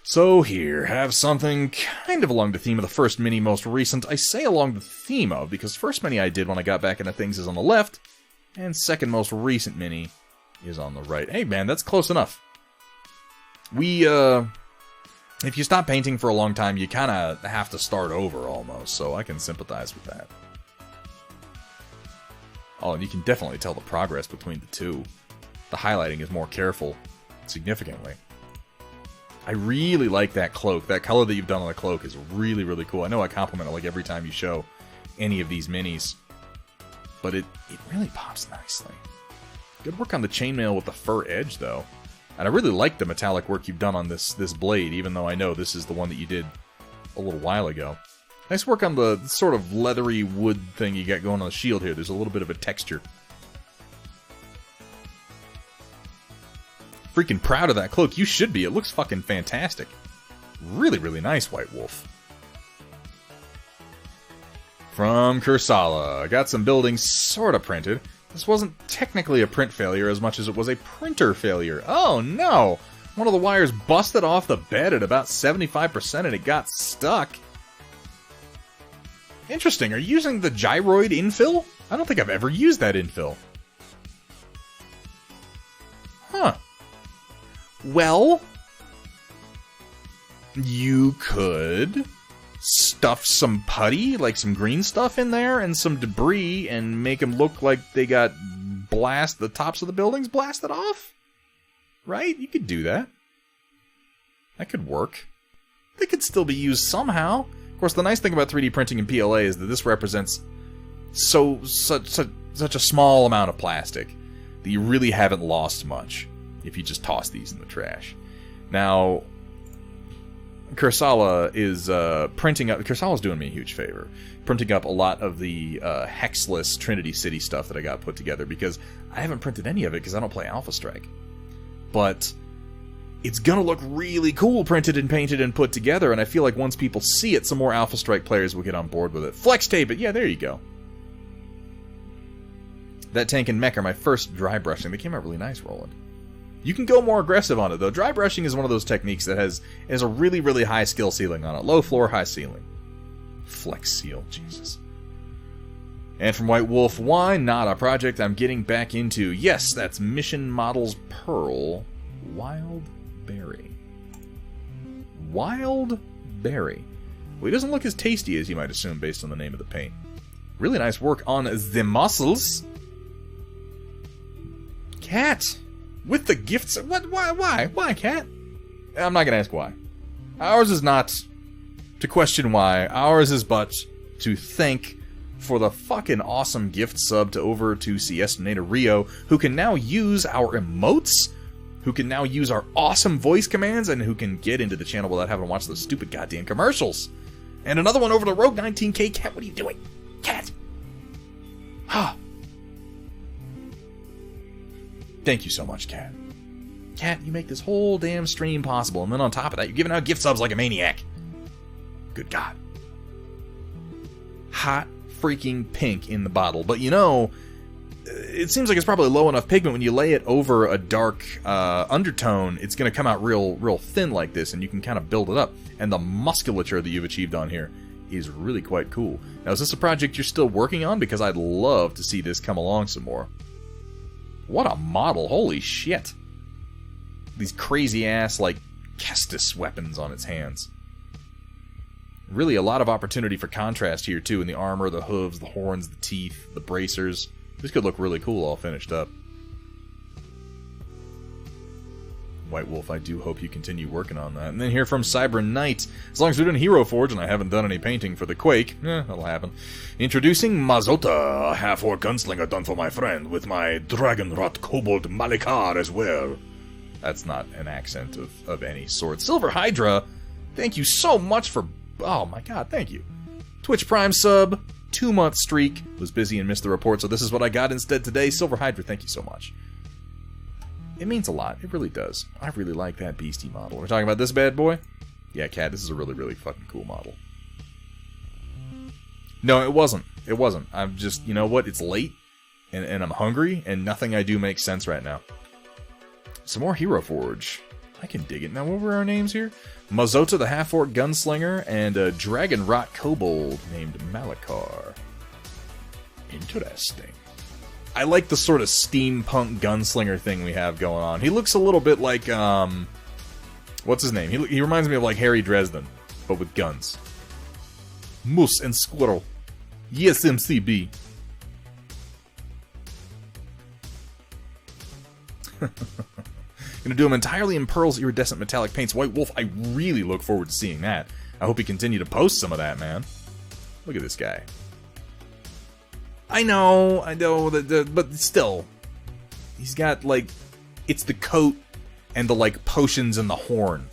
So here, have something kind of along the theme of the first mini most recent. I say along the theme of, because first mini I did when I got back into things is on the left, and second most recent mini is on the right. Hey man, that's close enough. If you stop painting for a long time, you kind of have to start over almost, so I can sympathize with that. Oh, and you can definitely tell the progress between the two. The highlighting is more careful, significantly. I really like that cloak. That color that you've done on the cloak is really, really cool. I know I compliment it like every time you show any of these minis, but it really pops nicely. Good work on the chainmail with the fur edge, though. And I really like the metallic work you've done on this blade, even though I know this is the one that you did a little while ago. Nice work on the sort of leathery wood thing you got going on the shield here. There's a little bit of a texture. Freaking proud of that cloak. You should be. It looks fucking fantastic. Really, really nice, White Wolf. From Kursala. I got some buildings sort of printed. This wasn't technically a print failure as much as it was a printer failure. Oh no! One of the wires busted off the bed at about 75% and it got stuck. Interesting. Are you using the gyroid infill? I don't think I've ever used that infill. Huh. Well, you could stuff some putty, like some green stuff in there, and some debris, and make them look like they got the tops of the buildings blasted off? Right? You could do that. That could work. They could still be used somehow. Of course, the nice thing about 3D printing in PLA is that this represents such a small amount of plastic that you really haven't lost much if you just toss these in the trash. Now, Kursala is printing up... Kursala's doing me a huge favor. Printing up a lot of the hexless Trinity City stuff that I got put together, because I haven't printed any of it because I don't play Alpha Strike. But it's gonna look really cool printed and painted and put together, and I feel like once people see it, some more Alpha Strike players will get on board with it. Flex tape it! Yeah, there you go. That tank and mech are my first dry brushing. They came out really nice, Roland. You can go more aggressive on it, though. Dry brushing is one of those techniques that has a really, really high skill ceiling on it. Low floor, high ceiling. Flex seal, Jesus. And from White Wolf, why not a project I'm getting back into? Yes, that's Mission Models Pearl. Wild Berry. Wild Berry. Well, he doesn't look as tasty as you might assume based on the name of the paint. Really nice work on the muscles. Cat. With the gifts. What? Why? Why, Cat? I'm not gonna ask why. Ours is not to question why. Ours is but to thank for the fucking awesome gift sub to over to Siestinator Rio, who can now use our emotes, who can now use our awesome voice commands, and who can get into the channel without having to watch those stupid goddamn commercials. And another one over to Rogue 19K. Cat, what are you doing? Cat! Ah. Thank you so much, Cat. Cat, you make this whole damn stream possible, and then on top of that, you're giving out gift subs like a maniac. Good God. Hot freaking pink in the bottle. But you know, it seems like it's probably low enough pigment. When you lay it over a dark undertone, it's going to come out real thin like this, and you can kind of build it up. And the musculature that you've achieved on here is really quite cool. Now, is this a project you're still working on? Because I'd love to see this come along some more. What a model. Holy shit. These crazy-ass, like, Kestis weapons on its hands. Really a lot of opportunity for contrast here, too, in the armor, the hooves, the horns, the teeth, the bracers. This could look really cool all finished up. White Wolf, I do hope you continue working on that. And then here from Cyber Knight. As long as we're doing Hero Forge and I haven't done any painting for the Quake, that'll happen. Introducing Mazota, a half-orc gunslinger done for my friend, with my Dragonrot Kobold Malikar as well. That's not an accent of any sort. Silver Hydra, thank you so much for... Oh my god, thank you. Twitch Prime sub, 2-month streak. Was busy and missed the report, so this is what I got instead today. Silver Hydra, thank you so much. It means a lot. It really does. I really like that beastie model. We're talking about this bad boy? Yeah, Cat, this is a really, really fucking cool model. No, it wasn't. It wasn't. I'm just, you know what? It's late, and I'm hungry, and nothing I do makes sense right now. Some more Hero Forge. I can dig it. Now, what were our names here? Mazota the Half-Orc Gunslinger and a Dragon Rot Kobold named Malakar. Interesting. I like the sort of steampunk gunslinger thing we have going on. He looks a little bit like, what's his name? He reminds me of like Harry Dresden, but with guns. Moose and Squirrel. Yes, MCB. Gonna do him entirely in Pearl's iridescent metallic paints. White Wolf, I really look forward to seeing that. I hope he continue to post some of that, man. Look at this guy. I know, but still. He's got, like, it's the coat and the, like, potions and the horn.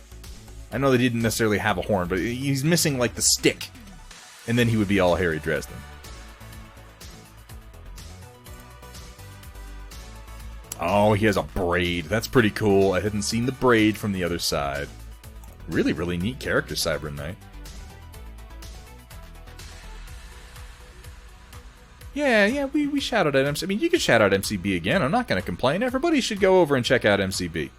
I know they didn't necessarily have a horn, but he's missing, like, the stick. And then he would be all Harry Dresden. Oh, he has a braid. That's pretty cool. I hadn't seen the braid from the other side. Really, really neat character, Cyber Knight. Yeah, we shouted at MCB. I mean, you could shout out MCB again. I'm not going to complain. Everybody should go over and check out MCB.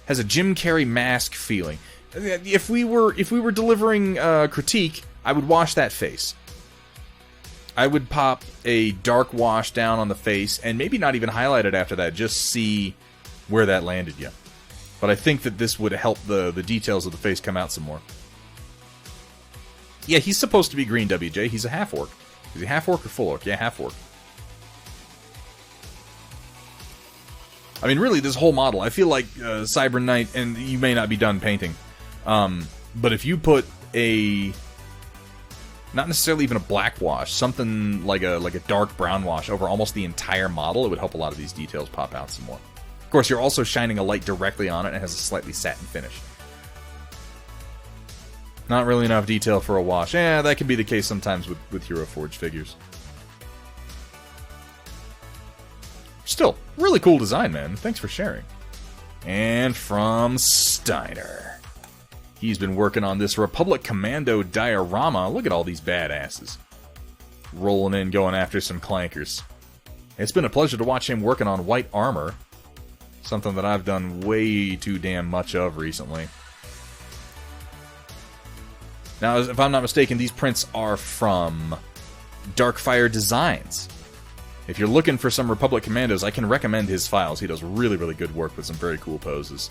Has a Jim Carrey mask feeling. If we were delivering critique, I would wash that face. I would pop a dark wash down on the face, and maybe not even highlight it after that, just see where that landed you. But I think that this would help the details of the face come out some more. Yeah, he's supposed to be green, WJ. He's a half-orc. Is he half-orc or full-orc? Yeah, half-orc. I mean, really, this whole model, I feel like Cyber Knight, and you may not be done painting, but if you put a... not necessarily even a black wash, something like a dark brown wash over almost the entire model, it would help a lot of these details pop out some more. Of course, you're also shining a light directly on it, and it has a slightly satin finish. Not really enough detail for a wash. Yeah, that can be the case sometimes with Hero Forge figures. Still, really cool design, man. Thanks for sharing. And from Steiner. He's been working on this Republic Commando diorama. Look at all these badasses. Rolling in, going after some clankers. It's been a pleasure to watch him working on white armor. Something that I've done way too damn much of recently. Now, if I'm not mistaken, these prints are from Darkfire Designs. If you're looking for some Republic Commandos, I can recommend his files. He does really, really good work with some very cool poses.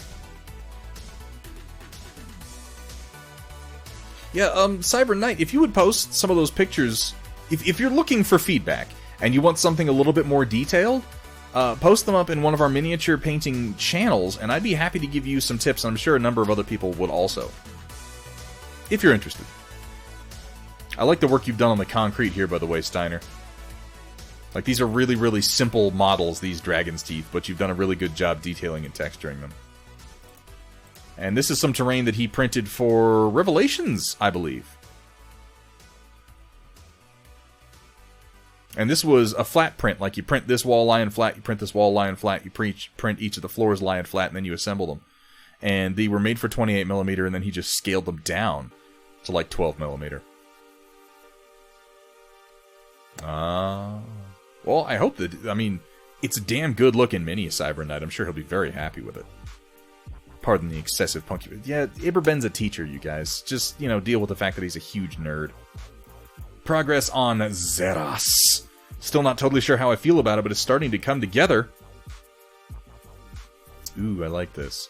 Yeah, Cyber Knight, if you would post some of those pictures, if you're looking for feedback and you want something a little bit more detailed, post them up in one of our miniature painting channels, and I'd be happy to give you some tips, and I'm sure a number of other people would also. If you're interested. I like the work you've done on the concrete here, by the way, Steiner. Like, these are really, really simple models, these dragon's teeth, but you've done a really good job detailing and texturing them. And this is some terrain that he printed for Revelations, I believe. And this was a flat print, like you print this wall lying flat, you print this wall lying flat, you print each of the floors lying flat, and then you assemble them. And they were made for 28mm, and then he just scaled them down to like 12mm. Well, I hope that, I mean, it's a damn good looking mini Cyber Knight. I'm sure he'll be very happy with it. Pardon the excessive punky. Yeah, Iberben's a teacher, you guys. Just, you know, deal with the fact that he's a huge nerd. Progress on Zeros. Still not totally sure how I feel about it, but it's starting to come together. Ooh, I like this.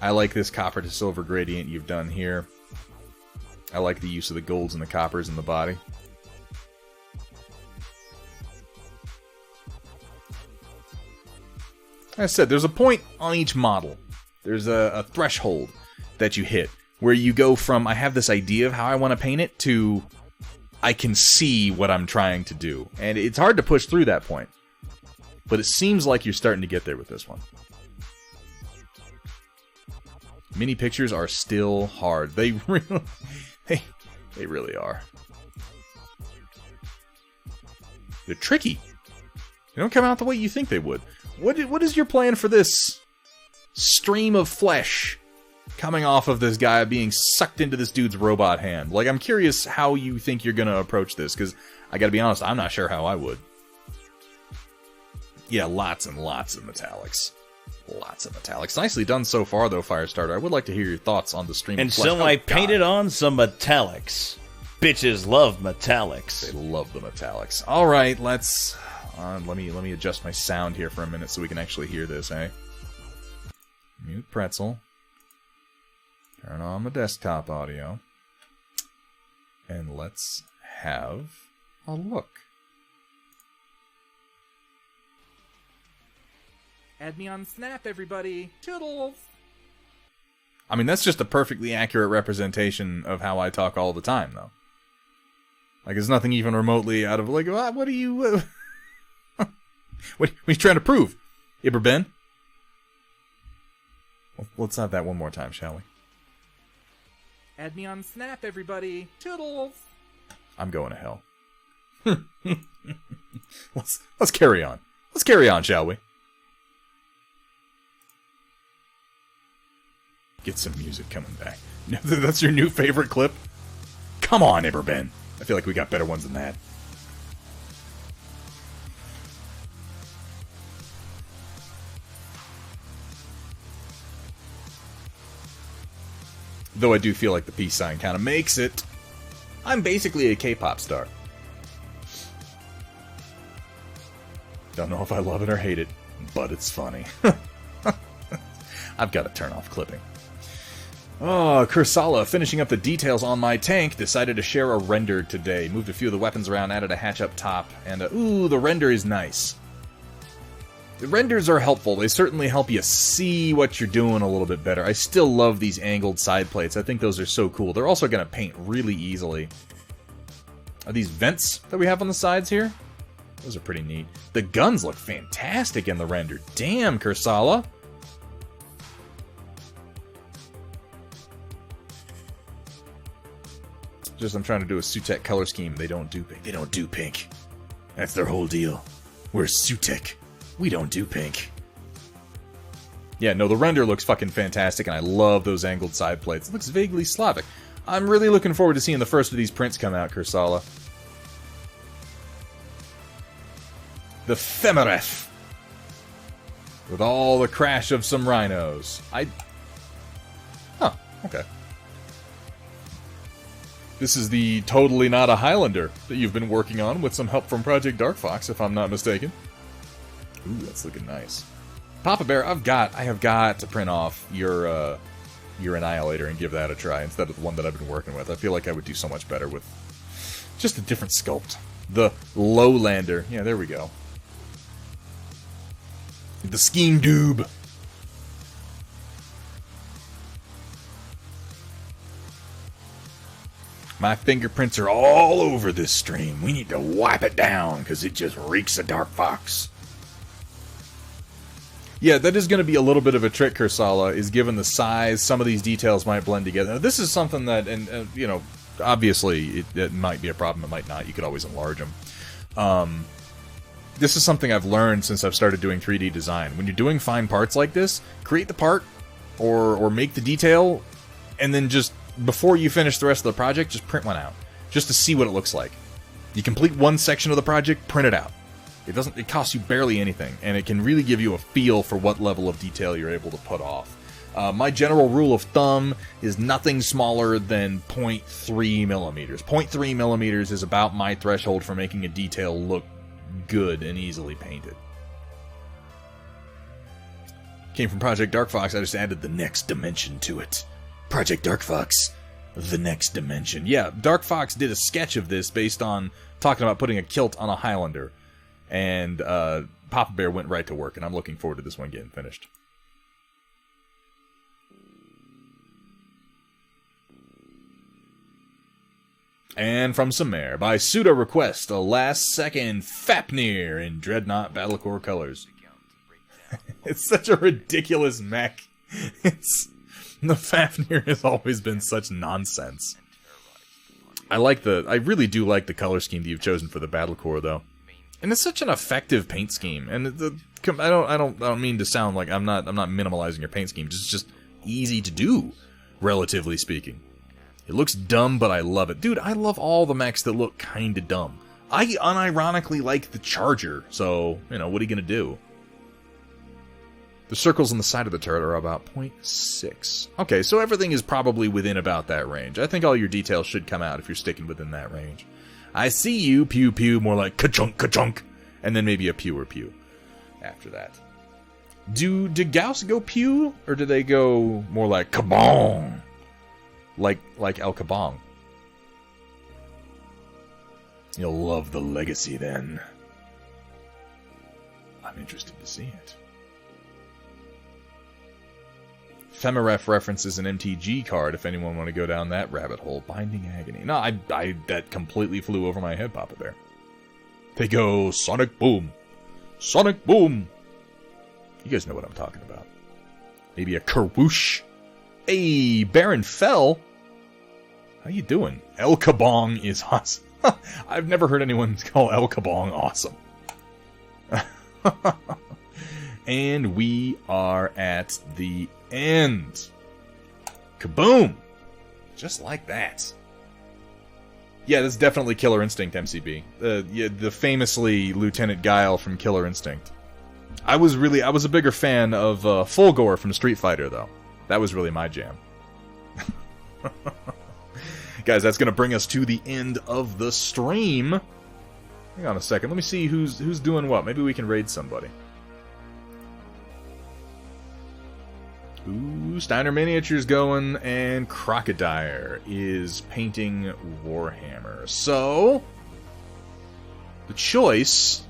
I like this copper to silver gradient you've done here. I like the use of the golds and the coppers in the body. Like I said, there's a point on each model. There's a threshold that you hit where you go from, I have this idea of how I want to paint it, to I can see what I'm trying to do. And it's hard to push through that point. But it seems like you're starting to get there with this one. Mini pictures are still hard. They really are. They're tricky. They don't come out the way you think they would. What is your plan for this stream of flesh coming off of this guy being sucked into this dude's robot hand? Like, I'm curious how you think you're going to approach this, because I gotta be honest, I'm not sure how I would. Yeah, lots and lots of metallics. Lots. lots of metallics. Nicely done so far, though, Firestarter. I would like to hear your thoughts on the stream. And so I painted on some metallics. Bitches love metallics. They love the metallics. All right, let's... let me adjust my sound here for a minute so we can actually hear this, eh? Mute pretzel. Turn on the desktop audio. And let's have a look. Add me on Snap, everybody. Toodles! I mean, that's just a perfectly accurate representation of how I talk all the time, though. Like, there's nothing even remotely out of, like, what are you... what are you trying to prove, Ibber Ben? Let's have that one more time, shall we? Add me on Snap, everybody. Toodles! I'm going to hell. Let's carry on. Let's carry on, shall we? Get some music coming back. That's your new favorite clip? Come on, Ibberben. I feel like we got better ones than that. Though I do feel like the peace sign kind of makes it. I'm basically a K-pop star. Don't know if I love it or hate it, but it's funny. I've got to turn off clipping. Oh, Kursala, finishing up the details on my tank, decided to share a render today. Moved a few of the weapons around, added a hatch up top, and ooh, the render is nice. The renders are helpful. They certainly help you see what you're doing a little bit better. I still love these angled side plates. I think those are so cool. They're also going to paint really easily. Are these vents that we have on the sides here? Those are pretty neat. The guns look fantastic in the render. Damn, Kursala. Just I'm trying to do a Sutek color scheme. They don't do pink. They don't do pink. That's their whole deal. We're Sutek. We don't do pink. Yeah, no, the render looks fucking fantastic, and I love those angled side plates. It looks vaguely Slavic. I'm really looking forward to seeing the first of these prints come out, Kursala. The Femeref. With all the crash of some rhinos. Huh, okay. This is the Totally Not a Highlander that you've been working on with some help from Project Dark Fox, if I'm not mistaken. Ooh, that's looking nice. Papa Bear, I have got to print off your Annihilator and give that a try instead of the one that I've been working with. I feel like I would do so much better with just a different sculpt. The Lowlander. Yeah, there we go. The Scheme Doob. My fingerprints are all over this stream. We need to wipe it down, because it just reeks of Dark Fox. Yeah, that is going to be a little bit of a trick, Kursala, is given the size, some of these details might blend together. Now, this is something that, and you know, obviously it might be a problem, it might not. You could always enlarge them. This is something I've learned since I've started doing 3D design. When you're doing fine parts like this, create the part, or make the detail, and then just before you finish the rest of the project, just print one out. Just to see what it looks like. You complete one section of the project, print it out. It costs you barely anything, and it can really give you a feel for what level of detail you're able to put off. My general rule of thumb is nothing smaller than 0.3 millimeters. 0.3 millimeters is about my threshold for making a detail look good and easily painted. Came from Project Dark Fox, I just added the next dimension to it. Project Dark Fox, the next dimension. Yeah, Dark Fox did a sketch of this based on talking about putting a kilt on a Highlander. And Papa Bear went right to work, and I'm looking forward to this one getting finished. And from Sumer, by pseudo request, a last-second Fapnir in Dreadnought Battlecore colors. It's such a ridiculous mech. The Fafnir has always been such nonsense. I really do like the color scheme that you've chosen for the Battlecore, though, and it's such an effective paint scheme. And I don't mean to sound like I'm not minimalizing your paint scheme. It's just easy to do, relatively speaking. It looks dumb, but I love it, dude. I love all the mechs that look kind of dumb. I unironically like the Charger, so you know what are you gonna do? The circles on the side of the turret are about 0.6. Okay, so everything is probably within about that range. I think all your details should come out if you're sticking within that range. I see you, pew pew, more like ka-chunk, ka-chunk, and then maybe a pew or pew after that. Do Gauss go pew, or do they go more like kabong? Like El Kabong. You'll love the legacy then. I'm interested to see it. Femaref references an MTG card if anyone want to go down that rabbit hole. Binding Agony. No, that completely flew over my head, Papa Bear. They go Sonic Boom. Sonic Boom. You guys know what I'm talking about. Maybe a Kerwoosh. Hey, Baron Fell. How you doing? El Kabong is awesome. I've never heard anyone call El Kabong awesome. And we are at the end. Kaboom! Just like that. Yeah, that's definitely Killer Instinct, MCB. The famously Lieutenant Guile from Killer Instinct. I was a bigger fan of Fulgore from Street Fighter, though. That was really my jam. Guys, that's going to bring us to the end of the stream. Hang on a second. Let me see who's doing what. Maybe we can raid somebody. Ooh, Steiner Miniatures going, and Crocodile is painting Warhammer. So, the choice...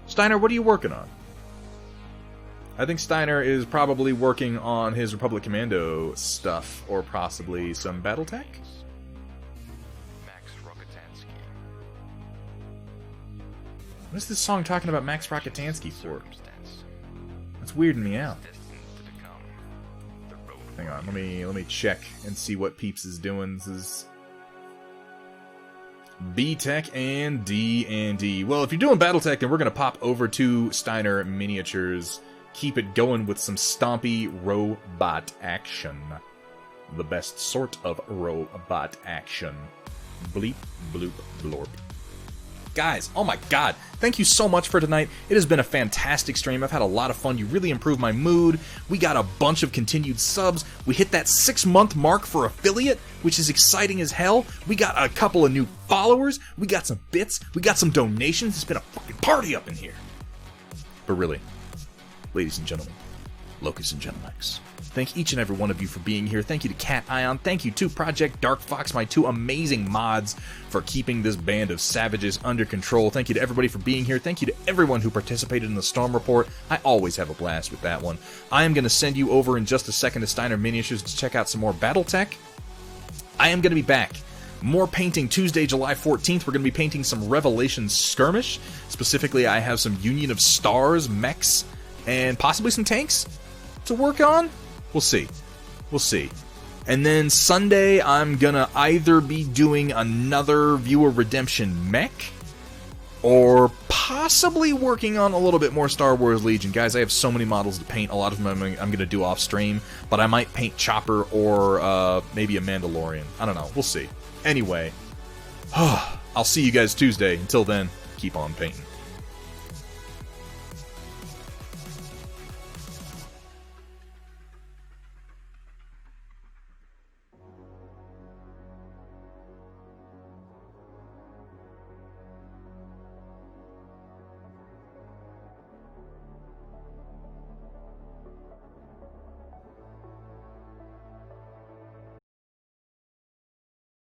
Steiner, what are you working on? I think Steiner is probably working on his Republic Commando stuff, or possibly some Battletech? What is this song talking about Max Rocketansky for? That's weirding me out. Hang on, let me check and see what Peeps is doing. This is B-Tech and D&D. Well, if you're doing Battletech, then we're going to pop over to Steiner Miniatures. Keep it going with some stompy robot action. The best sort of robot action. Bleep, bloop, blorp. Guys, oh my god, thank you so much for tonight. It has been a fantastic stream. I've had a lot of fun. You really improved my mood. We got a bunch of continued subs. We hit that 6-month mark for affiliate, which is exciting as hell. We got a couple of new followers. We got some bits. We got some donations. It's been a fucking party up in here. But really, ladies and gentlemen, Locust and Gentlemex, thank each and every one of you for being here. Thank you to Cat Ion. Thank you to Project Dark Fox, my two amazing mods, for keeping this band of savages under control. Thank you to everybody for being here. Thank you to everyone who participated in the Storm Report. I always have a blast with that one. I am going to send you over in just a second to Steiner Miniatures to check out some more Battletech. I am going to be back. More painting Tuesday, July 14th. We're going to be painting some Revelation Skirmish. Specifically, I have some Union of Stars, mechs, and possibly some tanks to work on. We'll see. We'll see. And then Sunday, I'm gonna either be doing another Viewer Redemption mech, or possibly working on a little bit more Star Wars Legion. Guys, I have so many models to paint. A lot of them I'm gonna do off stream, but I might paint Chopper or maybe a Mandalorian. I don't know. We'll see. Anyway, I'll see you guys Tuesday. Until then, keep on painting.